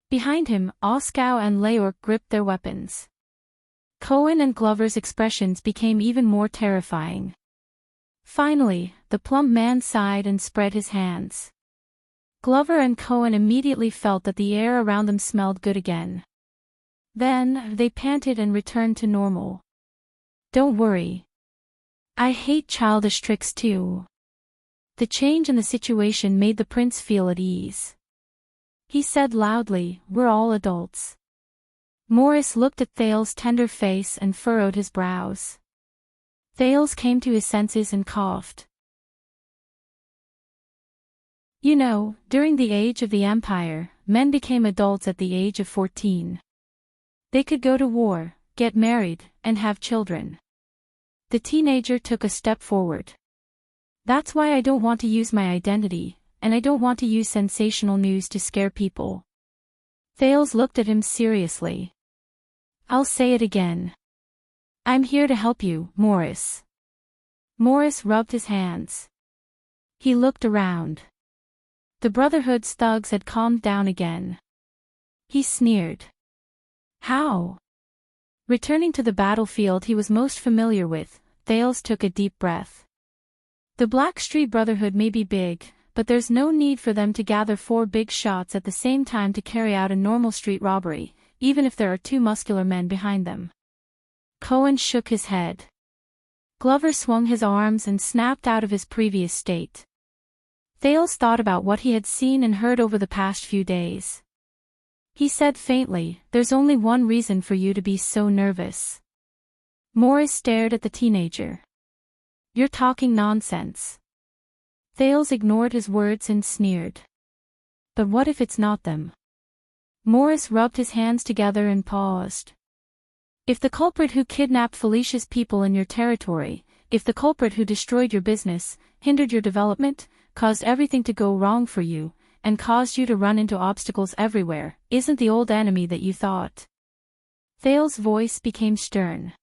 Behind him, Oskar and Leork gripped their weapons. Cohen and Glover's expressions became even more terrifying. Finally, the plump man sighed and spread his hands. Glover and Cohen immediately felt that the air around them smelled good again. Then, they panted and returned to normal. Don't worry. I hate childish tricks too. The change in the situation made the prince feel at ease. He said loudly, we're all adults. Morris looked at Thales' tender face and furrowed his brows. Thales came to his senses and coughed. You know, during the age of the Empire, men became adults at the age of 14. They could go to war, get married, and have children. The teenager took a step forward. That's why I don't want to use my identity, and I don't want to use sensational news to scare people. Thales looked at him seriously. I'll say it again. I'm here to help you, Morris. Morris rubbed his hands. He looked around. The Brotherhood's thugs had calmed down again. He sneered. How? Returning to the battlefield he was most familiar with, Thales took a deep breath. The Blackstreet Brotherhood may be big, but there's no need for them to gather 4 big shots at the same time to carry out a normal street robbery, even if there are 2 muscular men behind them. Cohen shook his head. Glover swung his arms and snapped out of his previous state. Thales thought about what he had seen and heard over the past few days. He said faintly, "There's only one reason for you to be so nervous." Morris stared at the teenager. "You're talking nonsense." Thales ignored his words and sneered. "But what if it's not them?" Morris rubbed his hands together and paused. "If the culprit who kidnapped Felicia's people in your territory, if the culprit who destroyed your business, hindered your development, caused everything to go wrong for you, and caused you to run into obstacles everywhere, isn't the old enemy that you thought?" Thales' voice became stern.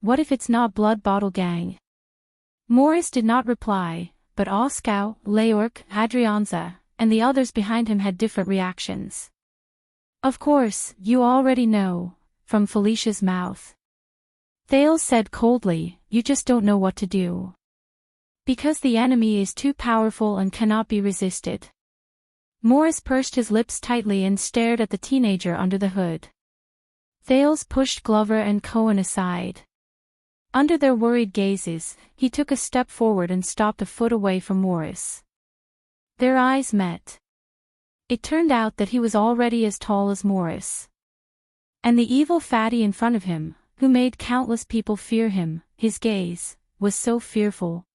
"What if it's not Blood Bottle Gang?" Morris did not reply, but Oskar, Leork, Adrianza, and the others behind him had different reactions. "Of course, you already know," from Felicia's mouth. Thales said coldly, "You just don't know what to do. Because the enemy is too powerful and cannot be resisted." Morris pursed his lips tightly and stared at the teenager under the hood. Thales pushed Glover and Cohen aside. Under their worried gazes, he took a step forward and stopped a foot away from Morris. Their eyes met. It turned out that he was already as tall as Morris. And the evil fatty in front of him, who made countless people fear him, his gaze, was so fearful.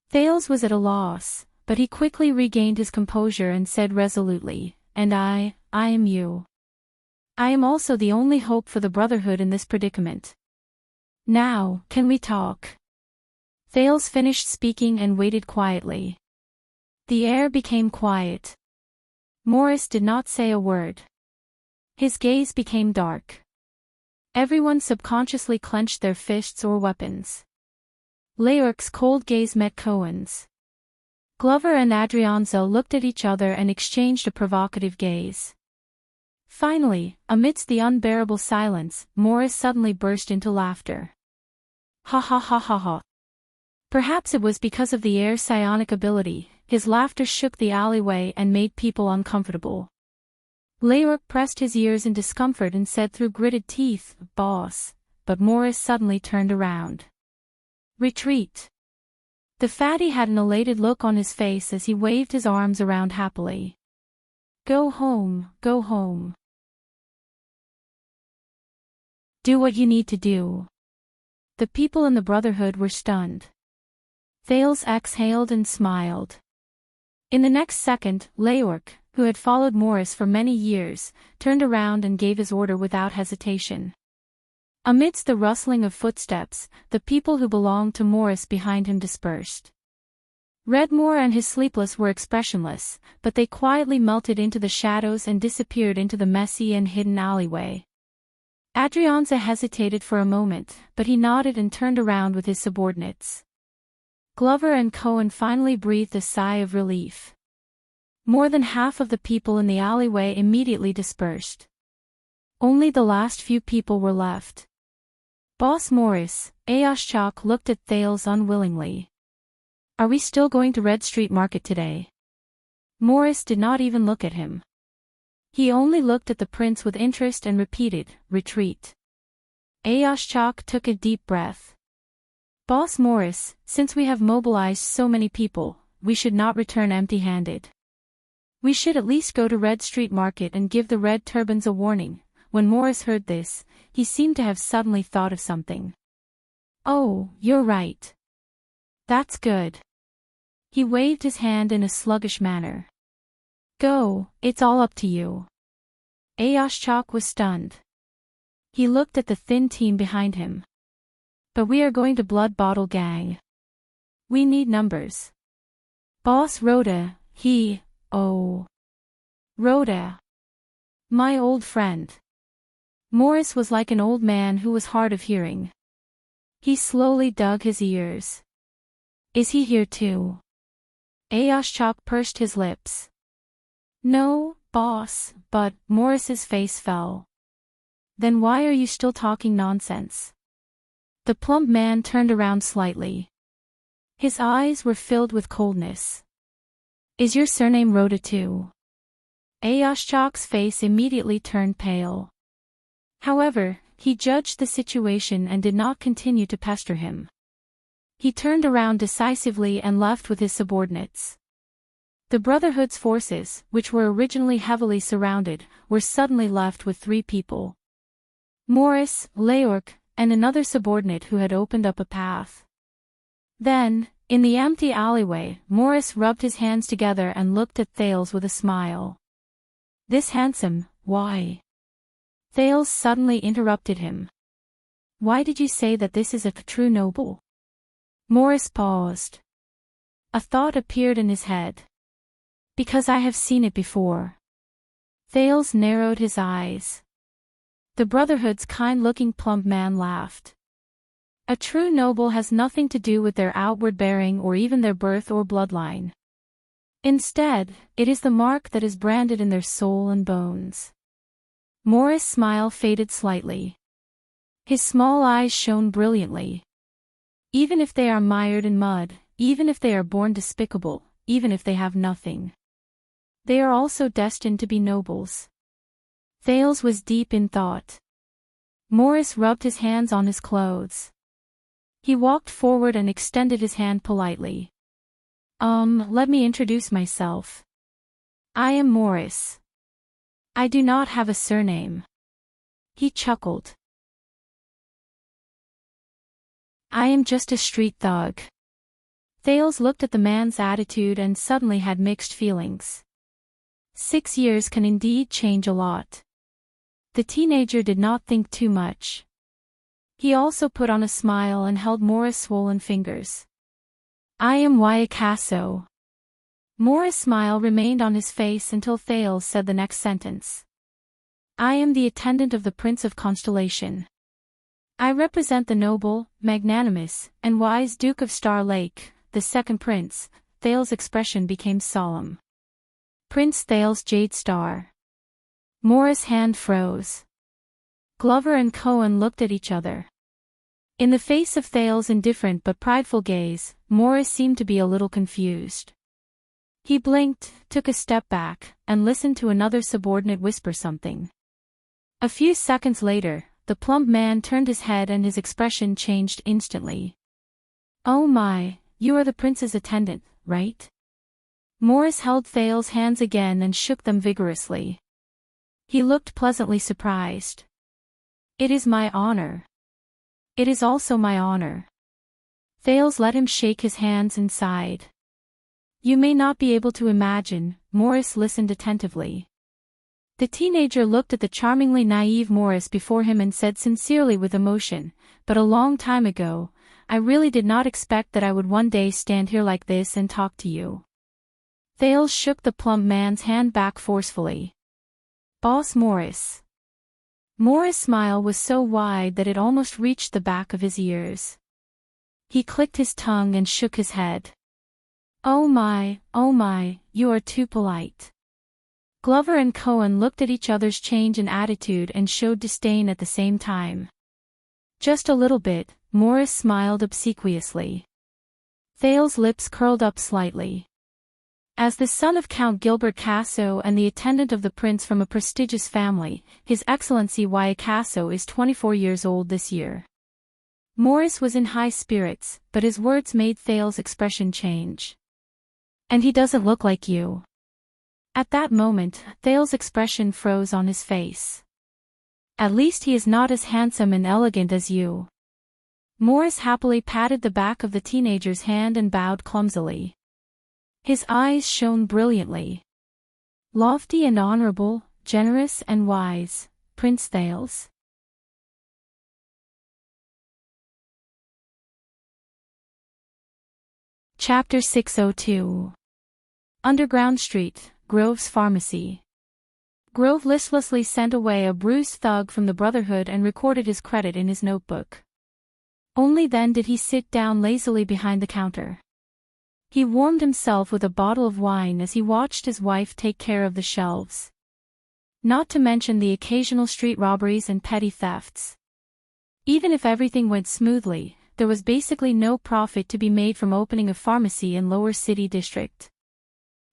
Thales was at a loss, but he quickly regained his composure and said resolutely, "And I am you. I am also the only hope for the Brotherhood in this predicament. Now, can we talk?" Thales finished speaking and waited quietly. The air became quiet. Morris did not say a word. His gaze became dark. Everyone subconsciously clenched their fists or weapons. Leork's cold gaze met Cohen's. Glover and Adrianza looked at each other and exchanged a provocative gaze. Finally, amidst the unbearable silence, Morris suddenly burst into laughter. "Ha ha ha ha ha." Perhaps it was because of the air's psionic ability, his laughter shook the alleyway and made people uncomfortable. Leork pressed his ears in discomfort and said through gritted teeth, "Boss," but Morris suddenly turned around. "Retreat." The fatty had an elated look on his face as he waved his arms around happily. "Go home, go home. Do what you need to do." The people in the Brotherhood were stunned. Thales exhaled and smiled. In the next second, Leork, who had followed Morris for many years, turned around and gave his order without hesitation. Amidst the rustling of footsteps, the people who belonged to Morris behind him dispersed. Redmore and his sleepless were expressionless, but they quietly melted into the shadows and disappeared into the messy and hidden alleyway. Adrianza hesitated for a moment, but he nodded and turned around with his subordinates. Glover and Cohen finally breathed a sigh of relief. More than half of the people in the alleyway immediately dispersed. Only the last few people were left. Boss Morris, Ayoshchak looked at Thales unwillingly. "Are we still going to Red Street Market today?" Morris did not even look at him. He only looked at the prince with interest and repeated, "Retreat." Ayoshchak took a deep breath. "Boss Morris, since we have mobilized so many people, we should not return empty-handed. We should at least go to Red Street Market and give the Red Turbans a warning." When Morris heard this, he seemed to have suddenly thought of something. "Oh, you're right. That's good." He waved his hand in a sluggish manner. "Go, it's all up to you." Ayoshchak was stunned. He looked at the thin team behind him. "But we are going to Blood Bottle Gang. We need numbers." "Boss Rhoda, oh. Rhoda. My old friend." Morris was like an old man who was hard of hearing. He slowly dug his ears. "Is he here too?" Ayoshchak pursed his lips. "No, boss," but Morris's face fell. Then why are you still talking nonsense? The plump man turned around slightly. His eyes were filled with coldness. Is your surname Rhoda too? Ayashchak's face immediately turned pale. However, he judged the situation and did not continue to pester him. He turned around decisively and left with his subordinates. The Brotherhood's forces, which were originally heavily surrounded, were suddenly left with 3 people. Morris, Leork, and another subordinate who had opened up a path. Then, in the empty alleyway, Morris rubbed his hands together and looked at Thales with a smile. This handsome, why? Thales suddenly interrupted him. Why did you say that this is a true noble? Morris paused. A thought appeared in his head. Because I have seen it before. Thales narrowed his eyes. The Brotherhood's kind-looking plump man laughed. A true noble has nothing to do with their outward bearing or even their birth or bloodline. Instead, it is the mark that is branded in their soul and bones. Morris' smile faded slightly. His small eyes shone brilliantly. Even if they are mired in mud, even if they are born despicable, even if they have nothing, they are also destined to be nobles. Thales was deep in thought. Morris rubbed his hands on his clothes. He walked forward and extended his hand politely. Let me introduce myself. I am Morris. I do not have a surname. He chuckled. I am just a street thug. Thales looked at the man's attitude and suddenly had mixed feelings. 6 years can indeed change a lot. The teenager did not think too much. He also put on a smile and held Morris' swollen fingers. I am Wyakaso. Morris' smile remained on his face until Thales said the next sentence. I am the attendant of the Prince of Constellation. I represent the noble, magnanimous, and wise Duke of Star Lake, the second prince. Thales' expression became solemn. Prince Thales Jade Star. Morris' hand froze. Glover and Cohen looked at each other. In the face of Thales' indifferent but prideful gaze, Morris seemed to be a little confused. He blinked, took a step back, and listened to another subordinate whisper something. A few seconds later, the plump man turned his head and his expression changed instantly. Oh my, you are the prince's attendant, right? Morris held Thales' hands again and shook them vigorously. He looked pleasantly surprised. It is my honor. It is also my honor. Thales let him shake his hands and sighed. You may not be able to imagine. Morris listened attentively. The teenager looked at the charmingly naive Morris before him and said sincerely with emotion, but a long time ago, I really did not expect that I would one day stand here like this and talk to you. Thales shook the plump man's hand back forcefully. Boss Morris. Morris' smile was so wide that it almost reached the back of his ears. He clicked his tongue and shook his head. Oh my, you are too polite. Glover and Cohen looked at each other's change in attitude and showed disdain at the same time. Just a little bit, Morris smiled obsequiously. Thales' lips curled up slightly. As the son of Count Gilbert Casso and the attendant of the prince from a prestigious family, His Excellency Wyakaso is 24 years old this year. Morris was in high spirits, but his words made Thales' expression change. And he doesn't look like you. At that moment, Thales' expression froze on his face. At least he is not as handsome and elegant as you. Morris happily patted the back of the teenager's hand and bowed clumsily. His eyes shone brilliantly. Lofty and honorable, generous and wise, Prince Thales. Chapter 602. Underground Street, Grove's Pharmacy. Grove listlessly sent away a bruised thug from the Brotherhood and recorded his credit in his notebook. Only then did he sit down lazily behind the counter. He warmed himself with a bottle of wine as he watched his wife take care of the shelves. Not to mention the occasional street robberies and petty thefts. Even if everything went smoothly, there was basically no profit to be made from opening a pharmacy in Lower City District.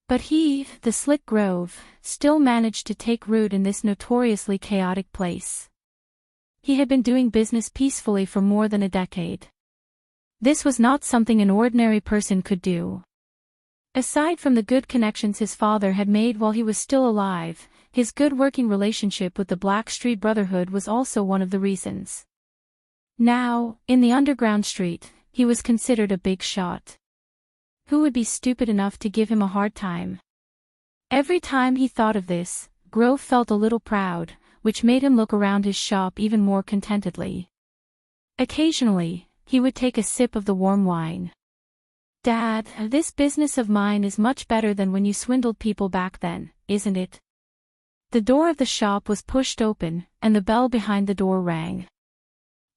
But he, the slick Grove, still managed to take root in this notoriously chaotic place. He had been doing business peacefully for more than a decade. This was not something an ordinary person could do. Aside from the good connections his father had made while he was still alive, his good working relationship with the Blackstreet Brotherhood was also one of the reasons. Now, in the underground street, he was considered a big shot. Who would be stupid enough to give him a hard time? Every time he thought of this, Grove felt a little proud, which made him look around his shop even more contentedly. Occasionally, he would take a sip of the warm wine. "Dad, this business of mine is much better than when you swindled people back then, isn't it?" The door of the shop was pushed open, and the bell behind the door rang.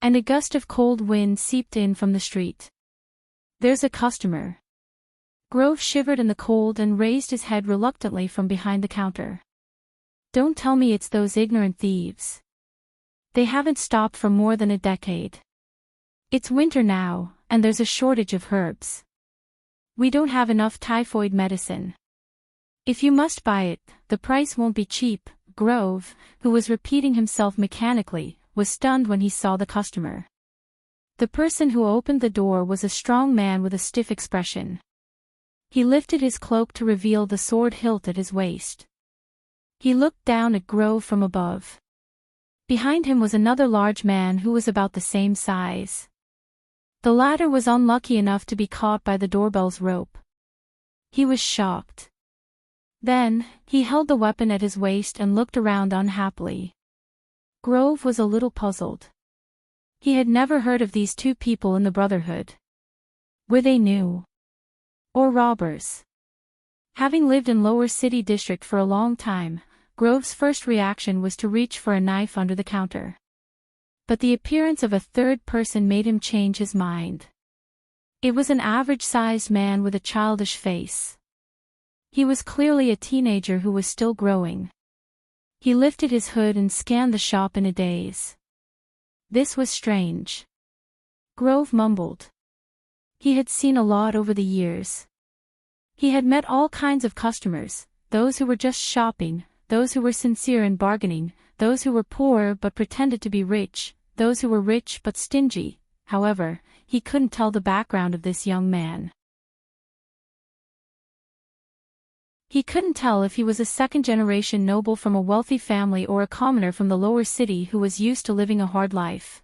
And a gust of cold wind seeped in from the street. "There's a customer." Grove shivered in the cold and raised his head reluctantly from behind the counter. "Don't tell me it's those ignorant thieves. They haven't stopped for more than a decade. It's winter now, and there's a shortage of herbs. We don't have enough typhoid medicine. If you must buy it, the price won't be cheap." Grove, who was repeating himself mechanically, was stunned when he saw the customer. The person who opened the door was a strong man with a stiff expression. He lifted his cloak to reveal the sword hilt at his waist. He looked down at Grove from above. Behind him was another large man who was about the same size. The latter was unlucky enough to be caught by the doorbell's rope. He was shocked. Then, he held the weapon at his waist and looked around unhappily. Grove was a little puzzled. He had never heard of these two people in the Brotherhood. Were they new? Or robbers? Having lived in Lower City District for a long time, Grove's first reaction was to reach for a knife under the counter. But the appearance of a third person made him change his mind. It was an average-sized man with a childish face. He was clearly a teenager who was still growing. He lifted his hood and scanned the shop in a daze. This was strange. Grove mumbled. He had seen a lot over the years. He had met all kinds of customers, those who were just shopping, those who were sincere in bargaining, those who were poor but pretended to be rich, those who were rich but stingy. However, he couldn't tell the background of this young man. He couldn't tell if he was a second-generation noble from a wealthy family or a commoner from the lower city who was used to living a hard life.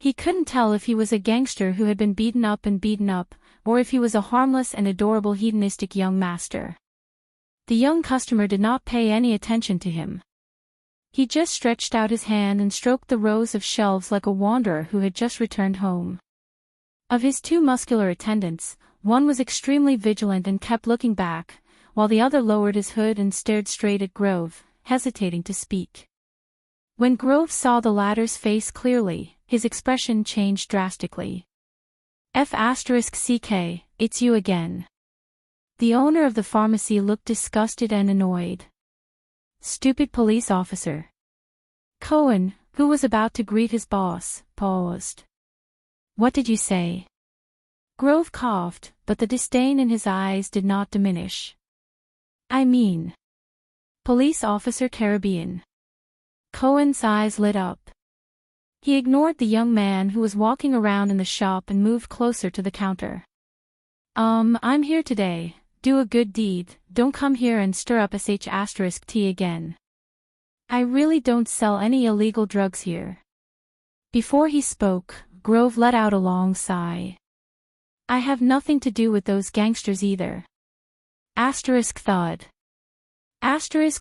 He couldn't tell if he was a gangster who had been beaten up, or if he was a harmless and adorable hedonistic young master. The young customer did not pay any attention to him. He just stretched out his hand and stroked the rows of shelves like a wanderer who had just returned home. Of his two muscular attendants, one was extremely vigilant and kept looking back, while the other lowered his hood and stared straight at Grove, hesitating to speak. When Grove saw the latter's face clearly, his expression changed drastically. "F***ck, it's you again." The owner of the pharmacy looked disgusted and annoyed. "Stupid police officer." Cohen, who was about to greet his boss, paused. "What did you say?" Grove coughed, but the disdain in his eyes did not diminish. "I mean, Police Officer Caribbean." Cohen's eyes lit up. He ignored the young man who was walking around in the shop and moved closer to the counter. I'm here today. Do a good deed, don't come here and stir up **T again. I really don't sell any illegal drugs here." Before he spoke, Grove let out a long sigh. "I have nothing to do with those gangsters either." Thud.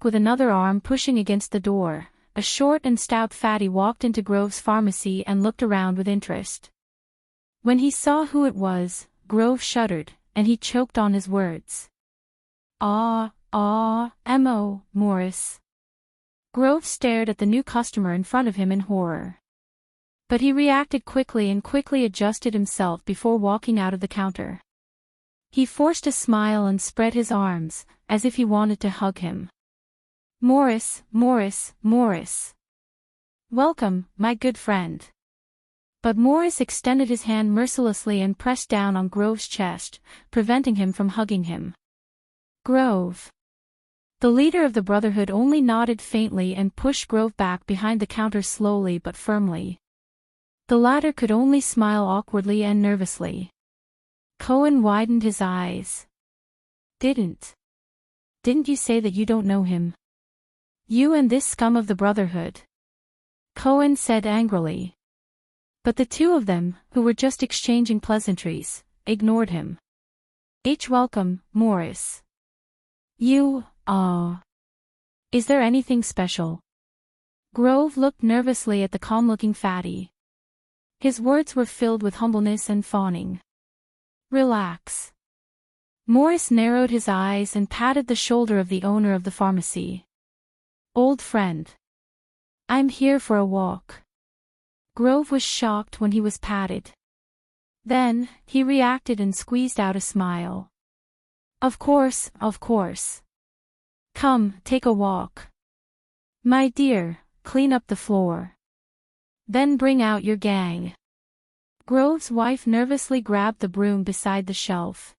With another arm pushing against the door, a short and stout fatty walked into Grove's pharmacy and looked around with interest. When he saw who it was, Grove shuddered, and he choked on his words. M.O. Morris." Grove stared at the new customer in front of him in horror. But he reacted quickly and quickly adjusted himself before walking out of the counter. He forced a smile and spread his arms, as if he wanted to hug him. Morris, Morris, Morris. Welcome, my good friend. But Morris extended his hand mercilessly and pressed down on Grove's chest, preventing him from hugging him. Grove. The leader of the Brotherhood only nodded faintly and pushed Grove back behind the counter slowly but firmly. The latter could only smile awkwardly and nervously. Cohen widened his eyes. Didn't you say that you don't know him? You and this scum of the Brotherhood? Cohen said angrily. But the two of them, who were just exchanging pleasantries, ignored him. Welcome, Morris. You, Is there anything special? Grove looked nervously at the calm-looking fatty. His words were filled with humbleness and fawning. Relax. Morris narrowed his eyes and patted the shoulder of the owner of the pharmacy. Old friend. I'm here for a walk. Grove was shocked when he was patted. Then, he reacted and squeezed out a smile. Of course, of course. Come, take a walk. My dear, clean up the floor. Then bring out your gang. Grove's wife nervously grabbed the broom beside the shelf.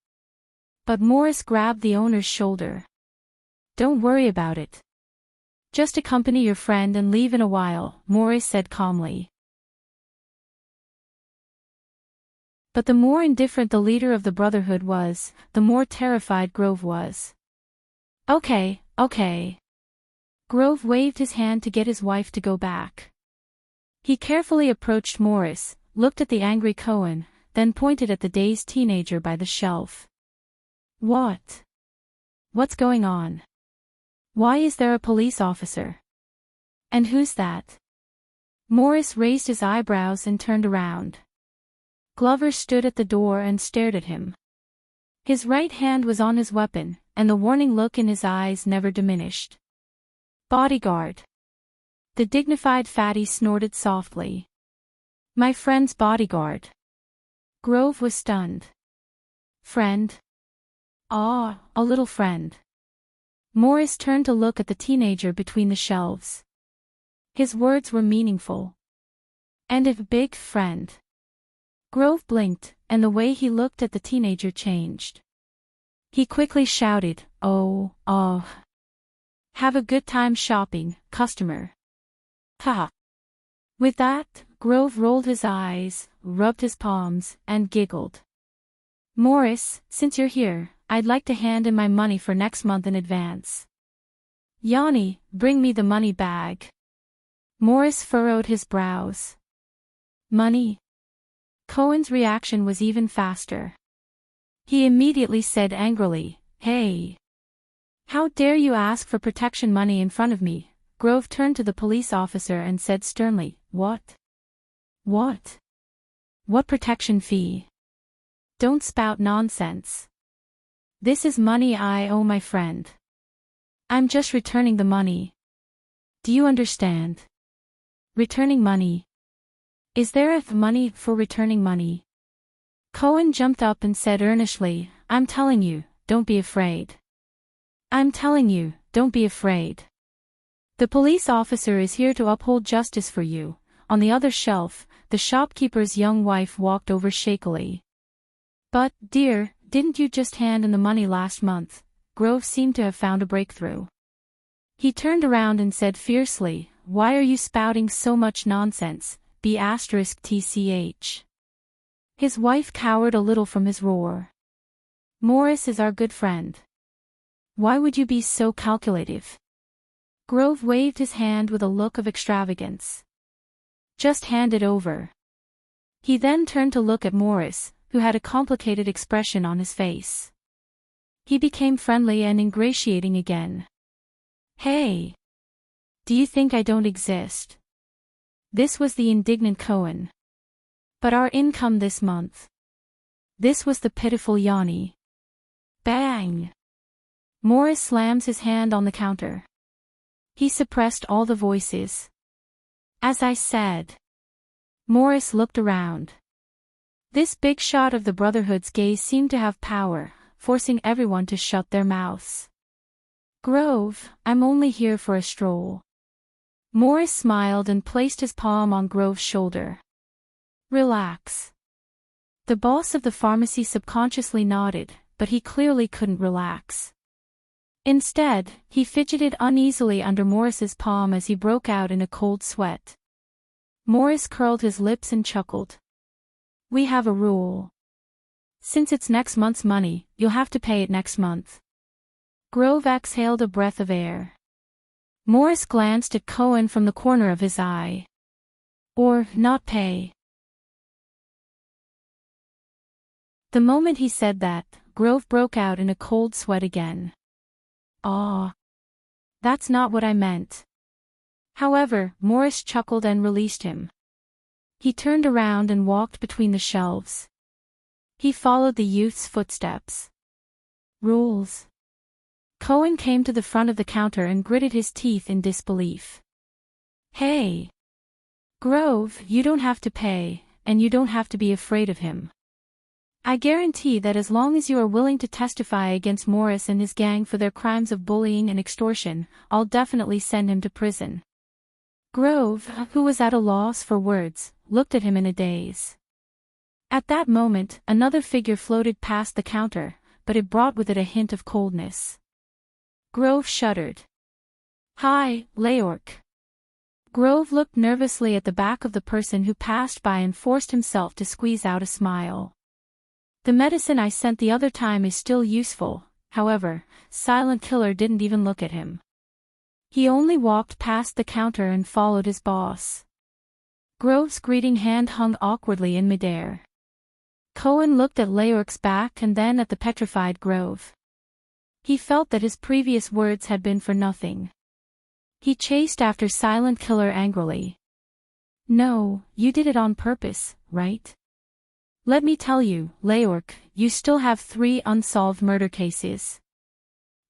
But Morris grabbed the owner's shoulder. Don't worry about it. Just accompany your friend and leave in a while, Morris said calmly. But the more indifferent the leader of the Brotherhood was, the more terrified Grove was. Okay. Grove waved his hand to get his wife to go back. He carefully approached Morris, looked at the angry Cohen, then pointed at the dazed teenager by the shelf. What's going on? Why is there a police officer? And who's that? Morris raised his eyebrows and turned around. Glover stood at the door and stared at him. His right hand was on his weapon, and the warning look in his eyes never diminished. Bodyguard. The dignified fatty snorted softly. My friend's bodyguard. Grove was stunned. Friend? A little friend. Morris turned to look at the teenager between the shelves. His words were meaningful. And a big friend. Grove blinked, and the way he looked at the teenager changed. He quickly shouted, Oh. Have a good time shopping, customer. Ha! With that, Grove rolled his eyes, rubbed his palms, and giggled. Morris, since you're here, I'd like to hand in my money for next month in advance. Yanni, bring me the money bag. Morris furrowed his brows. Money? Cohen's reaction was even faster. He immediately said angrily, Hey! How dare you ask for protection money in front of me? Grove turned to the police officer and said sternly, What? What protection fee? Don't spout nonsense. This is money I owe my friend. I'm just returning the money. Do you understand? Returning money. Is there a money for returning money? Cohen jumped up and said earnestly, I'm telling you, don't be afraid. I'm telling you, don't be afraid. The police officer is here to uphold justice for you. On the other shelf, the shopkeeper's young wife walked over shakily. But, dear, didn't you just hand in the money last month? Grove seemed to have found a breakthrough. He turned around and said fiercely, Why are you spouting so much nonsense? B*TCH. His wife cowered a little from his roar. Morris is our good friend. Why would you be so calculative? Grove waved his hand with a look of extravagance. Just hand it over. He then turned to look at Morris, who had a complicated expression on his face. He became friendly and ingratiating again. Hey! Do you think I don't exist? This was the indignant Cohen. But our income this month. This was the pitiful Yanni. Bang! Morris slams his hand on the counter. He suppressed all the voices. As I said. Morris looked around. This big shot of the Brotherhood's gaze seemed to have power, forcing everyone to shut their mouths. Grove, I'm only here for a stroll. Morris smiled and placed his palm on Grove's shoulder. Relax. The boss of the pharmacy subconsciously nodded, but he clearly couldn't relax. Instead, he fidgeted uneasily under Morris's palm as he broke out in a cold sweat. Morris curled his lips and chuckled. We have a rule. Since it's next month's money, you'll have to pay it next month. Grove exhaled a breath of air. Morris glanced at Cohen from the corner of his eye. Or not pay. The moment he said that, Grove broke out in a cold sweat again. Ah. That's not what I meant. However, Morris chuckled and released him. He turned around and walked between the shelves. He followed the youth's footsteps. Rules. Cohen came to the front of the counter and gritted his teeth in disbelief. Hey. Grove, you don't have to pay, and you don't have to be afraid of him. I guarantee that as long as you are willing to testify against Morris and his gang for their crimes of bullying and extortion, I'll definitely send him to prison. Grove, who was at a loss for words, looked at him in a daze. At that moment, another figure floated past the counter, but it brought with it a hint of coldness. Grove shuddered. Hi, Leork. Grove looked nervously at the back of the person who passed by and forced himself to squeeze out a smile. The medicine I sent the other time is still useful, however. Silent Killer didn't even look at him. He only walked past the counter and followed his boss. Grove's greeting hand hung awkwardly in midair. Cohen looked at Leork's back and then at the petrified Grove. He felt that his previous words had been for nothing. He chased after Silent Killer angrily. No, you did it on purpose, right? Let me tell you, Leork, you still have 3 unsolved murder cases.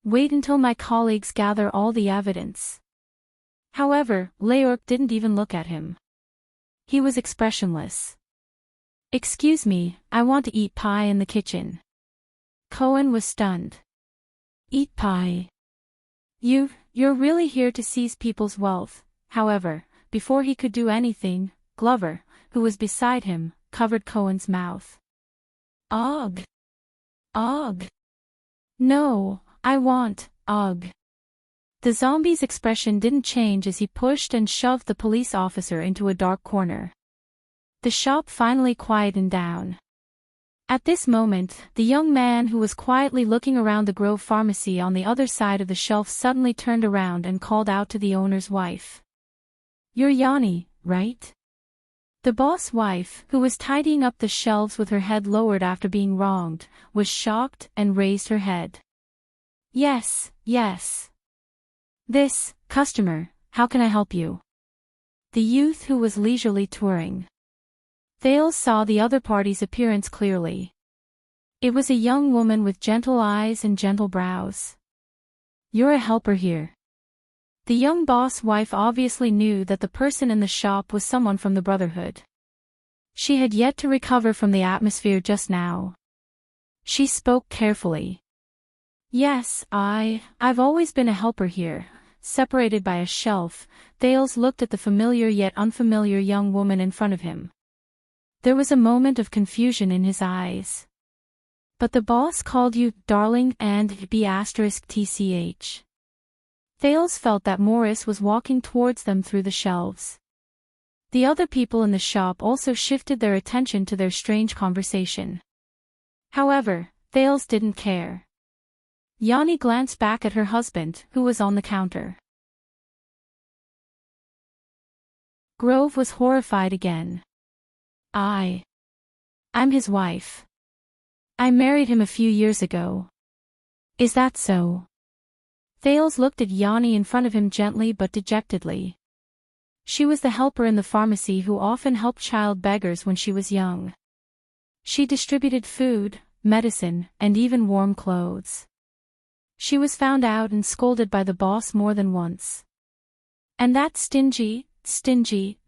Wait until my colleagues gather all the evidence. However, Leork didn't even look at him. He was expressionless. Excuse me, I want to eat pie in the kitchen. Cohen was stunned. Eat pie? You're really here to seize people's wealth. However, before he could do anything, Glover, who was beside him, covered Cohen's mouth. Ugh. Ugh. No, I want, ugh. The zombie's expression didn't change as he pushed and shoved the police officer into a dark corner. The shop finally quietened down. At this moment, the young man who was quietly looking around the Grove Pharmacy on the other side of the shelf suddenly turned around and called out to the owner's wife. You're Yanni, right? The boss wife, who was tidying up the shelves with her head lowered after being wronged, was shocked and raised her head. Yes, yes. This, customer, how can I help you? The youth who was leisurely touring. Thales saw the other party's appearance clearly. It was a young woman with gentle eyes and gentle brows. You're a helper here. The young boss wife obviously knew that the person in the shop was someone from the Brotherhood. She had yet to recover from the atmosphere just now. She spoke carefully. Yes, I've always been a helper here. Separated by a shelf, Thales looked at the familiar yet unfamiliar young woman in front of him. There was a moment of confusion in his eyes. But the boss called you darling and B*TCH. Thales felt that Morris was walking towards them through the shelves. The other people in the shop also shifted their attention to their strange conversation. However, Thales didn't care. Yanni glanced back at her husband, who was on the counter. Grove was horrified again. I'm his wife. I married him a few years ago. Is that so? Thales looked at Yanni in front of him gently but dejectedly. She was the helper in the pharmacy who often helped child beggars when she was young. She distributed food, medicine, and even warm clothes. She was found out and scolded by the boss more than once. And that stingy,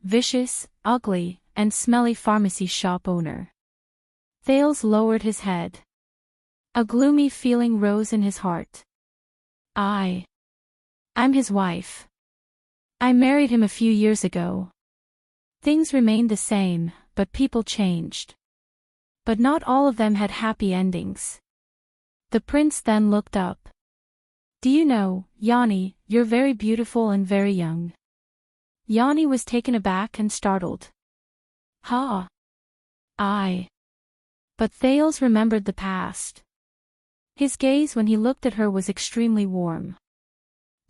vicious, ugly, and smelly pharmacy shop owner. Thales lowered his head. A gloomy feeling rose in his heart. I'm his wife. I married him a few years ago. Things remained the same, but people changed. But not all of them had happy endings. The prince then looked up. Do you know, Yanni, you're very beautiful and very young. Yanni was taken aback and startled. Ha! But Thales remembered the past. His gaze when he looked at her was extremely warm.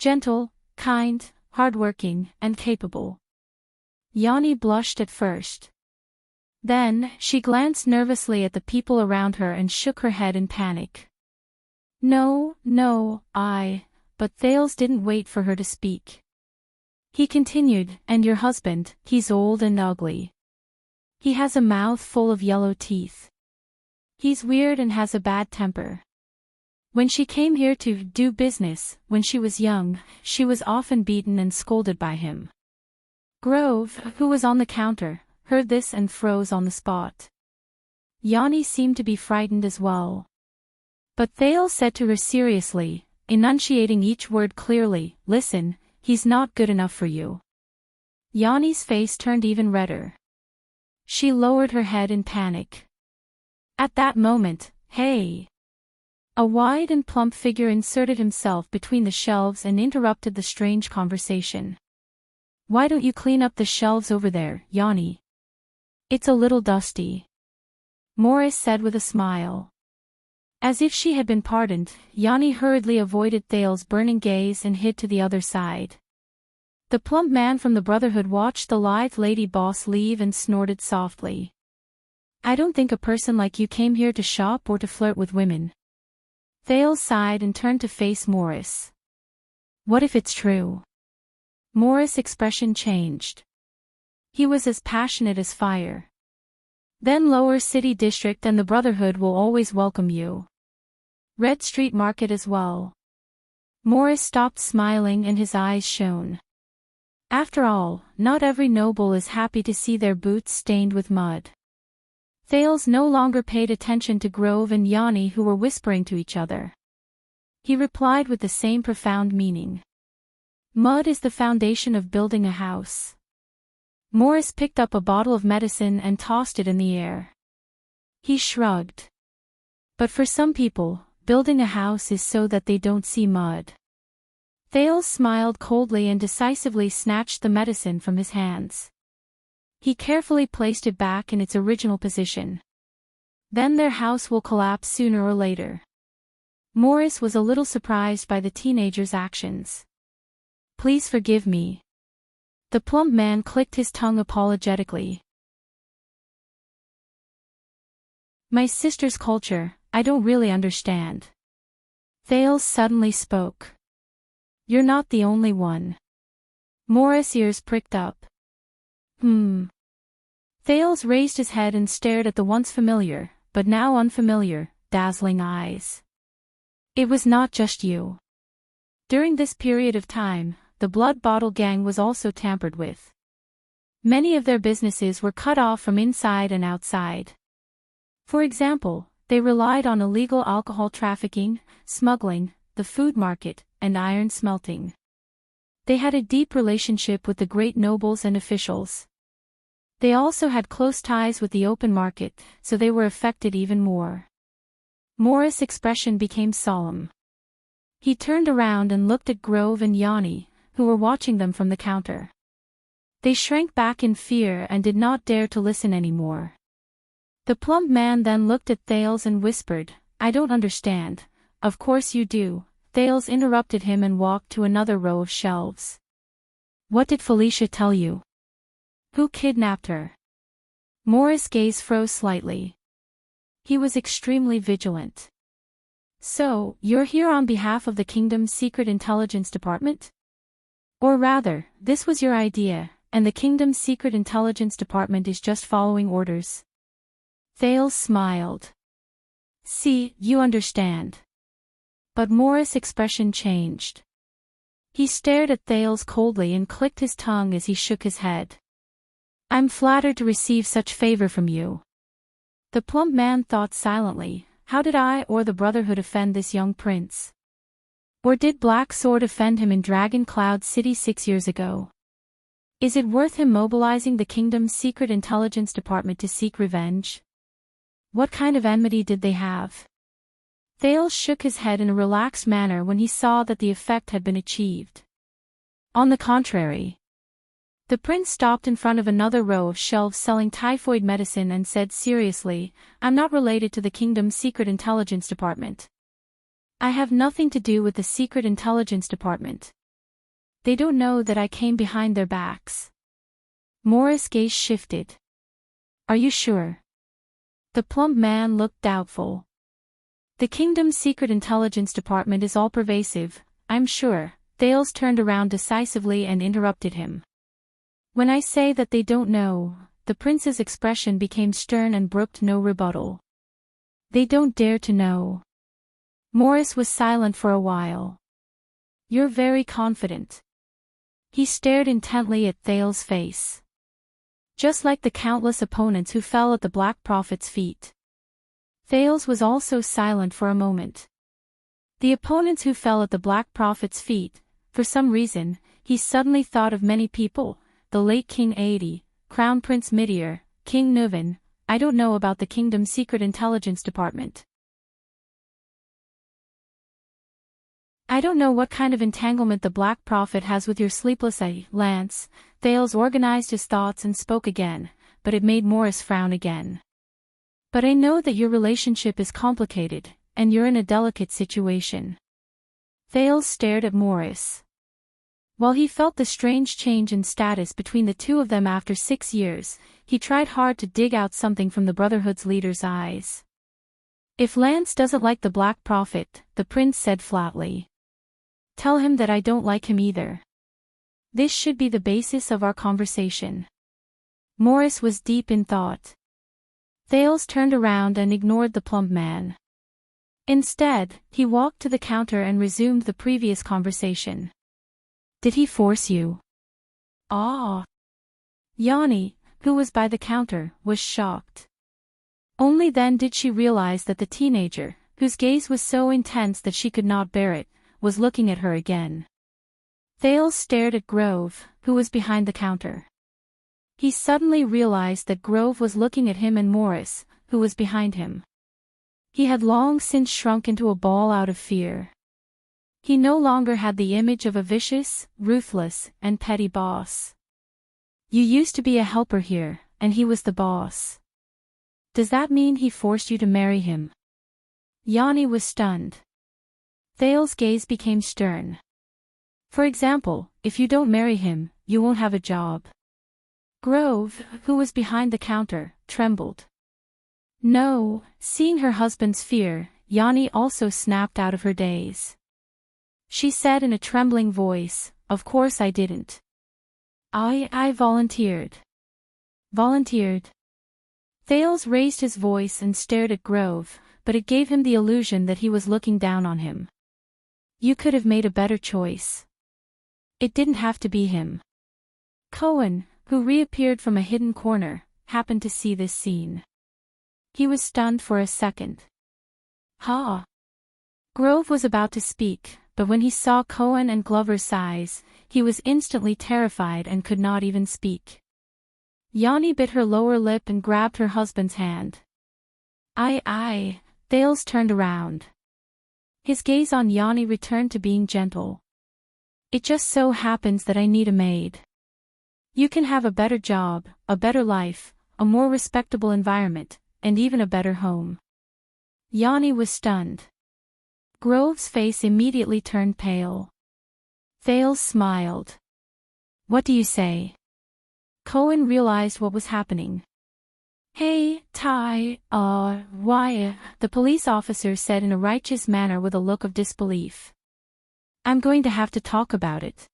Gentle, kind, hardworking, and capable. Yanni blushed at first. Then, she glanced nervously at the people around her and shook her head in panic. No, but Thales didn't wait for her to speak. He continued, and your husband, he's old and ugly. He has a mouth full of yellow teeth. He's weird and has a bad temper. When she came here to do business, when she was young, she was often beaten and scolded by him. Grove, who was on the counter, heard this and froze on the spot. Yanni seemed to be frightened as well. But Thales said to her seriously, enunciating each word clearly, listen, he's not good enough for you. Yanni's face turned even redder. She lowered her head in panic. At that moment, hey! A wide and plump figure inserted himself between the shelves and interrupted the strange conversation. Why don't you clean up the shelves over there, Yanni? It's a little dusty. Morris said with a smile. As if she had been pardoned, Yanni hurriedly avoided Thales' burning gaze and hid to the other side. The plump man from the Brotherhood watched the lithe lady boss leave and snorted softly. I don't think a person like you came here to shop or to flirt with women. Thales sighed and turned to face Morris. What if it's true? Morris' expression changed. He was as passionate as fire. Then Lower City District and the Brotherhood will always welcome you. Red Street Market as well. Morris stopped smiling and his eyes shone. After all, not every noble is happy to see their boots stained with mud. Thales no longer paid attention to Grove and Yanni who were whispering to each other. He replied with the same profound meaning. Mud is the foundation of building a house. Morris picked up a bottle of medicine and tossed it in the air. He shrugged. But for some people, building a house is so that they don't see mud. Thales smiled coldly and decisively snatched the medicine from his hands. He carefully placed it back in its original position. Then their house will collapse sooner or later. Morris was a little surprised by the teenager's actions. Please forgive me. The plump man clicked his tongue apologetically. My sister's culture, I don't really understand. Thales suddenly spoke. You're not the only one. Morris' ears pricked up. Thales raised his head and stared at the once familiar, but now unfamiliar, dazzling eyes. It was not just you. During this period of time, the Blood Bottle Gang was also tampered with. Many of their businesses were cut off from inside and outside. For example, they relied on illegal alcohol trafficking, smuggling, the food market, and iron smelting. They had a deep relationship with the great nobles and officials. They also had close ties with the open market, so they were affected even more. Morris' expression became solemn. He turned around and looked at Grove and Yanni, who were watching them from the counter. They shrank back in fear and did not dare to listen anymore. The plump man then looked at Thales and whispered, I don't understand. Of course you do. Thales interrupted him and walked to another row of shelves. What did Felicia tell you? Who kidnapped her? Morris' gaze froze slightly. He was extremely vigilant. So, you're here on behalf of the Kingdom's Secret Intelligence Department? Or rather, this was your idea, and the Kingdom's Secret Intelligence Department is just following orders. Thales smiled. See, you understand. But Morris' expression changed. He stared at Thales coldly and clicked his tongue as he shook his head. I'm flattered to receive such favor from you. The plump man thought silently, how did I or the Brotherhood offend this young prince? Or did Black Sword offend him in Dragon Cloud City 6 years ago? Is it worth him mobilizing the kingdom's secret intelligence department to seek revenge? What kind of enmity did they have? Thales shook his head in a relaxed manner when he saw that the effect had been achieved. On the contrary. The prince stopped in front of another row of shelves selling typhoid medicine and said seriously, "I'm not related to the kingdom's secret intelligence department. I have nothing to do with the secret intelligence department. They don't know that I came behind their backs." Morris' gaze shifted. "Are you sure?" The plump man looked doubtful. "The kingdom's secret intelligence department is all-pervasive, I'm sure." Thales turned around decisively and interrupted him. "When I say that they don't know," the prince's expression became stern and brooked no rebuttal. "They don't dare to know." Morris was silent for a while. "You're very confident." He stared intently at Thales' face. Just like the countless opponents who fell at the Black Prophet's feet. Thales was also silent for a moment. The opponents who fell at the Black Prophet's feet, for some reason, he suddenly thought of many people, the late King Aedi, Crown Prince Midir, King Nuvan. "I don't know about the kingdom's secret intelligence department. I don't know what kind of entanglement the Black Prophet has with your sleepless eye, Lance." Thales organized his thoughts and spoke again, but it made Morris frown again. "But I know that your relationship is complicated, and you're in a delicate situation." Thales stared at Morris. While he felt the strange change in status between the two of them after 6 years, he tried hard to dig out something from the Brotherhood's leader's eyes. "If Lance doesn't like the Black Prophet," the prince said flatly, "tell him that I don't like him either. This should be the basis of our conversation." Morris was deep in thought. Thales turned around and ignored the plump man. Instead, he walked to the counter and resumed the previous conversation. "Did he force you?" "Ah." Yanni, who was by the counter, was shocked. Only then did she realize that the teenager, whose gaze was so intense that she could not bear it, was looking at her again. Thales stared at Grove, who was behind the counter. He suddenly realized that Grove was looking at him and Morris, who was behind him. He had long since shrunk into a ball out of fear. He no longer had the image of a vicious, ruthless, and petty boss. "You used to be a helper here, and he was the boss. Does that mean he forced you to marry him?" Yanni was stunned. Thales' gaze became stern. "For example, if you don't marry him, you won't have a job." Grove, who was behind the counter, trembled. "No." Seeing her husband's fear, Yanni also snapped out of her daze. She said in a trembling voice, "Of course I didn't. I volunteered." "Volunteered?" Thales raised his voice and stared at Grove, but it gave him the illusion that he was looking down on him. "You could have made a better choice. It didn't have to be him." Cohen, who reappeared from a hidden corner, happened to see this scene. He was stunned for a second. "Ha!" Grove was about to speak, but when he saw Cohen and Glover's size, he was instantly terrified and could not even speak. Yanni bit her lower lip and grabbed her husband's hand. I. Thales turned around. His gaze on Yanni returned to being gentle. "It just so happens that I need a maid. You can have a better job, a better life, a more respectable environment, and even a better home." Yanni was stunned. Grove's face immediately turned pale. Thales smiled. "What do you say?" Cohen realized what was happening. "Hey, Ty, why?" the police officer said in a righteous manner with a look of disbelief. "I'm going to have to talk about it.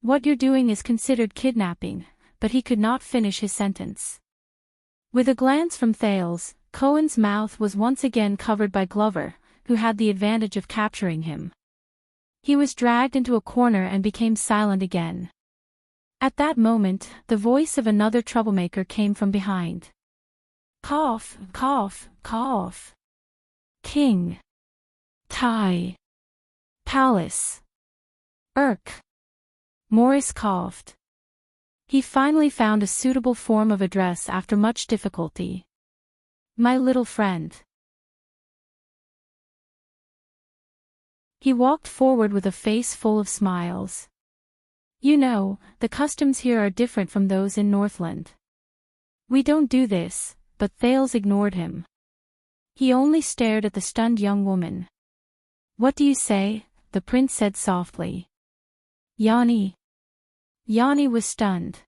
What you're doing is considered kidnapping," but he could not finish his sentence. With a glance from Thales, Cohen's mouth was once again covered by Glover, who had the advantage of capturing him. He was dragged into a corner and became silent again. At that moment, the voice of another troublemaker came from behind. "Cough, cough, cough. King. Ty. palace. Irk. Morris coughed. He finally found a suitable form of address after much difficulty. My little friend. He walked forward with a face full of smiles. You know, the customs here are different from those in Northland. We don't do this, but Thales ignored him. He only stared at the stunned young woman. What do you say? The prince said softly. Yanni. Yanni was stunned.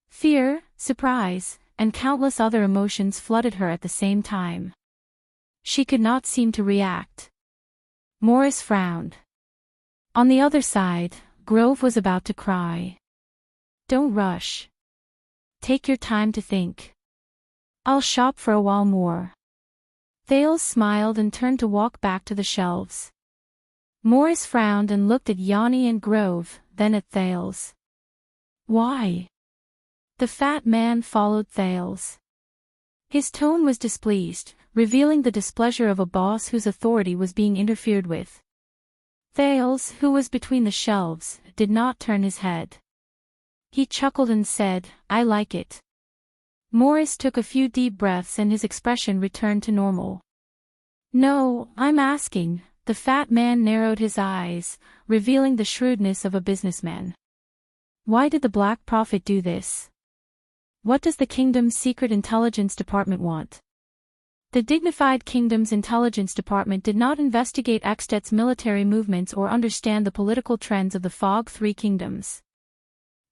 Fear, surprise, and countless other emotions flooded her at the same time. She could not seem to react. Morris frowned. On the other side, Grove was about to cry. Don't rush. Take your time to think. I'll shop for a while more. Thales smiled and turned to walk back to the shelves. Morris frowned and looked at Yanni and Grove, then at Thales. Why? The fat man followed Thales. His tone was displeased, revealing the displeasure of a boss whose authority was being interfered with. Thales, who was between the shelves, did not turn his head. He chuckled and said, I like it. Morris took a few deep breaths and his expression returned to normal. No, I'm asking. The fat man narrowed his eyes, revealing the shrewdness of a businessman. Why did the Black Prophet do this? What does the kingdom's secret intelligence department want? The dignified kingdom's intelligence department did not investigate Extet's military movements or understand the political trends of the Fog Three Kingdoms.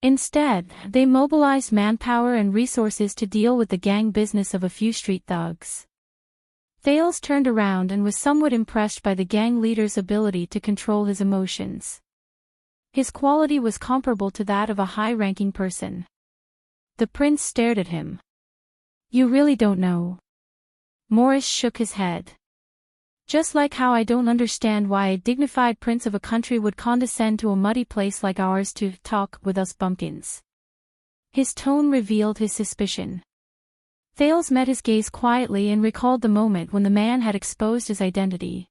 Instead, they mobilized manpower and resources to deal with the gang business of a few street thugs. Thales turned around and was somewhat impressed by the gang leader's ability to control his emotions. His quality was comparable to that of a high-ranking person. The prince stared at him. You really don't know. Morris shook his head. Just like how I don't understand why a dignified prince of a country would condescend to a muddy place like ours to talk with us bumpkins. His tone revealed his suspicion. Thales met his gaze quietly and recalled the moment when the man had exposed his identity.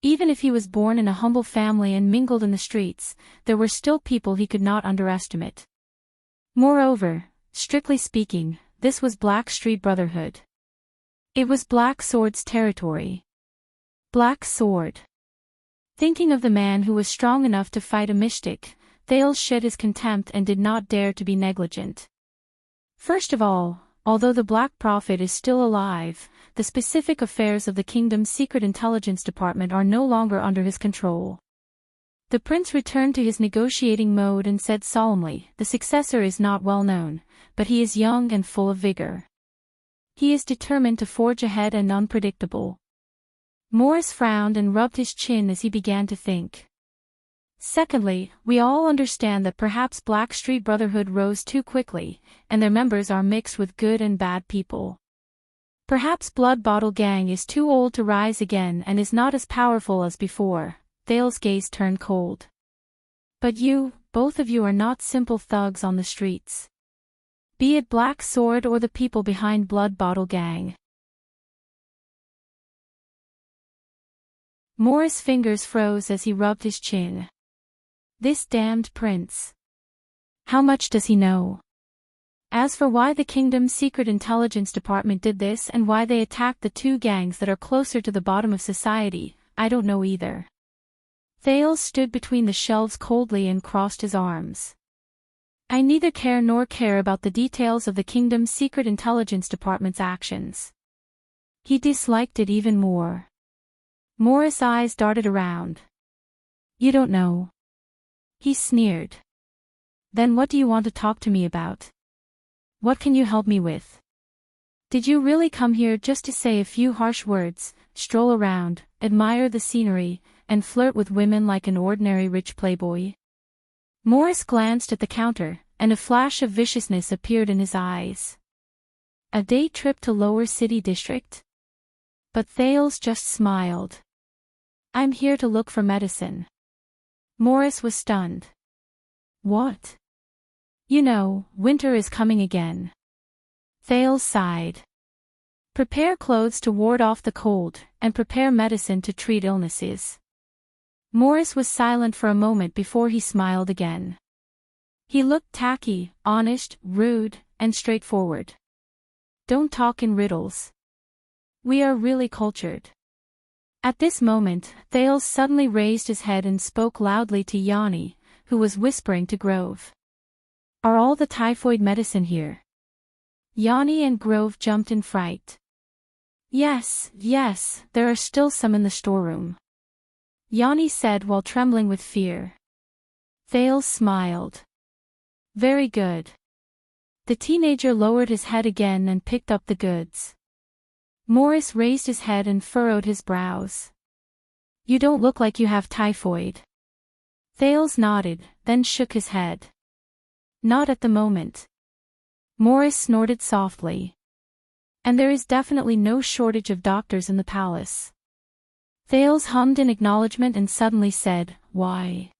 Even if he was born in a humble family and mingled in the streets, there were still people he could not underestimate. Moreover, strictly speaking, this was Black Street Brotherhood. It was Black Sword's territory. Black Sword. Thinking of the man who was strong enough to fight a mystic, Thales shed his contempt and did not dare to be negligent. First of all, although the Black Prophet is still alive, the specific affairs of the kingdom's secret intelligence department are no longer under his control. The prince returned to his negotiating mode and said solemnly, the successor is not well known, but he is young and full of vigor. He is determined to forge ahead and unpredictable. Morris frowned and rubbed his chin as he began to think. Secondly, we all understand that perhaps Black Street Brotherhood rose too quickly, and their members are mixed with good and bad people. Perhaps Blood Bottle Gang is too old to rise again and is not as powerful as before. Thales' gaze turned cold. But you, both of you are not simple thugs on the streets. Be it Black Sword or the people behind Blood Bottle Gang. Morris' fingers froze as he rubbed his chin. This damned prince. How much does he know? As for why the kingdom's secret intelligence department did this and why they attacked the two gangs that are closer to the bottom of society, I don't know either. Thales stood between the shelves coldly and crossed his arms. I neither care nor care about the details of the kingdom's secret intelligence department's actions. He disliked it even more. Morris' eyes darted around. You don't know. He sneered. Then what do you want to talk to me about? What can you help me with? Did you really come here just to say a few harsh words, stroll around, admire the scenery, and flirt with women like an ordinary rich playboy? Morris glanced at the counter, and a flash of viciousness appeared in his eyes. A day trip to Lower City District? But Thales just smiled. I'm here to look for medicine. Morris was stunned. What? You know, winter is coming again. Thales sighed. Prepare clothes to ward off the cold, and prepare medicine to treat illnesses. Morris was silent for a moment before he smiled again. He looked tacky, honest, rude, and straightforward. Don't talk in riddles. We are really cultured. At this moment, Thales suddenly raised his head and spoke loudly to Yanni, who was whispering to Grove. Are all the typhoid medicine here? Yanni and Grove jumped in fright. Yes, there are still some in the storeroom, Yanni said while trembling with fear. Thales smiled. Very good. The teenager lowered his head again and picked up the goods. Morris raised his head and furrowed his brows. You don't look like you have typhoid. Thales nodded, then shook his head. Not at the moment. Morris snorted softly. And there is definitely no shortage of doctors in the palace. Thales hummed in acknowledgement and suddenly said, Why?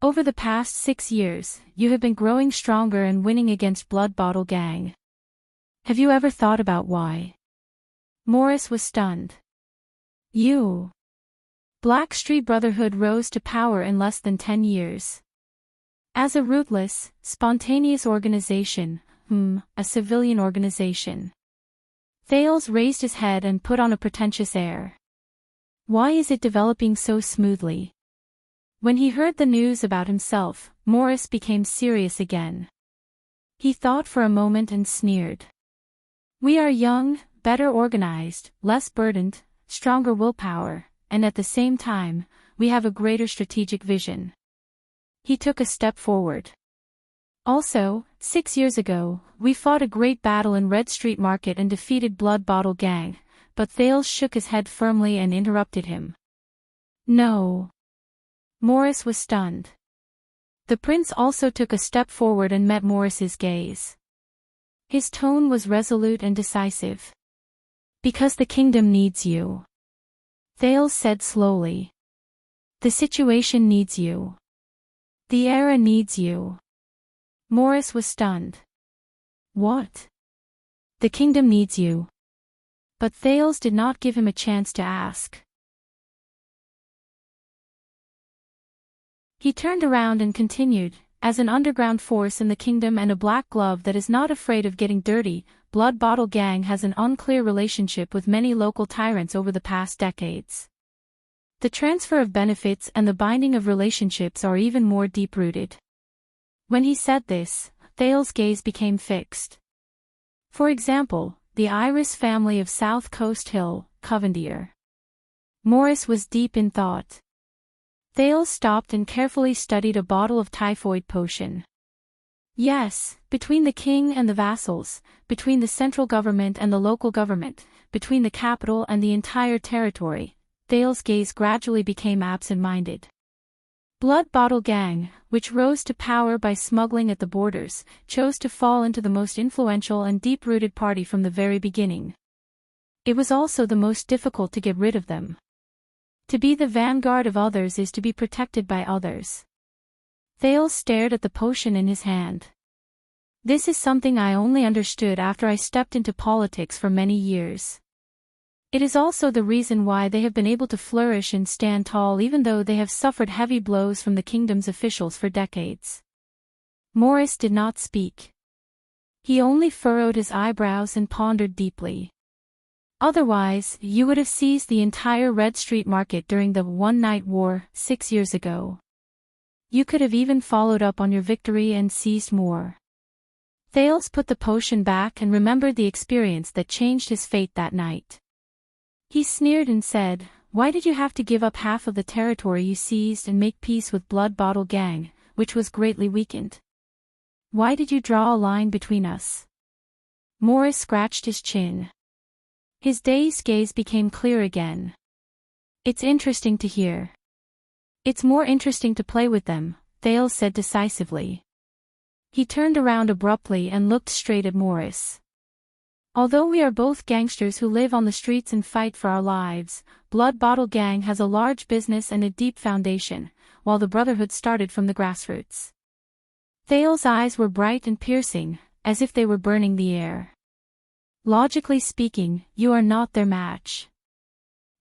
Over the past 6 years, you have been growing stronger and winning against Blood Bottle Gang. Have you ever thought about why? Morris was stunned. You. Blackstreet Brotherhood rose to power in less than 10 years. As a ruthless, spontaneous organization, a civilian organization. Thales raised his head and put on a pretentious air. Why is it developing so smoothly? When he heard the news about himself, Morris became serious again. He thought for a moment and sneered. We are young, better organized, less burdened, stronger willpower, and at the same time, we have a greater strategic vision. He took a step forward. Also, 6 years ago, we fought a great battle in Red Street Market and defeated Blood Bottle Gang, but Thales shook his head firmly and interrupted him. No. Morris was stunned. The prince also took a step forward and met Morris's gaze. His tone was resolute and decisive. Because the kingdom needs you. Thales said slowly. The situation needs you. The era needs you. Morris was stunned. What? The kingdom needs you. But Thales did not give him a chance to ask. He turned around and continued, as an underground force in the kingdom and a black glove that is not afraid of getting dirty, Blood Bottle Gang has an unclear relationship with many local tyrants over the past decades. The transfer of benefits and the binding of relationships are even more deep-rooted. When he said this, Thales' gaze became fixed. For example, the Iris family of South Coast Hill, Covendere. Morris was deep in thought. Thales stopped and carefully studied a bottle of typhoid potion. Yes, between the king and the vassals, between the central government and the local government, between the capital and the entire territory, Thales' gaze gradually became absent-minded. Blood Bottle Gang, which rose to power by smuggling at the borders, chose to fall into the most influential and deep-rooted party from the very beginning. It was also the most difficult to get rid of them. To be the vanguard of others is to be protected by others. Thales stared at the potion in his hand. This is something I only understood after I stepped into politics for many years. It is also the reason why they have been able to flourish and stand tall even though they have suffered heavy blows from the kingdom's officials for decades. Morris did not speak. He only furrowed his eyebrows and pondered deeply. Otherwise, you would have seized the entire Red Street Market during the one-night war 6 years ago. You could have even followed up on your victory and seized more. Thales put the potion back and remembered the experience that changed his fate that night. He sneered and said, Why did you have to give up half of the territory you seized and make peace with Blood Bottle Gang, which was greatly weakened? Why did you draw a line between us? Morris scratched his chin. His dazed gaze became clear again. It's interesting to hear. It's more interesting to play with them, Thales said decisively. He turned around abruptly and looked straight at Morris. Although we are both gangsters who live on the streets and fight for our lives, Blood Bottle Gang has a large business and a deep foundation, while the Brotherhood started from the grassroots. Thales' eyes were bright and piercing, as if they were burning the air. Logically speaking, you are not their match.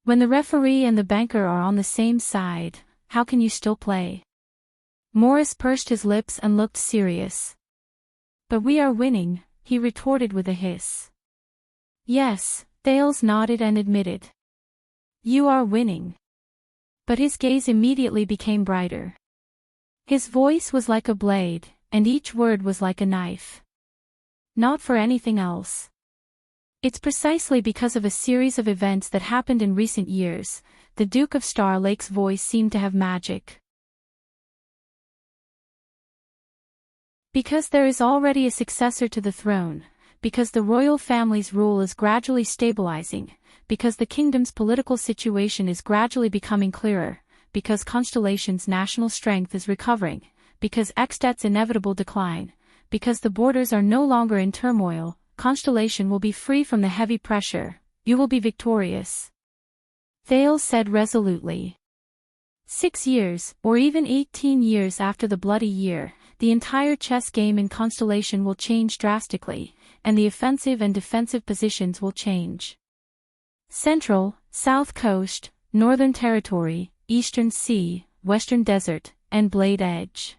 When the referee and the banker are on the same side, how can you still play? Morris pursed his lips and looked serious. But we are winning, he retorted with a hiss. Yes, Thales nodded and admitted. You are winning. But his gaze immediately became brighter. His voice was like a blade, and each word was like a knife. Not for anything else. It's precisely because of a series of events that happened in recent years, the Duke of Star Lake's voice seemed to have magic. Because there is already a successor to the throne, because the royal family's rule is gradually stabilizing, because the kingdom's political situation is gradually becoming clearer, because Constellation's national strength is recovering, because Xdet's inevitable decline, because the borders are no longer in turmoil, Constellation will be free from the heavy pressure, you will be victorious. Thales said resolutely. 6 years, or even 18 years after the Bloody Year, the entire chess game in Constellation will change drastically, and the offensive and defensive positions will change. Central, South Coast, Northern Territory, Eastern Sea, Western Desert, and Blade Edge.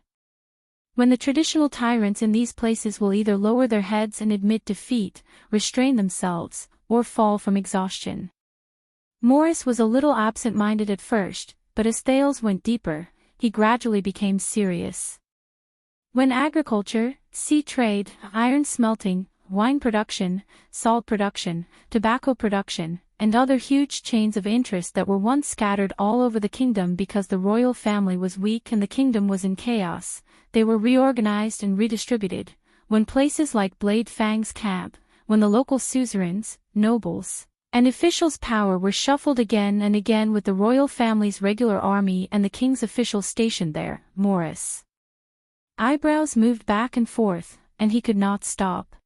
When the traditional tyrants in these places will either lower their heads and admit defeat, restrain themselves, or fall from exhaustion. Morris was a little absent-minded at first, but as Thales went deeper, he gradually became serious. When agriculture, sea trade, iron smelting, wine production, salt production, tobacco production, and other huge chains of interest that were once scattered all over the kingdom because the royal family was weak and the kingdom was in chaos, they were reorganized and redistributed, when places like Blade Fang's camp, when the local suzerains, nobles, and officials' power were shuffled again and again with the royal family's regular army and the king's officials stationed there, Morris' eyebrows moved back and forth, and he could not stop.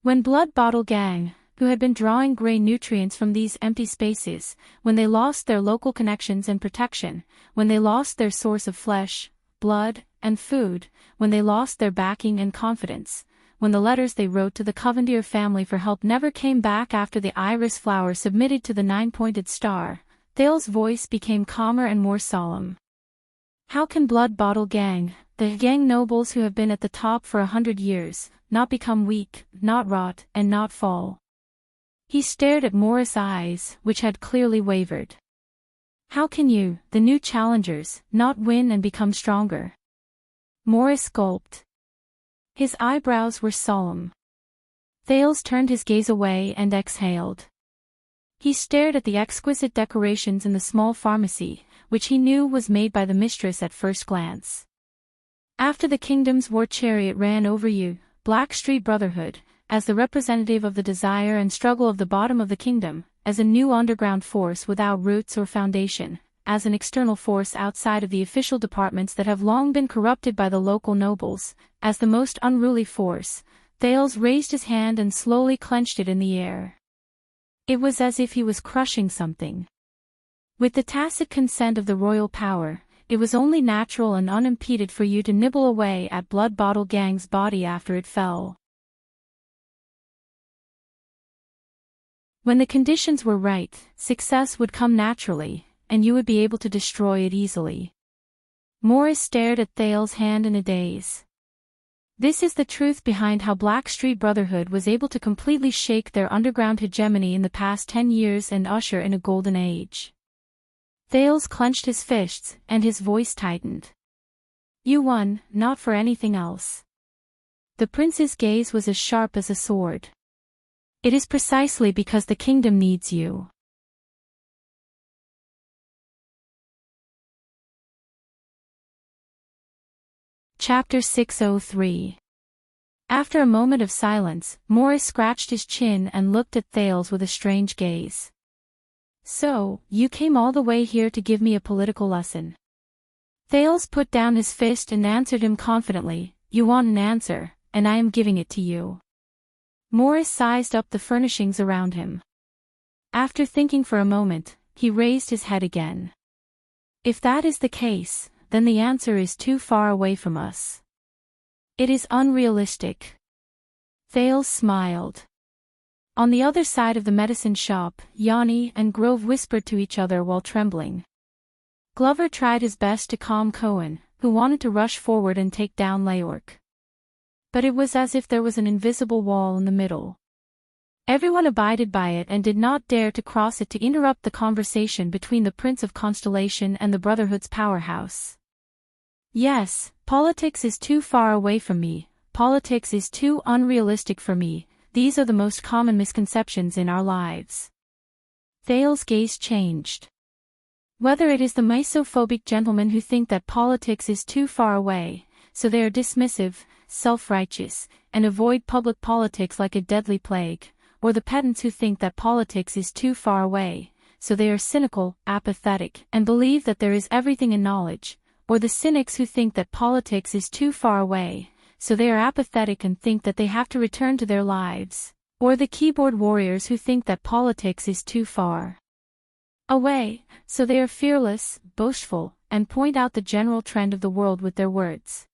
When Blood Bottle Gang, who had been drawing grey nutrients from these empty spaces, when they lost their local connections and protection, when they lost their source of flesh, blood, and food, when they lost their backing and confidence, when the letters they wrote to the Covendier family for help never came back after the iris flower submitted to the 9-pointed star, Thales' voice became calmer and more solemn. How can Blood Bottle Gang, the gang nobles who have been at the top for 100 years, not become weak, not rot, and not fall? He stared at Morris' eyes, which had clearly wavered. How can you, the new challengers, not win and become stronger? Morris gulped. His eyebrows were solemn. Thales turned his gaze away and exhaled. He stared at the exquisite decorations in the small pharmacy, which he knew was made by the mistress at first glance. After the kingdom's war chariot ran over you, Blackstreet Brotherhood, as the representative of the desire and struggle of the bottom of the kingdom, as a new underground force without roots or foundation, as an external force outside of the official departments that have long been corrupted by the local nobles, as the most unruly force, Thales raised his hand and slowly clenched it in the air. It was as if he was crushing something. With the tacit consent of the royal power, it was only natural and unimpeded for you to nibble away at Blood Bottle Gang's body after it fell. When the conditions were right, success would come naturally, and you would be able to destroy it easily. Morris stared at Thales' hand in a daze. This is the truth behind how Blackstreet Brotherhood was able to completely shake their underground hegemony in the past 10 years and usher in a golden age. Thales clenched his fists, and his voice tightened. You won, not for anything else. The prince's gaze was as sharp as a sword. It is precisely because the kingdom needs you. Chapter 603. After a moment of silence, Morris scratched his chin and looked at Thales with a strange gaze. So, you came all the way here to give me a political lesson. Thales put down his fist and answered him confidently, you want an answer, and I am giving it to you. Morris sized up the furnishings around him. After thinking for a moment, he raised his head again. If that is the case, then the answer is too far away from us. It is unrealistic. Thales smiled. On the other side of the medicine shop, Yanni and Grove whispered to each other while trembling. Glover tried his best to calm Cohen, who wanted to rush forward and take down Leorc. But it was as if there was an invisible wall in the middle. Everyone abided by it and did not dare to cross it to interrupt the conversation between the Prince of Constellation and the Brotherhood's powerhouse. Yes, politics is too far away from me, politics is too unrealistic for me, these are the most common misconceptions in our lives. Thale's gaze changed. Whether it is the misophobic gentlemen who think that politics is too far away, so they are dismissive, self-righteous, and avoid public politics like a deadly plague, or the pedants who think that politics is too far away, so they are cynical, apathetic, and believe that there is everything in knowledge, or the cynics who think that politics is too far away, so they are apathetic and think that they have to return to their lives, or the keyboard warriors who think that politics is too far away, so they are fearless, boastful, and point out the general trend of the world with their words.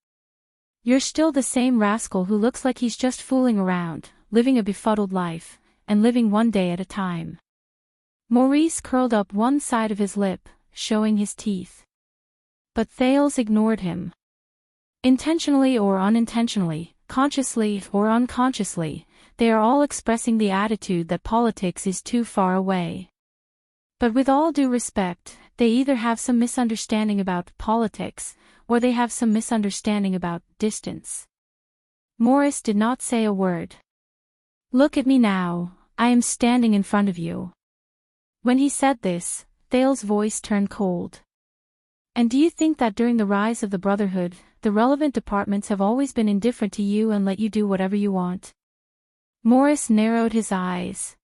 You're still the same rascal who looks like he's just fooling around, living a befuddled life, and living one day at a time. Maurice curled up one side of his lip, showing his teeth. But Thales ignored him. Intentionally or unintentionally, consciously or unconsciously, they are all expressing the attitude that politics is too far away. But with all due respect, they either have some misunderstanding about politics, or they have some misunderstanding about distance. Morris did not say a word. Look at me now, I am standing in front of you. When he said this, Thale's voice turned cold. And do you think that during the rise of the Brotherhood, the relevant departments have always been indifferent to you and let you do whatever you want? Morris narrowed his eyes.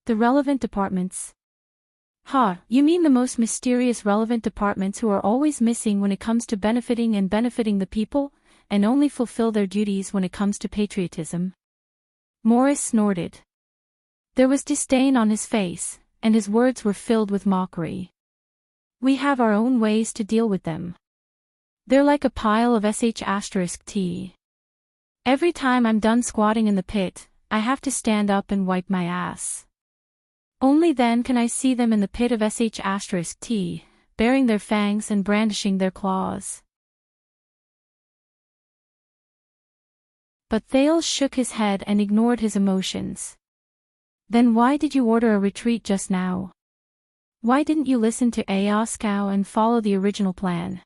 The relevant departments? You mean the most mysterious relevant departments who are always missing when it comes to benefiting the people, and only fulfill their duties when it comes to patriotism? Morris snorted. There was disdain on his face, and his words were filled with mockery. We have our own ways to deal with them. They're like a pile of *T. Every time I'm done squatting in the pit, I have to stand up and wipe my ass. Only then can I see them in the pit of *T, baring their fangs and brandishing their claws. But Thales shook his head and ignored his emotions. Then why did you order a retreat just now? Why didn't you listen to Aoskow and follow the original plan?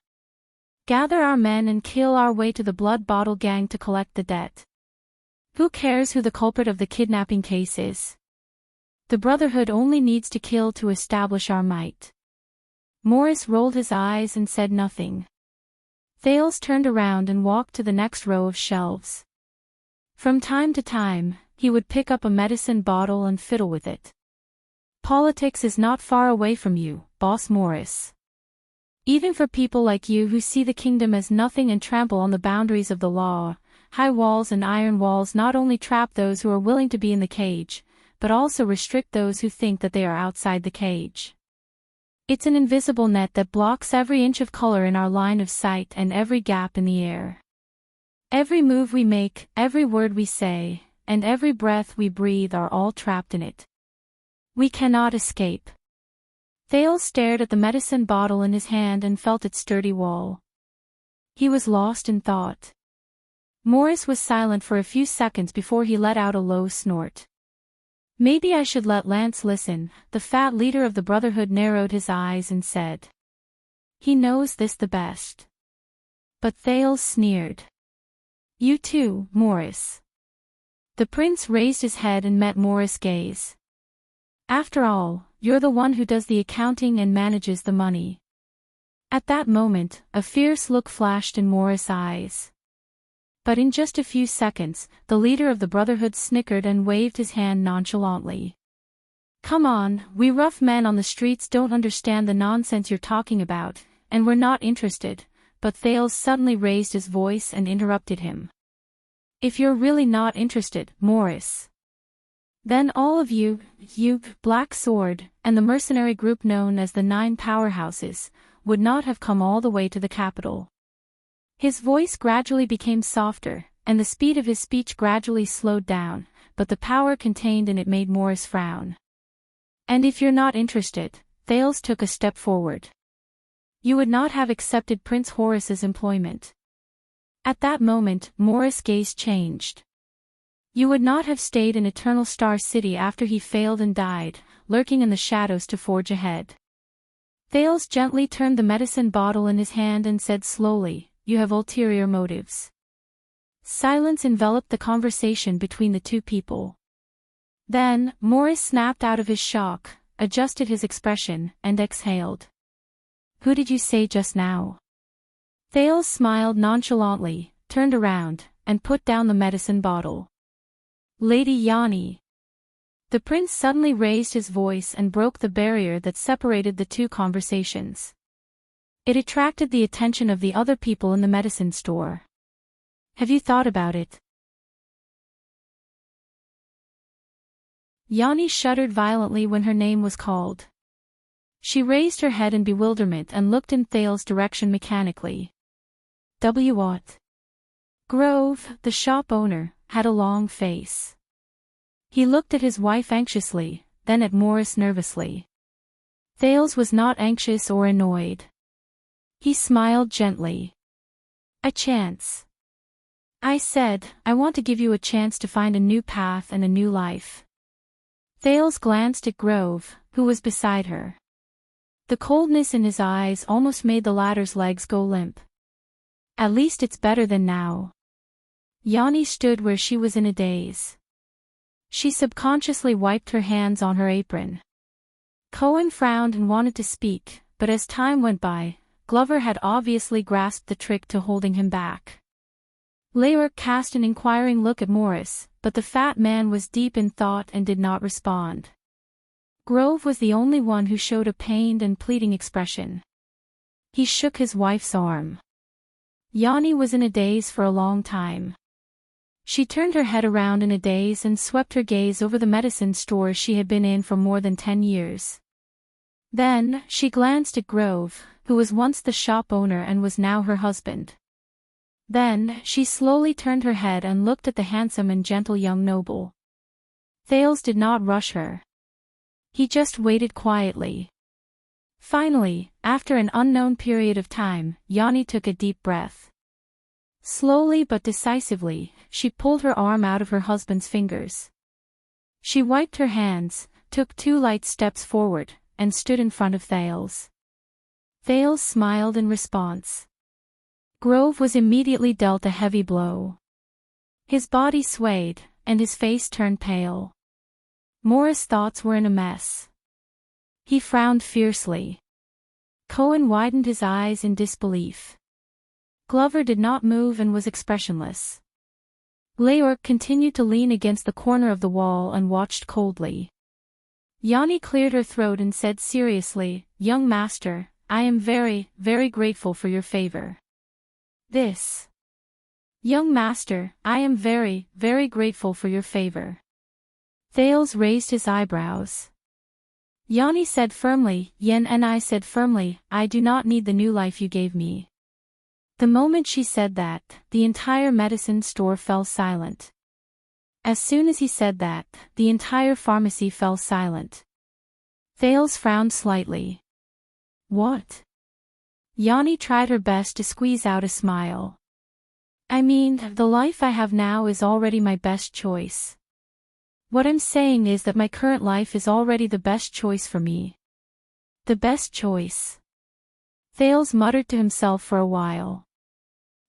Gather our men and kill our way to the Blood Bottle Gang to collect the debt. Who cares who the culprit of the kidnapping case is? The Brotherhood only needs to kill to establish our might. Morris rolled his eyes and said nothing. Thales turned around and walked to the next row of shelves. From time to time, he would pick up a medicine bottle and fiddle with it. Politics is not far away from you, Boss Morris. Even for people like you who see the kingdom as nothing and trample on the boundaries of the law, high walls and iron walls not only trap those who are willing to be in the cage, but also restrict those who think that they are outside the cage. It's an invisible net that blocks every inch of color in our line of sight and every gap in the air. Every move we make, every word we say, and every breath we breathe are all trapped in it. We cannot escape. Thales stared at the medicine bottle in his hand and felt its sturdy wall. He was lost in thought. Morris was silent for a few seconds before he let out a low snort. Maybe I should let Lance listen, the fat leader of the Brotherhood narrowed his eyes and said. He knows this the best. But Thales sneered. You too, Morris. The prince raised his head and met Morris' gaze. After all, you're the one who does the accounting and manages the money. At that moment, a fierce look flashed in Morris' eyes. But in just a few seconds, the leader of the Brotherhood snickered and waved his hand nonchalantly. Come on, we rough men on the streets don't understand the nonsense you're talking about, and we're not interested, but Thales suddenly raised his voice and interrupted him. If you're really not interested, Morris, then all of you, Black Sword, and the mercenary group known as the 9 Powerhouses, would not have come all the way to the capital. His voice gradually became softer, and the speed of his speech gradually slowed down, but the power contained in it made Morris frown. And if you're not interested, Thales took a step forward. you would not have accepted Prince Horace's employment. At that moment, Morris' gaze changed. You would not have stayed in Eternal Star City after he failed and died, lurking in the shadows to forge ahead. Thales gently turned the medicine bottle in his hand and said slowly, you have ulterior motives. Silence enveloped the conversation between the two people. Then, Morris snapped out of his shock, adjusted his expression, and exhaled. Who did you say just now? Thales smiled nonchalantly, turned around, and put down the medicine bottle. Lady Yanni. The prince suddenly raised his voice and broke the barrier that separated the two conversations. It attracted the attention of the other people in the medicine store. Have you thought about it? Yanni shuddered violently when her name was called. She raised her head in bewilderment and looked in Thales' direction mechanically. What? Grove, the shop owner, had a long face. He looked at his wife anxiously, then at Morris nervously. Thales was not anxious or annoyed. He smiled gently. A chance. I said, I want to give you a chance to find a new path and a new life. Thales glanced at Grove, who was beside her. The coldness in his eyes almost made the latter's legs go limp. At least it's better than now. Yanni stood where she was in a daze. She subconsciously wiped her hands on her apron. Cohen frowned and wanted to speak, but as time went by, Glover had obviously grasped the trick to holding him back. Leoric cast an inquiring look at Morris, but the fat man was deep in thought and did not respond. Grove was the only one who showed a pained and pleading expression. He shook his wife's arm. Yanni was in a daze for a long time. She turned her head around in a daze and swept her gaze over the medicine store she had been in for more than 10 years. Then, she glanced at Grove, who was once the shop owner and was now her husband. Then, she slowly turned her head and looked at the handsome and gentle young noble. Thales did not rush her. He just waited quietly. Finally, after an unknown period of time, Yanni took a deep breath. Slowly but decisively, she pulled her arm out of her husband's fingers. She wiped her hands, took 2 light steps forward, and stood in front of Thales. Thales smiled in response. Grove was immediately dealt a heavy blow. His body swayed, and his face turned pale. Morris' thoughts were in a mess. He frowned fiercely. Cohen widened his eyes in disbelief. Glover did not move and was expressionless. Leoric continued to lean against the corner of the wall and watched coldly. Yanni cleared her throat and said seriously, Young master, I am very, very grateful for your favor. This. Young master, I am very, very grateful for your favor. Thales raised his eyebrows. Yanni said firmly, Yen and I said firmly, I do not need the new life you gave me. The moment she said that, the entire medicine store fell silent. As soon as he said that, the entire pharmacy fell silent. Thales frowned slightly. What? Yanni tried her best to squeeze out a smile. I mean, the life I have now is already my best choice. What I'm saying is that my current life is already the best choice for me. The best choice. Thales muttered to himself for a while.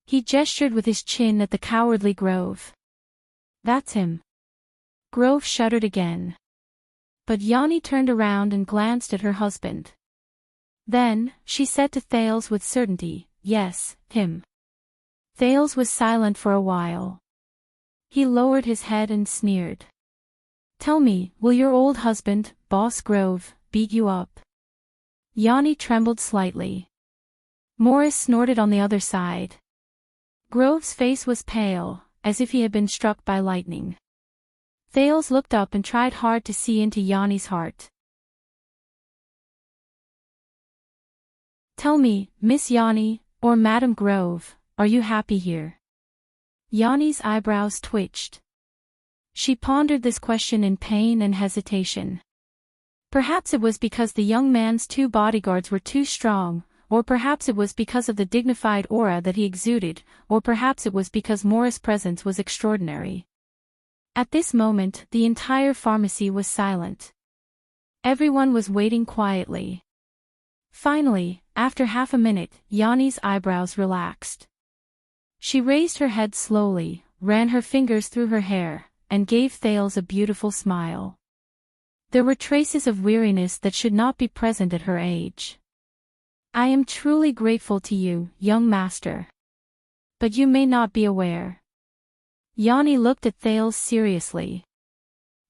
He gestured with his chin at the cowardly Grove. That's him. Grove shuddered again. But Yanni turned around and glanced at her husband. Then, she said to Thales with certainty, Yes, him. Thales was silent for a while. He lowered his head and sneered. Tell me, will your old husband, Boss Grove, beat you up? Yanni trembled slightly. Morris snorted on the other side. Grove's face was pale, as if he had been struck by lightning. Thales looked up and tried hard to see into Yanni's heart. Tell me, Miss Yanni, or Madame Grove, are you happy here? Yanni's eyebrows twitched. She pondered this question in pain and hesitation. Perhaps it was because the young man's 2 bodyguards were too strong, or perhaps it was because of the dignified aura that he exuded, or perhaps it was because Morris' presence was extraordinary. At this moment, the entire pharmacy was silent. Everyone was waiting quietly. Finally, after half a minute, Yanni's eyebrows relaxed. She raised her head slowly, ran her fingers through her hair, and gave Thales a beautiful smile. There were traces of weariness that should not be present at her age. I am truly grateful to you, young master. But you may not be aware. Yanni looked at Thales seriously.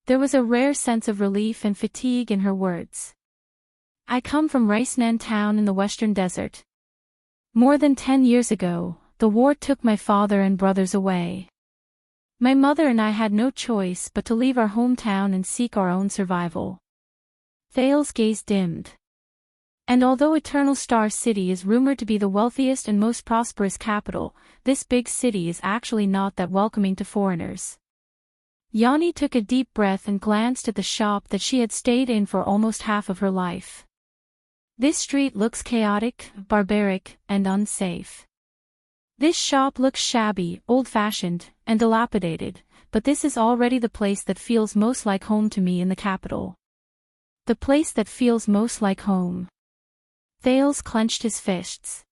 There was a rare sense of relief and fatigue in her words. I come from Raisnan town in the western desert. More than 10 years ago, the war took my father and brothers away. My mother and I had no choice but to leave our hometown and seek our own survival. Thales' gaze dimmed. And although Eternal Star City is rumored to be the wealthiest and most prosperous capital, this big city is actually not that welcoming to foreigners. Yanni took a deep breath and glanced at the shop that she had stayed in for almost half of her life. This street looks chaotic, barbaric, and unsafe. This shop looks shabby, old-fashioned, and dilapidated, but this is already the place that feels most like home to me in the capital. The place that feels most like home. Thales clenched his fists.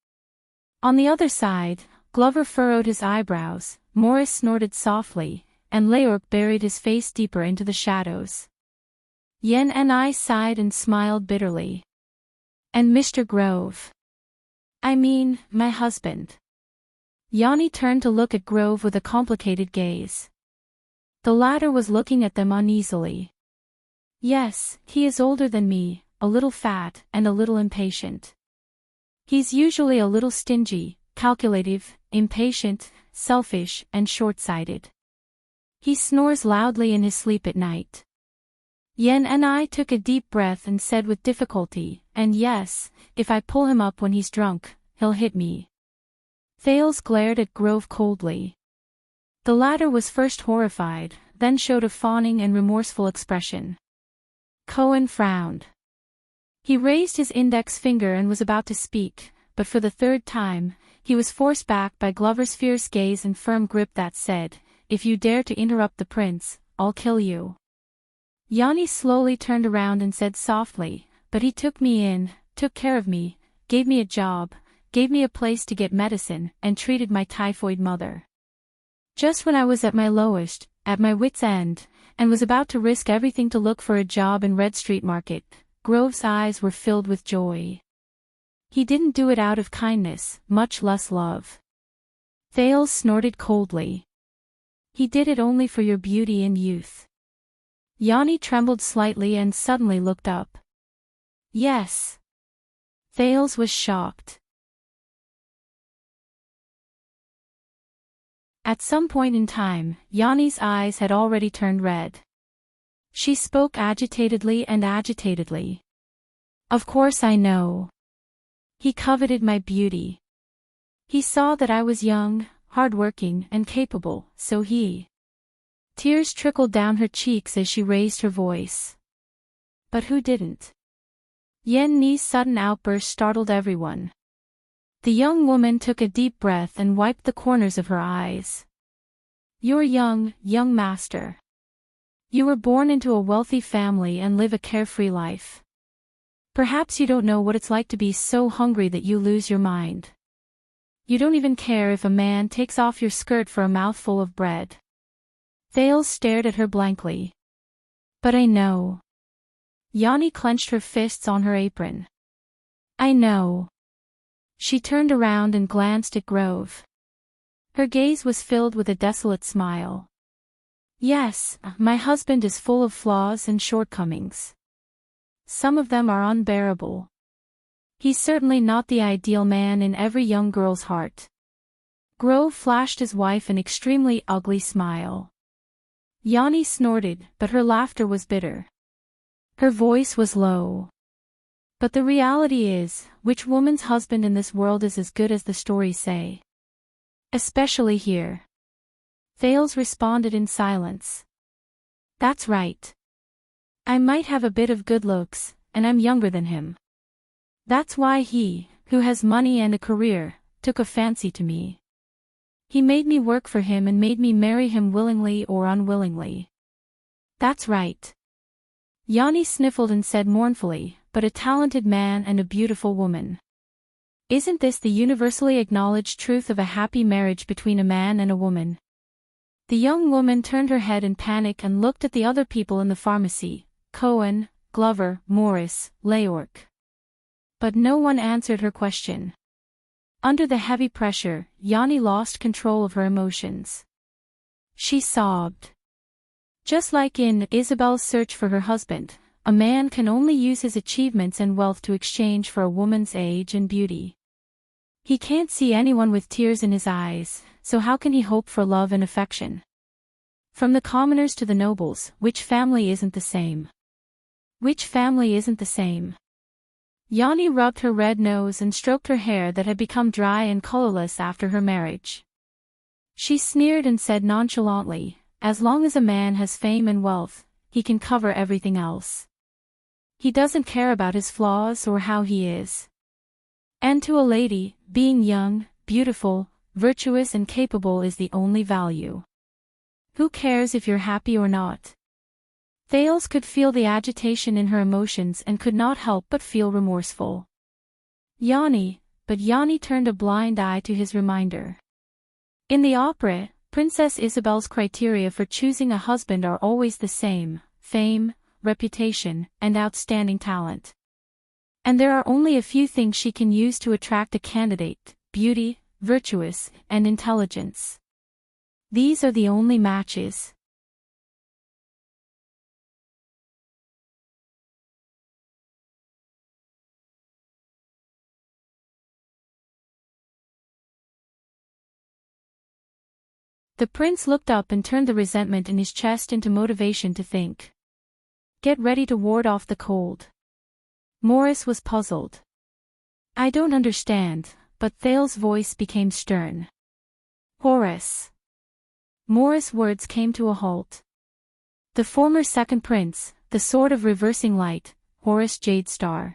On the other side, Glover furrowed his eyebrows, Morris snorted softly, and Leorc buried his face deeper into the shadows. Yen and I sighed and smiled bitterly. And Mr. Grove. I mean, my husband. Yanni turned to look at Grove with a complicated gaze. The latter was looking at them uneasily. Yes, he is older than me, a little fat, and a little impatient. He's usually a little stingy, calculative, impatient, selfish, and short-sighted. He snores loudly in his sleep at night. Yen and I took a deep breath and said with difficulty, and yes, if I pull him up when he's drunk, he'll hit me. Thales glared at Grove coldly. The latter was first horrified, then showed a fawning and remorseful expression. Cohen frowned. He raised his index finger and was about to speak, but for the third time, he was forced back by Glover's fierce gaze and firm grip that said, "If you dare to interrupt the prince, I'll kill you." Yanni slowly turned around and said softly, "But he took me in, took care of me, gave me a job, gave me a place to get medicine, and treated my typhoid mother. Just when I was at my lowest, at my wit's end, and was about to risk everything to look for a job in Red Street Market," Grove's eyes were filled with joy. "He didn't do it out of kindness, much less love." Thales snorted coldly. "He did it only for your beauty and youth." Yanni trembled slightly and suddenly looked up. "Yes." Thales was shocked. At some point in time, Yanni's eyes had already turned red. She spoke agitatedly. "Of course I know. He coveted my beauty. He saw that I was young, hard-working, and capable, so he—" Tears trickled down her cheeks as she raised her voice. "But who didn't?" Yen Ni's sudden outburst startled everyone. The young woman took a deep breath and wiped the corners of her eyes. "You're young, young master. You were born into a wealthy family and live a carefree life. Perhaps you don't know what it's like to be so hungry that you lose your mind. You don't even care if a man takes off your skirt for a mouthful of bread." Thales stared at her blankly. "But I know." Yanni clenched her fists on her apron. "I know." She turned around and glanced at Grove. Her gaze was filled with a desolate smile. "Yes, my husband is full of flaws and shortcomings. Some of them are unbearable. He's certainly not the ideal man in every young girl's heart." Grove flashed his wife an extremely ugly smile. Yanni snorted, but her laughter was bitter. Her voice was low. "But the reality is, which woman's husband in this world is as good as the stories say? Especially here." Thales responded in silence. "That's right. I might have a bit of good looks, and I'm younger than him. That's why he, who has money and a career, took a fancy to me. He made me work for him and made me marry him willingly or unwillingly. That's right. Yanni sniffled and said mournfully, but a talented man and a beautiful woman. Isn't this the universally acknowledged truth of a happy marriage between a man and a woman? The young woman turned her head in panic and looked at the other people in the pharmacy, Cohen, Glover, Morris, Leyork. But no one answered her question. Under the heavy pressure, Yanni lost control of her emotions. She sobbed. Just like in Isabel's search for her husband, a man can only use his achievements and wealth to exchange for a woman's age and beauty. He can't see anyone with tears in his eyes, so how can he hope for love and affection? From the commoners to the nobles, which family isn't the same? Which family isn't the same? Yanni rubbed her red nose and stroked her hair that had become dry and colorless after her marriage. She sneered and said nonchalantly, as long as a man has fame and wealth, he can cover everything else. He doesn't care about his flaws or how he is. And to a lady, being young, beautiful, virtuous and capable is the only value. Who cares if you're happy or not? Thales could feel the agitation in her emotions and could not help but feel remorseful. But Yanni turned a blind eye to his reminder. In the opera, Princess Isabel's criteria for choosing a husband are always the same: fame, reputation, and outstanding talent. And there are only a few things she can use to attract a candidate: beauty, virtuous, and intelligence. These are the only matches. The prince looked up and turned the resentment in his chest into motivation to think. Get ready to ward off the cold. Morris was puzzled. I don't understand, but Thales' voice became stern. Horace. Morris' words came to a halt. The former second prince, the sword of reversing light, Horace Jadestar.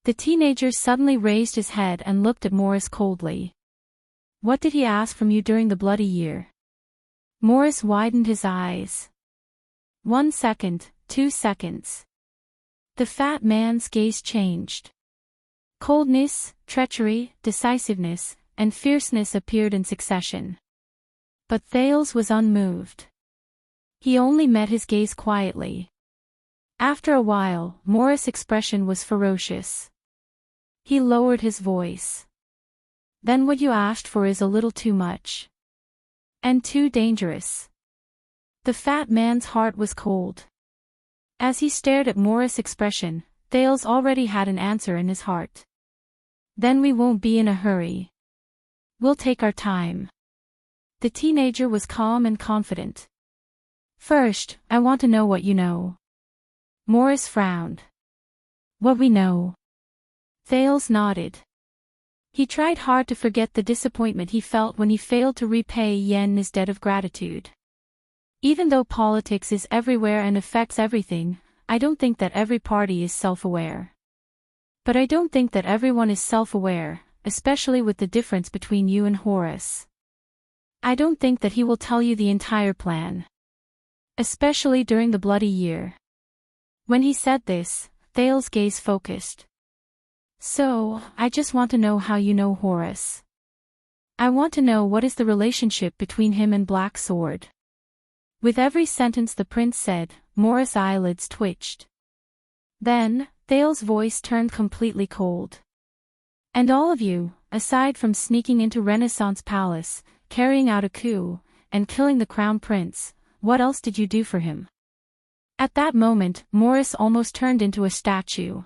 The teenager suddenly raised his head and looked at Morris coldly. What did he ask from you during the bloody year? Morris widened his eyes. 1 second, 2 seconds. The fat man's gaze changed. Coldness, treachery, decisiveness, and fierceness appeared in succession. But Thales was unmoved. He only met his gaze quietly. After a while, Morris' expression was ferocious. He lowered his voice. Then what you asked for is a little too much. And too dangerous. The fat man's heart was cold. As he stared at Morris' expression, Thales already had an answer in his heart. Then we won't be in a hurry. We'll take our time. The teenager was calm and confident. First, I want to know what you know. Morris frowned. What we know. Thales nodded. He tried hard to forget the disappointment he felt when he failed to repay Yen his debt of gratitude. Even though politics is everywhere and affects everything, I don't think that every party is self-aware. But I don't think that everyone is self-aware, especially with the difference between you and Horace. I don't think that he will tell you the entire plan. Especially during the bloody year. When he said this, Thales' gaze focused. So, I just want to know how you know Horace. I want to know what is the relationship between him and Black Sword. With every sentence the prince said, Morris' eyelids twitched. Then, Thales' voice turned completely cold. And all of you, aside from sneaking into Renaissance Palace, carrying out a coup, and killing the crown prince, what else did you do for him? At that moment, Morris almost turned into a statue.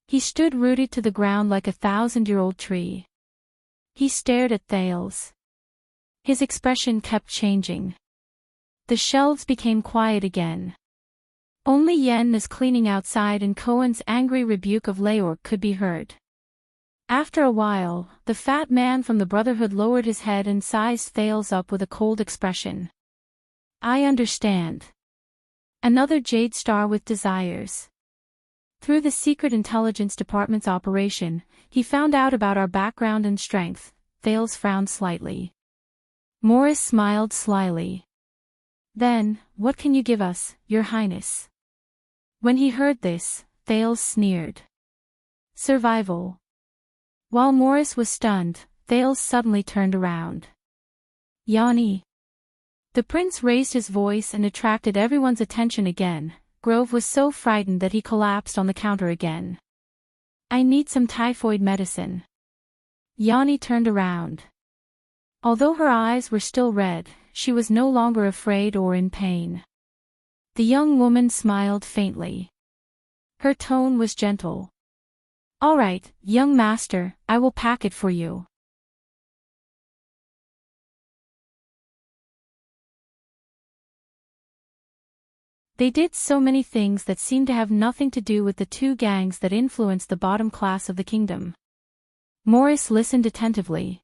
He stood rooted to the ground like a 1,000-year-old tree. He stared at Thales. His expression kept changing. The shelves became quiet again. Only Yen's cleaning outside and Cohen's angry rebuke of Leyork could be heard. After a while, the fat man from the Brotherhood lowered his head and sized Thales up with a cold expression. I understand. Another Jade Star with desires. Through the Secret Intelligence Department's operation, he found out about our background and strength. Thales frowned slightly. Morris smiled slyly. Then, what can you give us, Your Highness? When he heard this, Thales sneered. Survival. While Morris was stunned, Thales suddenly turned around. Yanni. The prince raised his voice and attracted everyone's attention again. Grove was so frightened that he collapsed on the counter again. I need some typhoid medicine. Yanni turned around. Although her eyes were still red, she was no longer afraid or in pain. The young woman smiled faintly. Her tone was gentle. All right, young master, I will pack it for you. They did so many things that seemed to have nothing to do with the two gangs that influenced the bottom class of the kingdom. Morris listened attentively.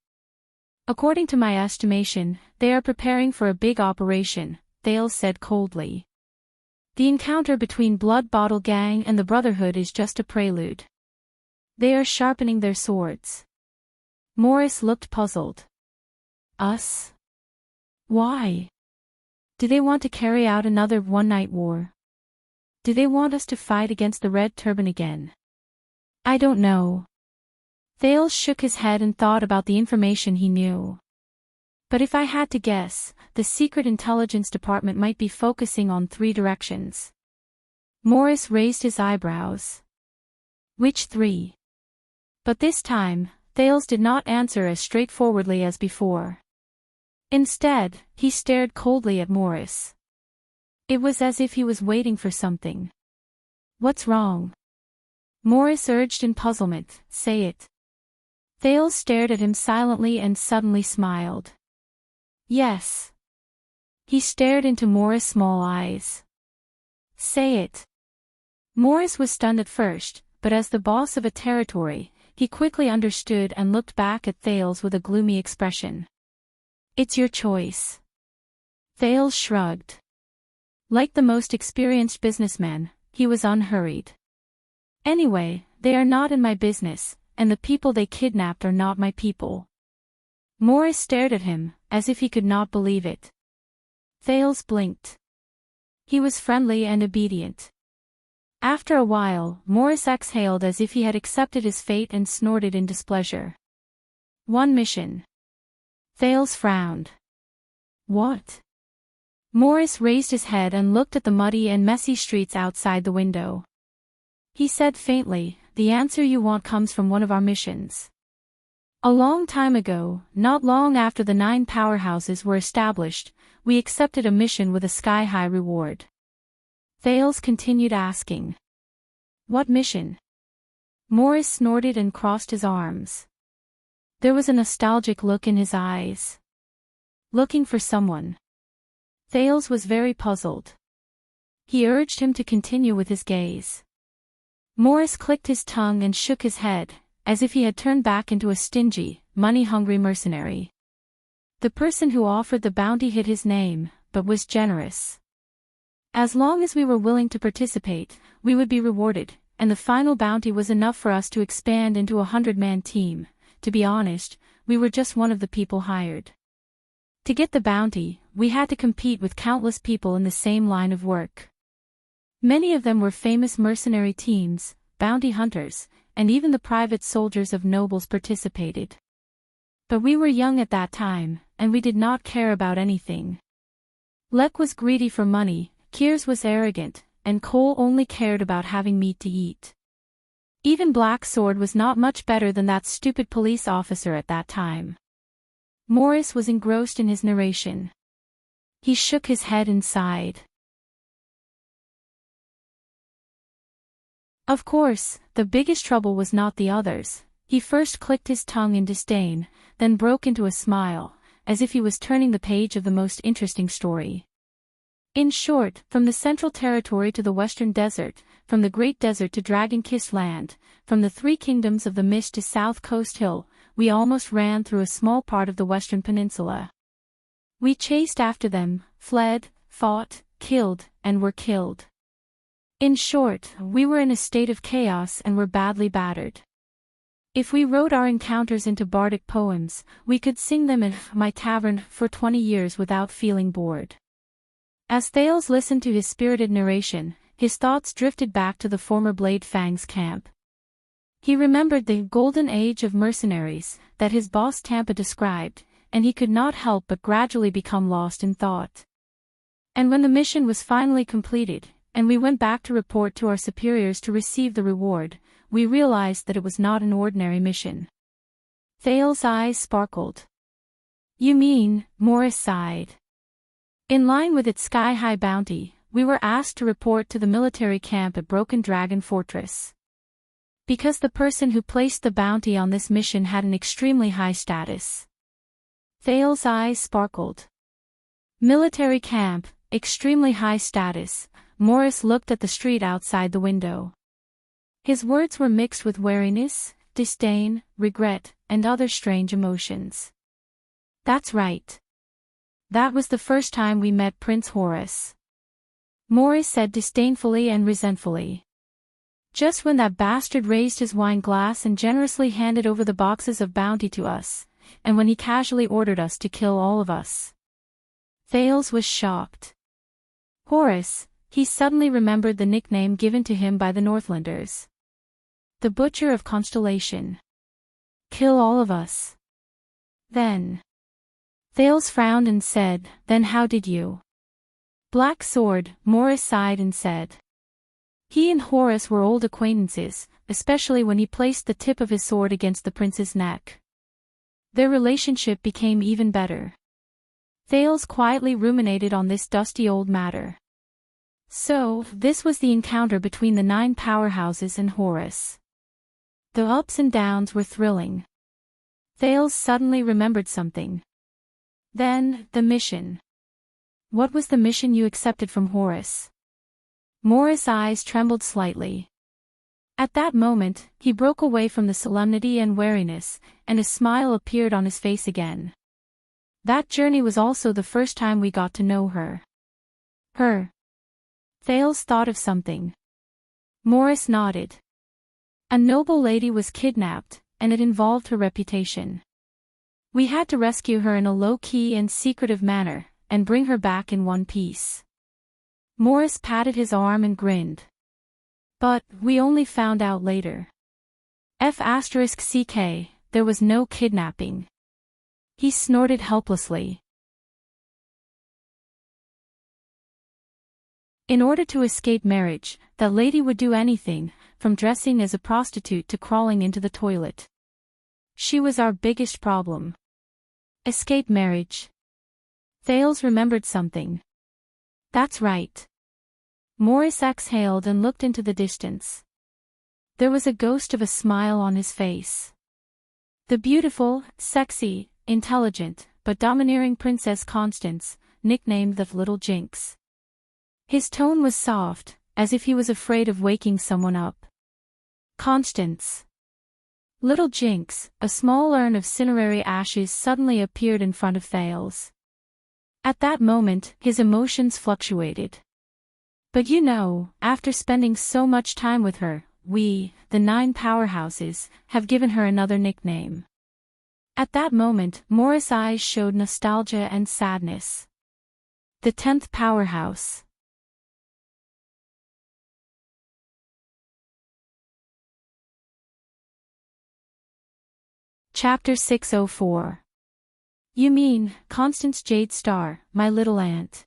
According to my estimation, they are preparing for a big operation, Thales said coldly. The encounter between Blood Bottle Gang and the Brotherhood is just a prelude. They are sharpening their swords. Morris looked puzzled. Us? Why? Do they want to carry out another one-night war? Do they want us to fight against the Red Turban again? I don't know. Thales shook his head and thought about the information he knew. But if I had to guess, the Secret Intelligence Department might be focusing on 3 directions. Morris raised his eyebrows. Which 3? But this time, Thales did not answer as straightforwardly as before. Instead, he stared coldly at Morris. It was as if he was waiting for something. What's wrong? Morris urged in puzzlement, say it. Thales stared at him silently and suddenly smiled. Yes. He stared into Morris' small eyes. Say it. Morris was stunned at first, but as the boss of a territory, he quickly understood and looked back at Thales with a gloomy expression. It's your choice. Thales shrugged. Like the most experienced businessman, he was unhurried. Anyway, they are not in my business, and the people they kidnapped are not my people. Morris stared at him, as if he could not believe it. Thales blinked. He was friendly and obedient. After a while, Morris exhaled as if he had accepted his fate and snorted in displeasure. One mission. Thales frowned. What? Morris raised his head and looked at the muddy and messy streets outside the window. He said faintly, the answer you want comes from one of our missions. A long time ago, not long after the 9 powerhouses were established, we accepted a mission with a sky-high reward. Thales continued asking. What mission? Morris snorted and crossed his arms. There was a nostalgic look in his eyes. Looking for someone. Thales was very puzzled. He urged him to continue with his gaze. Morris clicked his tongue and shook his head, as if he had turned back into a stingy, money-hungry mercenary. The person who offered the bounty hid his name, but was generous. As long as we were willing to participate, we would be rewarded, and the final bounty was enough for us to expand into a 100-man team. To be honest, we were just one of the people hired. To get the bounty, we had to compete with countless people in the same line of work. Many of them were famous mercenary teams, bounty hunters, and even the private soldiers of nobles participated. But we were young at that time, and we did not care about anything. Lek was greedy for money, Kiers was arrogant, and Cole only cared about having meat to eat. Even Black Sword was not much better than that stupid police officer at that time. Morris was engrossed in his narration. He shook his head and sighed. Of course, the biggest trouble was not the others. He first clicked his tongue in disdain, then broke into a smile, as if he was turning the page of the most interesting story. In short, from the Central Territory to the Western Desert, from the Great Desert to Dragon-Kissed Land, from the 3 kingdoms of the Mist to South Coast Hill, we almost ran through a small part of the Western Peninsula. We chased after them, fled, fought, killed, and were killed. In short, we were in a state of chaos and were badly battered. If we wrote our encounters into bardic poems, we could sing them in my tavern for 20 years without feeling bored. As Thales listened to his spirited narration, his thoughts drifted back to the former Blade Fang's camp. He remembered the golden age of mercenaries that his boss Tampa described, and he could not help but gradually become lost in thought. And when the mission was finally completed, and we went back to report to our superiors to receive the reward, we realized that it was not an ordinary mission. Thales' eyes sparkled. "You mean," Morris sighed. "In line with its sky-high bounty, we were asked to report to the military camp at Broken Dragon Fortress. Because the person who placed the bounty on this mission had an extremely high status." Thales' eyes sparkled. Military camp, extremely high status. Morris looked at the street outside the window. His words were mixed with wariness, disdain, regret, and other strange emotions. "That's right. That was the first time we met Prince Horace," Morris said disdainfully and resentfully. "Just when that bastard raised his wine glass and generously handed over the boxes of bounty to us, and when he casually ordered us to kill all of us." Thales was shocked. Horace, he suddenly remembered the nickname given to him by the Northlanders. The Butcher of Constellation. Kill all of us. Then. Thales frowned and said, "Then how did you?" Black Sword, Morris sighed and said. He and Horace were old acquaintances, especially when he placed the tip of his sword against the prince's neck. Their relationship became even better. Thales quietly ruminated on this dusty old matter. So, this was the encounter between the 9 powerhouses and Horace. The ups and downs were thrilling. Thales suddenly remembered something. Then, the mission. What was the mission you accepted from Horace? Morris' eyes trembled slightly. At that moment, he broke away from the solemnity and wariness, and a smile appeared on his face again. That journey was also the first time we got to know her. Her. Thales thought of something. Morris nodded. A noble lady was kidnapped, and it involved her reputation. We had to rescue her in a low-key and secretive manner, and bring her back in one piece. Morris patted his arm and grinned. But, we only found out later. *CK, there was no kidnapping. He snorted helplessly. In order to escape marriage, that lady would do anything, from dressing as a prostitute to crawling into the toilet. She was our biggest problem. Escape marriage. Thales remembered something. That's right. Morris exhaled and looked into the distance. There was a ghost of a smile on his face. The beautiful, sexy, intelligent, but domineering Princess Constance, nicknamed the Little Jinx. His tone was soft, as if he was afraid of waking someone up. Constance. Little Jinx, a small urn of cinerary ashes suddenly appeared in front of Thales. At that moment, his emotions fluctuated. But you know, after spending so much time with her, we, the 9 powerhouses, have given her another nickname. At that moment, Morris' eyes showed nostalgia and sadness. The 10th powerhouse. Chapter 604. You mean, Constance Jade Star, my little aunt.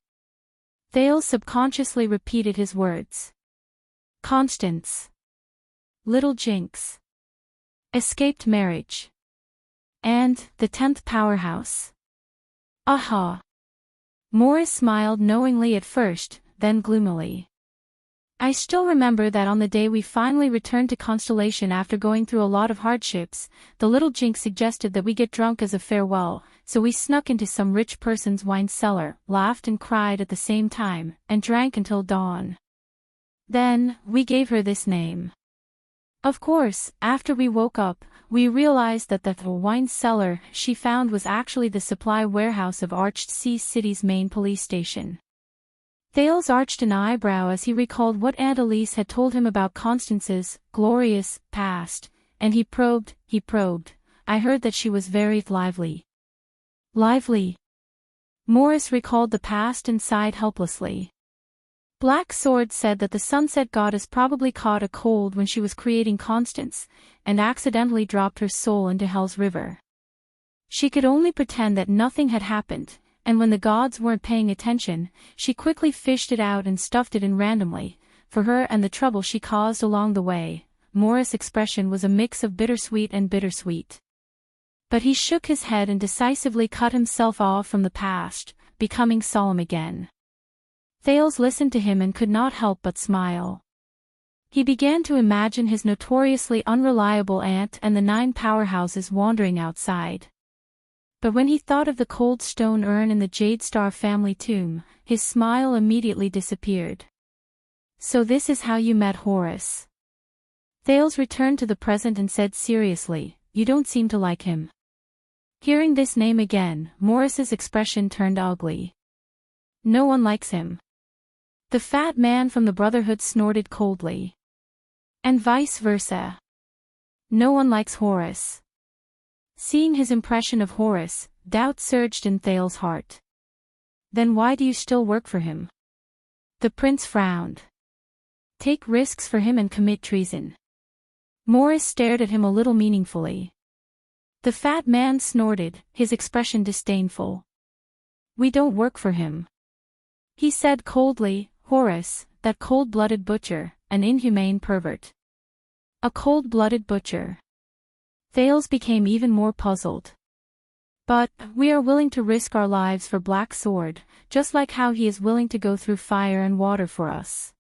Thales subconsciously repeated his words. Constance. Little Jinx. Escaped marriage. And, the 10th powerhouse. Aha. Morris smiled knowingly at first, then gloomily. I still remember that on the day we finally returned to Constellation after going through a lot of hardships, the little Jinx suggested that we get drunk as a farewell, so we snuck into some rich person's wine cellar, laughed and cried at the same time, and drank until dawn. Then, we gave her this name. Of course, after we woke up, we realized that the wine cellar she found was actually the supply warehouse of Arched Sea City's main police station. Thales arched an eyebrow as he recalled what Aunt Elise had told him about Constance's glorious past, and he probed. I heard that she was very lively. Lively? Morris recalled the past and sighed helplessly. Black Sword said that the sunset goddess probably caught a cold when she was creating Constance, and accidentally dropped her soul into Hell's River. She could only pretend that nothing had happened, and when the gods weren't paying attention, she quickly fished it out and stuffed it in randomly, for her and the trouble she caused along the way. Morris' expression was a mix of bittersweet and bittersweet. But he shook his head and decisively cut himself off from the past, becoming solemn again. Thales listened to him and could not help but smile. He began to imagine his notoriously unreliable aunt and the 9 powerhouses wandering outside. But when he thought of the cold stone urn in the Jade Star family tomb, his smile immediately disappeared. So this is how you met Horace. Thales returned to the present and said seriously, you don't seem to like him. Hearing this name again, Morris's expression turned ugly. No one likes him. The fat man from the Brotherhood snorted coldly. And vice versa. No one likes Horace. Seeing his impression of Horace, doubt surged in Thales' heart. Then why do you still work for him? The prince frowned. Take risks for him and commit treason. Morris stared at him a little meaningfully. The fat man snorted, his expression disdainful. We don't work for him. He said coldly, Horace, that cold-blooded butcher, an inhumane pervert. A cold-blooded butcher. Thales became even more puzzled. But, we are willing to risk our lives for Black Sword, just like how he is willing to go through fire and water for us.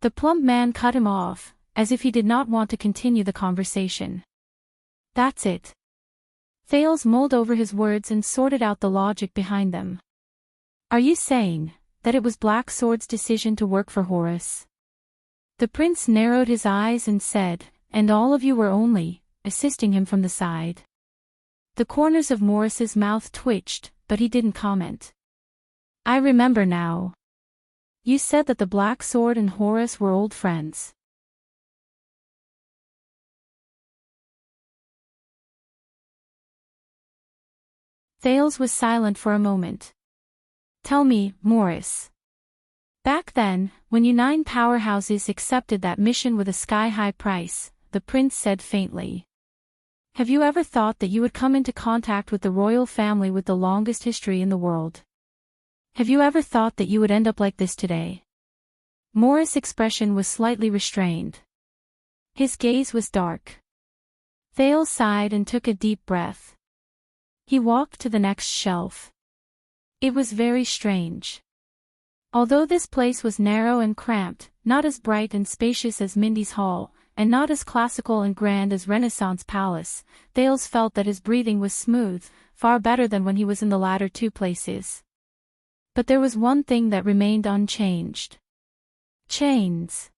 The plump man cut him off, as if he did not want to continue the conversation. That's it. Thales mulled over his words and sorted out the logic behind them. Are you saying that it was Black Sword's decision to work for Horace? The prince narrowed his eyes and said, and all of you were only assisting him from the side. The corners of Morris's mouth twitched, but he didn't comment. I remember now. You said that the Black Sword and Horace were old friends. Thales was silent for a moment. Tell me, Morris. Back then, when you 9 powerhouses accepted that mission with a sky-high price, the prince said faintly. Have you ever thought that you would come into contact with the royal family with the longest history in the world? Have you ever thought that you would end up like this today? Morris' expression was slightly restrained. His gaze was dark. Thales sighed and took a deep breath. He walked to the next shelf. It was very strange. Although this place was narrow and cramped, not as bright and spacious as Mindy's Hall, and not as classical and grand as Renaissance Palace, Thales felt that his breathing was smooth, far better than when he was in the latter 2 places. But there was one thing that remained unchanged. Chains.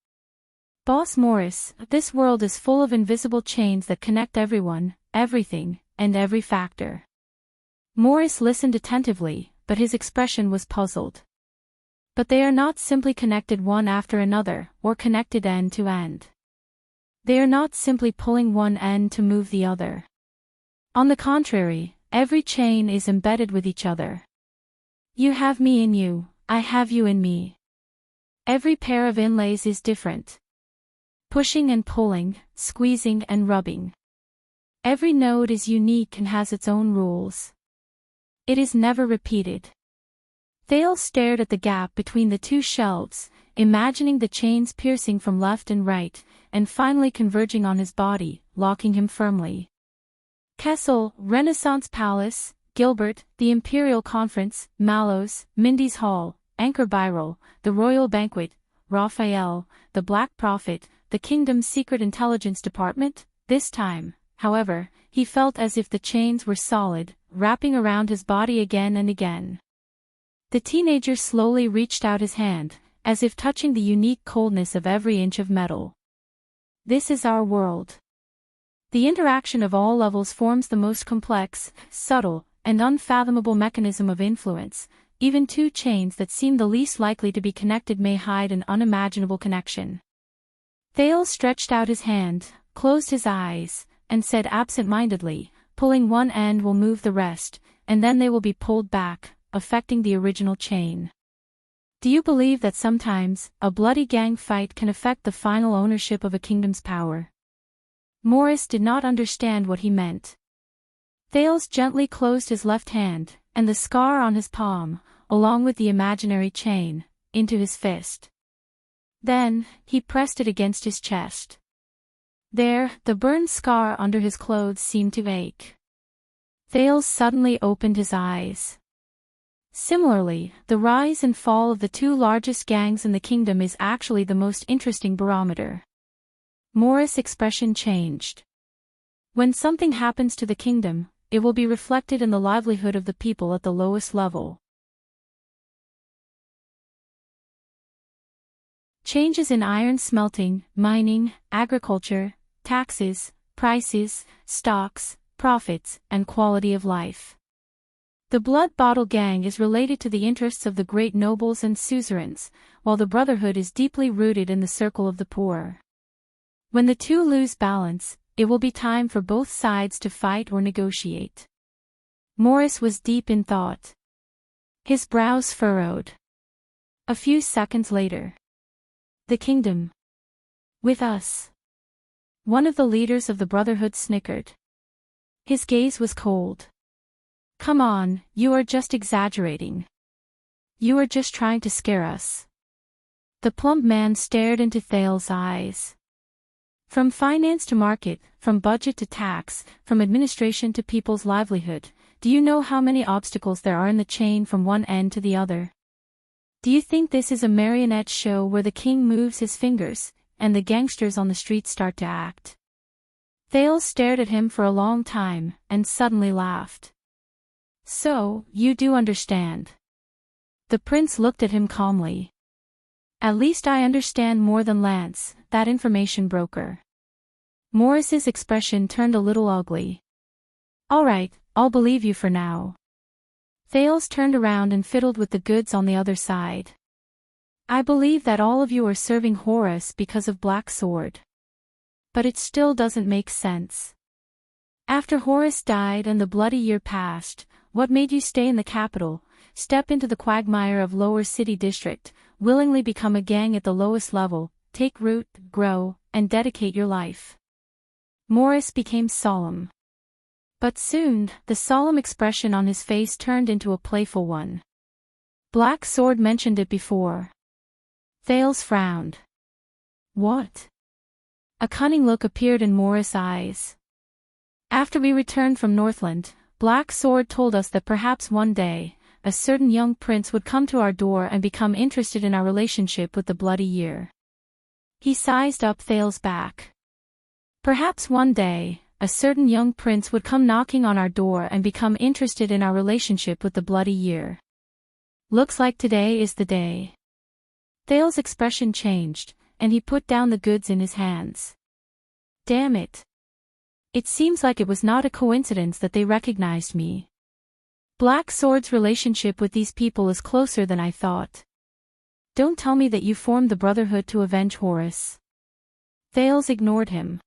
Boss Morris, this world is full of invisible chains that connect everyone, everything, and every factor. Morris listened attentively, but his expression was puzzled. But they are not simply connected one after another, or connected end to end. They are not simply pulling one end to move the other. On the contrary, every chain is embedded with each other. You have me in you, I have you in me. Every pair of inlays is different. Pushing and pulling, squeezing and rubbing. Every node is unique and has its own rules. It is never repeated. Thales stared at the gap between the 2 shelves, imagining the chains piercing from left and right, and finally converging on his body, locking him firmly. Kessel, Renaissance Palace, Gilbert, the Imperial Conference, Mallows, Mindy's Hall, Anchor Byrel, the Royal Banquet, Raphael, the Black Prophet, the Kingdom's Secret Intelligence Department. This time, however, he felt as if the chains were solid, wrapping around his body again and again. The teenager slowly reached out his hand, as if touching the unique coldness of every inch of metal. This is our world. The interaction of all levels forms the most complex, subtle, and unfathomable mechanism of influence, Even two chains that seem the least likely to be connected may hide an unimaginable connection. Thales stretched out his hand, closed his eyes, and said absent-mindedly, "Pulling one end will move the rest, and then they will be pulled back, affecting the original chain." Do you believe that sometimes, a bloody gang fight can affect the final ownership of a kingdom's power? Morris did not understand what he meant. Thales gently closed his left hand, and the scar on his palm, along with the imaginary chain, into his fist. Then, he pressed it against his chest. There, the burned scar under his clothes seemed to ache. Thales suddenly opened his eyes. Similarly, the rise and fall of the two largest gangs in the kingdom is actually the most interesting barometer. Morris' expression changed. When something happens to the kingdom, it will be reflected in the livelihood of the people at the lowest level. Changes in iron smelting, mining, agriculture, taxes, prices, stocks, profits, and quality of life. The Blood Bottle Gang is related to the interests of the great nobles and suzerains, while the Brotherhood is deeply rooted in the circle of the poor. When the two lose balance, it will be time for both sides to fight or negotiate. Morris was deep in thought. His brows furrowed. A few seconds later. "The kingdom. With us." One of the leaders of the Brotherhood snickered. His gaze was cold. "Come on, you are just exaggerating. You are just trying to scare us." The plump man stared into Thales' eyes. "From finance to market, from budget to tax, from administration to people's livelihood, do you know how many obstacles there are in the chain from one end to the other? Do you think this is a marionette show where the king moves his fingers, and the gangsters on the street start to act?" Thales stared at him for a long time, and suddenly laughed. "So, you do understand." The prince looked at him calmly. "At least I understand more than Lance, that information broker." Morris's expression turned a little ugly. "All right, I'll believe you for now." Thales turned around and fiddled with the goods on the other side. "I believe that all of you are serving Horus because of Black Sword. But it still doesn't make sense. After Horus died and the bloody year passed, what made you stay in the capital, step into the quagmire of Lower City District, willingly become a gang at the lowest level, take root, grow, and dedicate your life?" Morris became solemn. But soon, the solemn expression on his face turned into a playful one. "Black Sword mentioned it before." Thales frowned. "What?" A cunning look appeared in Morris' eyes. "After we returned from Northland, Black Sword told us that perhaps one day, a certain young prince would come to our door and become interested in our relationship with the Bloody Year." He sized up Thales' back. "Perhaps one day, a certain young prince would come knocking on our door and become interested in our relationship with the Bloody Year. Looks like today is the day." Thales' expression changed, and he put down the goods in his hands. "Damn it. It seems like it was not a coincidence that they recognized me. Black Sword's relationship with these people is closer than I thought. Don't tell me that you formed the Brotherhood to avenge Horus." Thales ignored him.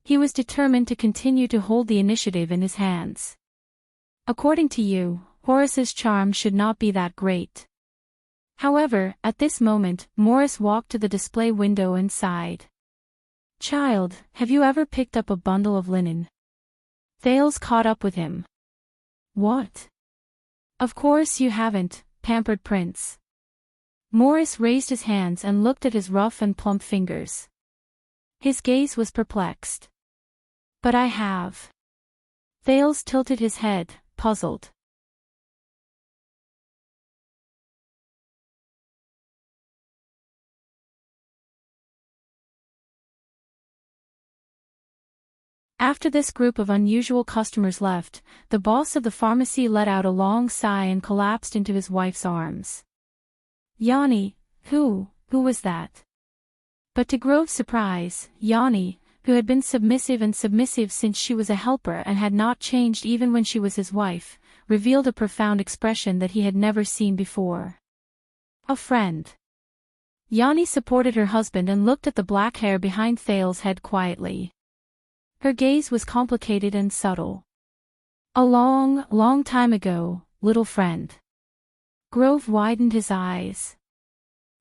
He was determined to continue to hold the initiative in his hands. "According to you, Horus's charm should not be that great." However, at this moment, Morris walked to the display window and sighed. "Child, have you ever picked up a bundle of linen?" Thales caught up with him. "What? Of course you haven't, pampered prince." Morris raised his hands and looked at his rough and plump fingers. His gaze was perplexed. "But I have." Thales tilted his head, puzzled. After this group of unusual customers left, the boss of the pharmacy let out a long sigh and collapsed into his wife's arms. "Yanni, who was that?" But to Grove's surprise, Yanni, who had been submissive since she was a helper and had not changed even when she was his wife, revealed a profound expression that he had never seen before. A friend. Yanni supported her husband and looked at the black hair behind Thale's head quietly. Her gaze was complicated and subtle. A long, long time ago, little friend. Grove widened his eyes.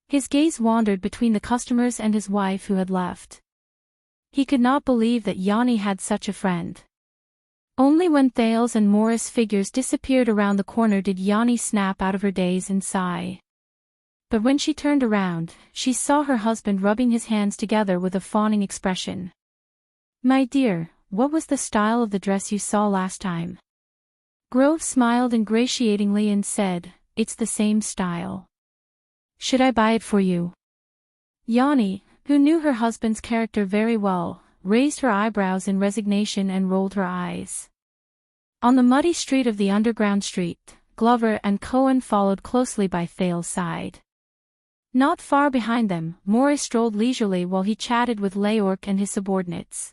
His gaze wandered between the customers and his wife who had left. He could not believe that Yanni had such a friend. Only when Thales and Morris figures disappeared around the corner did Yanni snap out of her daze and sigh. But when she turned around, she saw her husband rubbing his hands together with a fawning expression. "My dear, what was the style of the dress you saw last time?" Grove smiled ingratiatingly and said, "It's the same style. Should I buy it for you?" Yanni, who knew her husband's character very well, raised her eyebrows in resignation and rolled her eyes. On the muddy street of the underground street, Glover and Cohen followed closely by Thale's side. Not far behind them, Morris strolled leisurely while he chatted with Leorc and his subordinates.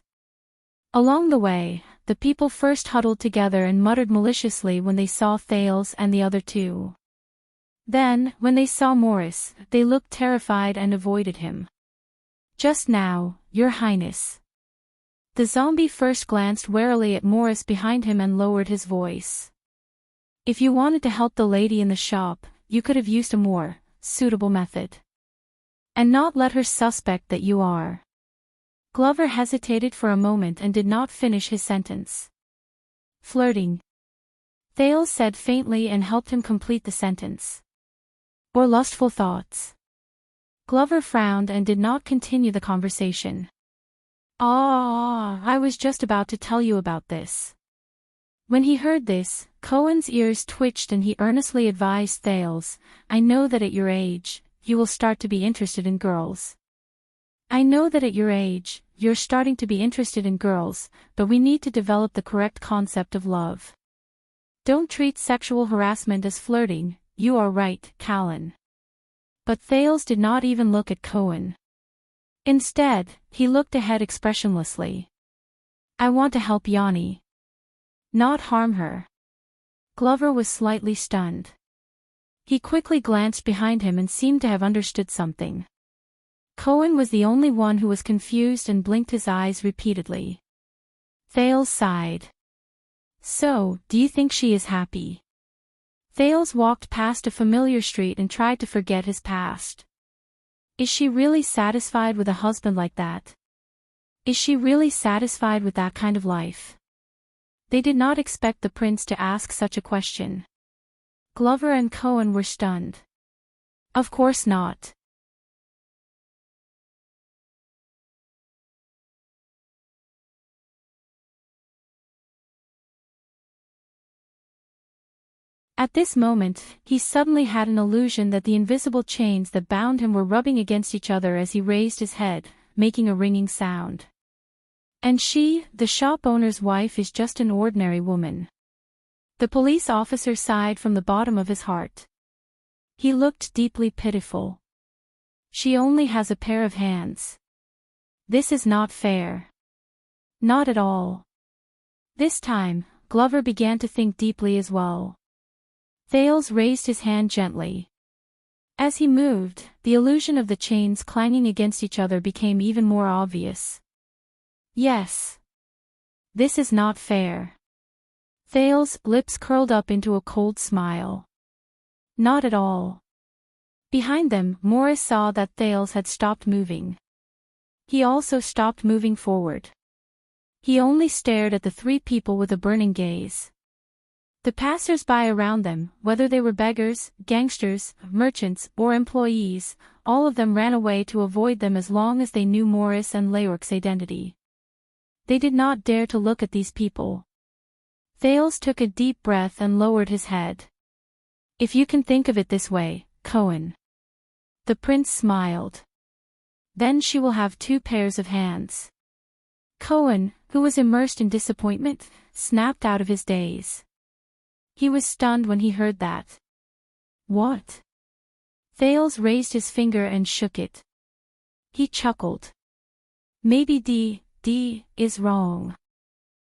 Along the way, the people first huddled together and muttered maliciously when they saw Thales and the other two. Then, when they saw Morris, they looked terrified and avoided him. "Just now, Your Highness." The zombie first glanced warily at Morris behind him and lowered his voice. "If you wanted to help the lady in the shop, you could have used a more suitable method. And not let her suspect that you are." Glover hesitated for a moment and did not finish his sentence. "Flirting," Thales said faintly and helped him complete the sentence. "Or lustful thoughts." Glover frowned and did not continue the conversation. I was just about to tell you about this." When he heard this, Cohen's ears twitched and he earnestly advised Thales, "I know that at your age, you will start to be interested in girls. I know that at your age, you're starting to be interested in girls, but we need to develop the correct concept of love. Don't treat sexual harassment as flirting, you are right, Callan." But Thales did not even look at Cohen. Instead, he looked ahead expressionlessly. "I want to help Yanni. Not harm her." Glover was slightly stunned. He quickly glanced behind him and seemed to have understood something. Cohen was the only one who was confused and blinked his eyes repeatedly. Thales sighed. "So, do you think she is happy?" Thales walked past a familiar street and tried to forget his past. Is she really satisfied with a husband like that? Is she really satisfied with that kind of life? They did not expect the prince to ask such a question. Glover and Cohen were stunned. Of course not. At this moment, he suddenly had an illusion that the invisible chains that bound him were rubbing against each other as he raised his head, making a ringing sound. And she, the shop owner's wife, is just an ordinary woman. The police officer sighed from the bottom of his heart. He looked deeply pitiful. She only has a pair of hands. This is not fair. Not at all. This time, Glover began to think deeply as well. Thales raised his hand gently. As he moved, the illusion of the chains clanging against each other became even more obvious. Yes. This is not fair. Thales' lips curled up into a cold smile. Not at all. Behind them, Morris saw that Thales had stopped moving. He also stopped moving forward. He only stared at the three people with a burning gaze. The passers-by around them, whether they were beggars, gangsters, merchants, or employees, all of them ran away to avoid them as long as they knew Morris and Leorc's identity. They did not dare to look at these people. Thales took a deep breath and lowered his head. If you can think of it this way, Cohen. The prince smiled. Then she will have two pairs of hands. Cohen, who was immersed in disappointment, snapped out of his daze. He was stunned when he heard that. What? Thales raised his finger and shook it. He chuckled. Maybe D is wrong.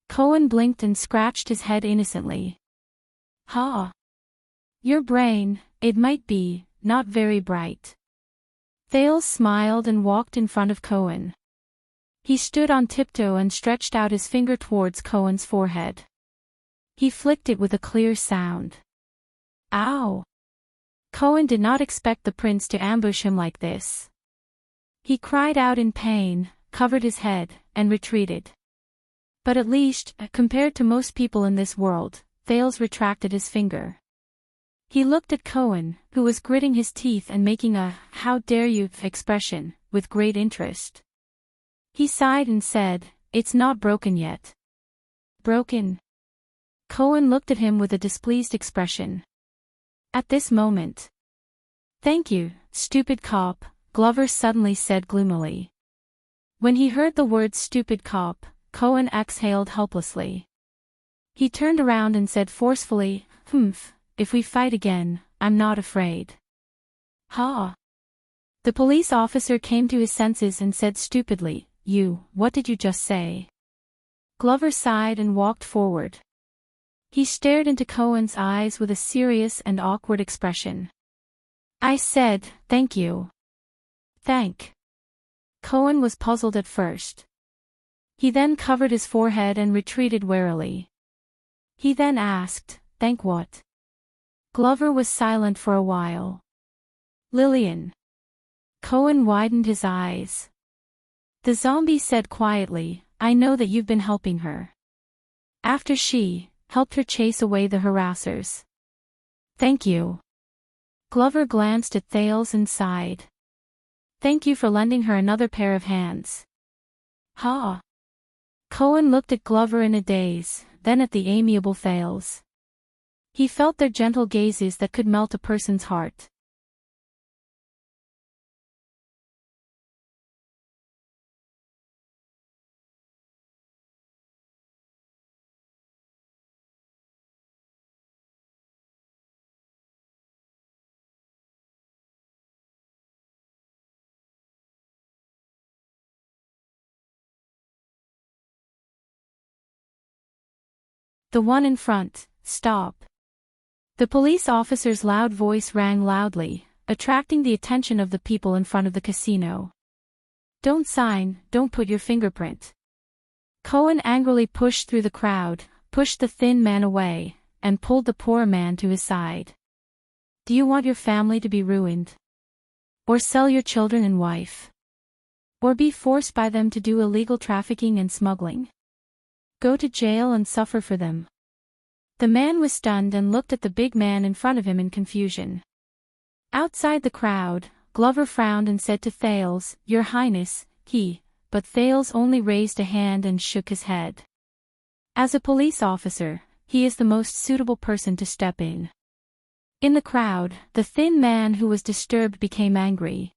Cohen blinked and scratched his head innocently. Ha! Your brain, it might be, not very bright. Thales smiled and walked in front of Cohen. He stood on tiptoe and stretched out his finger towards Cohen's forehead. He flicked it with a clear sound. Ow! Cohen did not expect the prince to ambush him like this. He cried out in pain, covered his head, and retreated. But at least, compared to most people in this world, Thales retracted his finger. He looked at Cohen, who was gritting his teeth and making a "how dare you" expression, with great interest. He sighed and said, "It's not broken yet." Broken? Cohen looked at him with a displeased expression. At this moment. "Thank you, stupid cop," Glover suddenly said gloomily. When he heard the word stupid cop, Cohen exhaled helplessly. He turned around and said forcefully, "Humph, if we fight again, I'm not afraid." Ha! The police officer came to his senses and said stupidly, What did you just say?" Glover sighed and walked forward. He stared into Cohen's eyes with a serious and awkward expression. "I said, thank you." Thank. Cohen was puzzled at first. He then covered his forehead and retreated warily. He then asked, "Thank what?" Glover was silent for a while. "Lillian." Cohen widened his eyes. The zombie said quietly, "I know that you've been helping her. After she helped her chase away the harassers." "Thank you." Glover glanced at Thales and sighed. "Thank you for lending her another pair of hands." Ha! Cohen looked at Glover in a daze, then at the amiable Thales. He felt their gentle gazes that could melt a person's heart. The one in front, stop. The police officer's loud voice rang loudly, attracting the attention of the people in front of the casino. "Don't sign, don't put your fingerprint." Cohen angrily pushed through the crowd, pushed the thin man away, and pulled the poor man to his side. "Do you want your family to be ruined? Or sell your children and wife? Or be forced by them to do illegal trafficking and smuggling? Go to jail and suffer for them." The man was stunned and looked at the big man in front of him in confusion. Outside the crowd, Glover frowned and said to Thales, "Your Highness," but Thales only raised a hand and shook his head. As a police officer, he is the most suitable person to step in. In the crowd, the thin man who was disturbed became angry.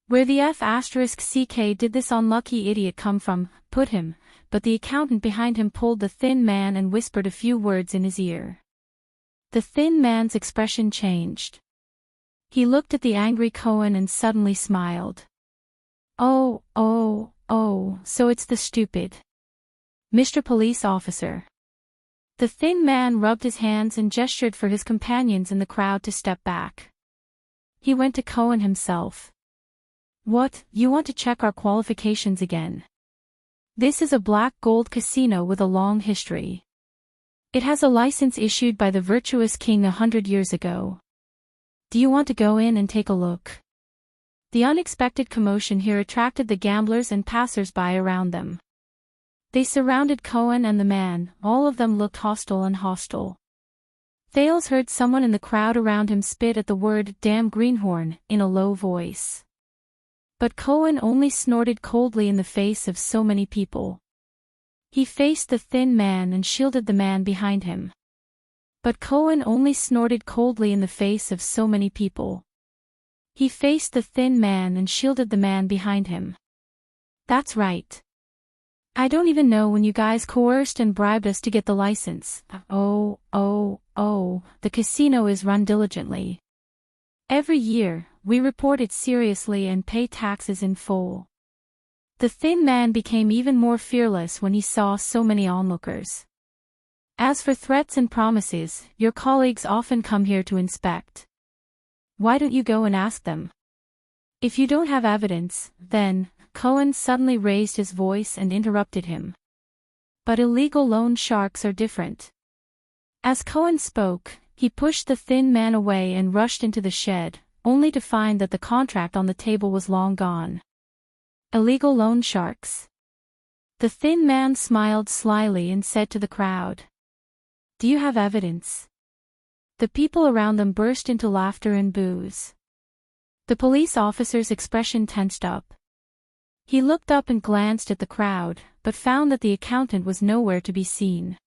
"Where the F***ck did this unlucky idiot come from, put him," but the accountant behind him pulled the thin man and whispered a few words in his ear. The thin man's expression changed. He looked at the angry Cohen and suddenly smiled. Oh, so it's the stupid Mr. Police Officer." The thin man rubbed his hands and gestured for his companions in the crowd to step back. He went to Cohen himself. "What, you want to check our qualifications again? This is a black gold casino with a long history. It has a license issued by the virtuous king 100 years ago. Do you want to go in and take a look?" The unexpected commotion here attracted the gamblers and passers-by around them. They surrounded Cohen and the man, all of them looked hostile. Thales heard someone in the crowd around him spit at the word "damn greenhorn" in a low voice. But Cohen only snorted coldly in the face of so many people. He faced the thin man and shielded the man behind him. But Cohen only snorted coldly in the face of so many people. He faced the thin man and shielded the man behind him. "That's right. I don't even know when you guys coerced and bribed us to get the license. The casino is run diligently. Every year, we report it seriously and pay taxes in full." The thin man became even more fearless when he saw so many onlookers. As for threats and promises, your colleagues often come here to inspect. Why don't you go and ask them? If you don't have evidence, then, Cohen suddenly raised his voice and interrupted him. But illegal loan sharks are different. As Cohen spoke, he pushed the thin man away and rushed into the shed, only to find that the contract on the table was long gone. Illegal loan sharks. The thin man smiled slyly and said to the crowd, "Do you have evidence?" The people around them burst into laughter and boos. The police officer's expression tensed up. He looked up and glanced at the crowd, but found that the accountant was nowhere to be seen.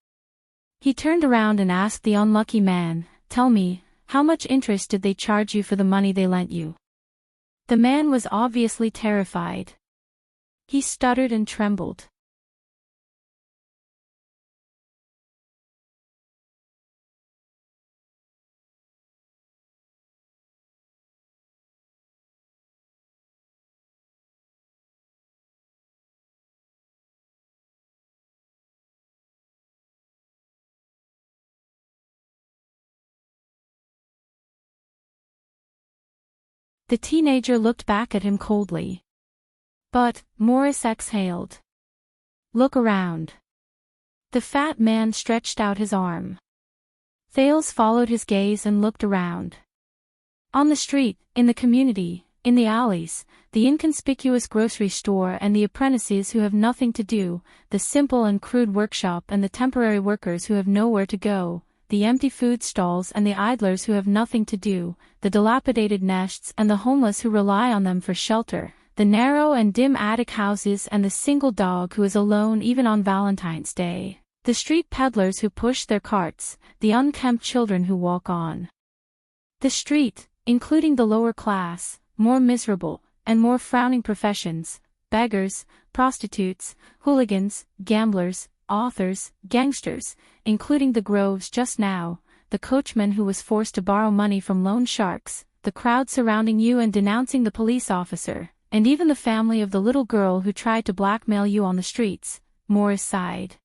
He turned around and asked the unlucky man, "Tell me, how much interest did they charge you for the money they lent you?" The man was obviously terrified. He stuttered and trembled. The teenager looked back at him coldly. But, Morris exhaled. "Look around." The fat man stretched out his arm. Thales followed his gaze and looked around. On the street, in the community, in the alleys, the inconspicuous grocery store and the apprentices who have nothing to do, the simple and crude workshop and the temporary workers who have nowhere to go, the empty food stalls and the idlers who have nothing to do, the dilapidated nests and the homeless who rely on them for shelter, the narrow and dim attic houses and the single dog who is alone even on Valentine's Day, the street peddlers who push their carts, the unkempt children who walk on the street, including the lower class, more miserable, and more frowning professions, beggars, prostitutes, hooligans, gamblers, authors, gangsters, including the Groves just now, the coachman who was forced to borrow money from loan sharks, the crowd surrounding you and denouncing the police officer, and even the family of the little girl who tried to blackmail you on the streets, Morris sighed.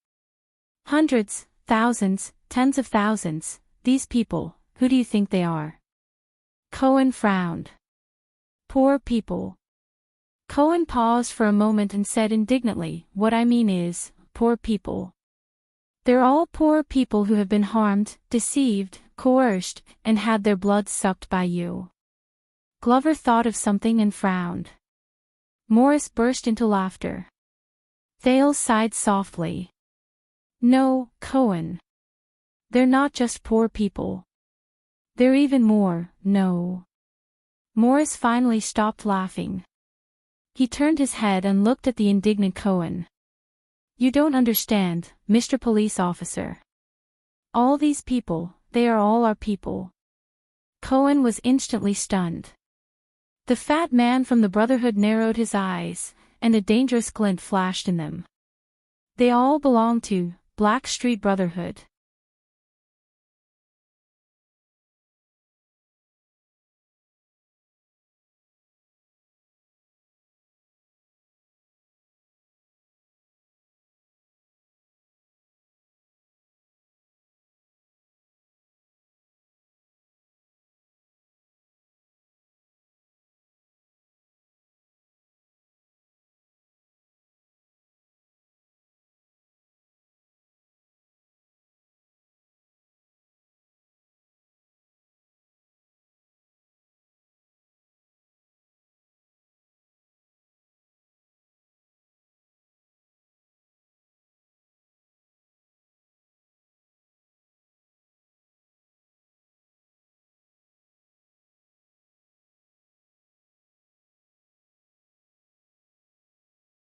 Hundreds, thousands, tens of thousands, these people, who do you think they are? Cohen frowned. Poor people. Cohen paused for a moment and said indignantly, "What I mean is, poor people. They're all poor people who have been harmed, deceived, coerced, and had their blood sucked by you." Glover thought of something and frowned. Morris burst into laughter. Thales sighed softly. "No, Cohen. They're not just poor people. They're even more, no." Morris finally stopped laughing. He turned his head and looked at the indignant Cohen. "You don't understand, Mr. Police Officer. All these people, they are all our people." Cohen was instantly stunned. The fat man from the Brotherhood narrowed his eyes, and a dangerous glint flashed in them. "They all belong to Black Street Brotherhood."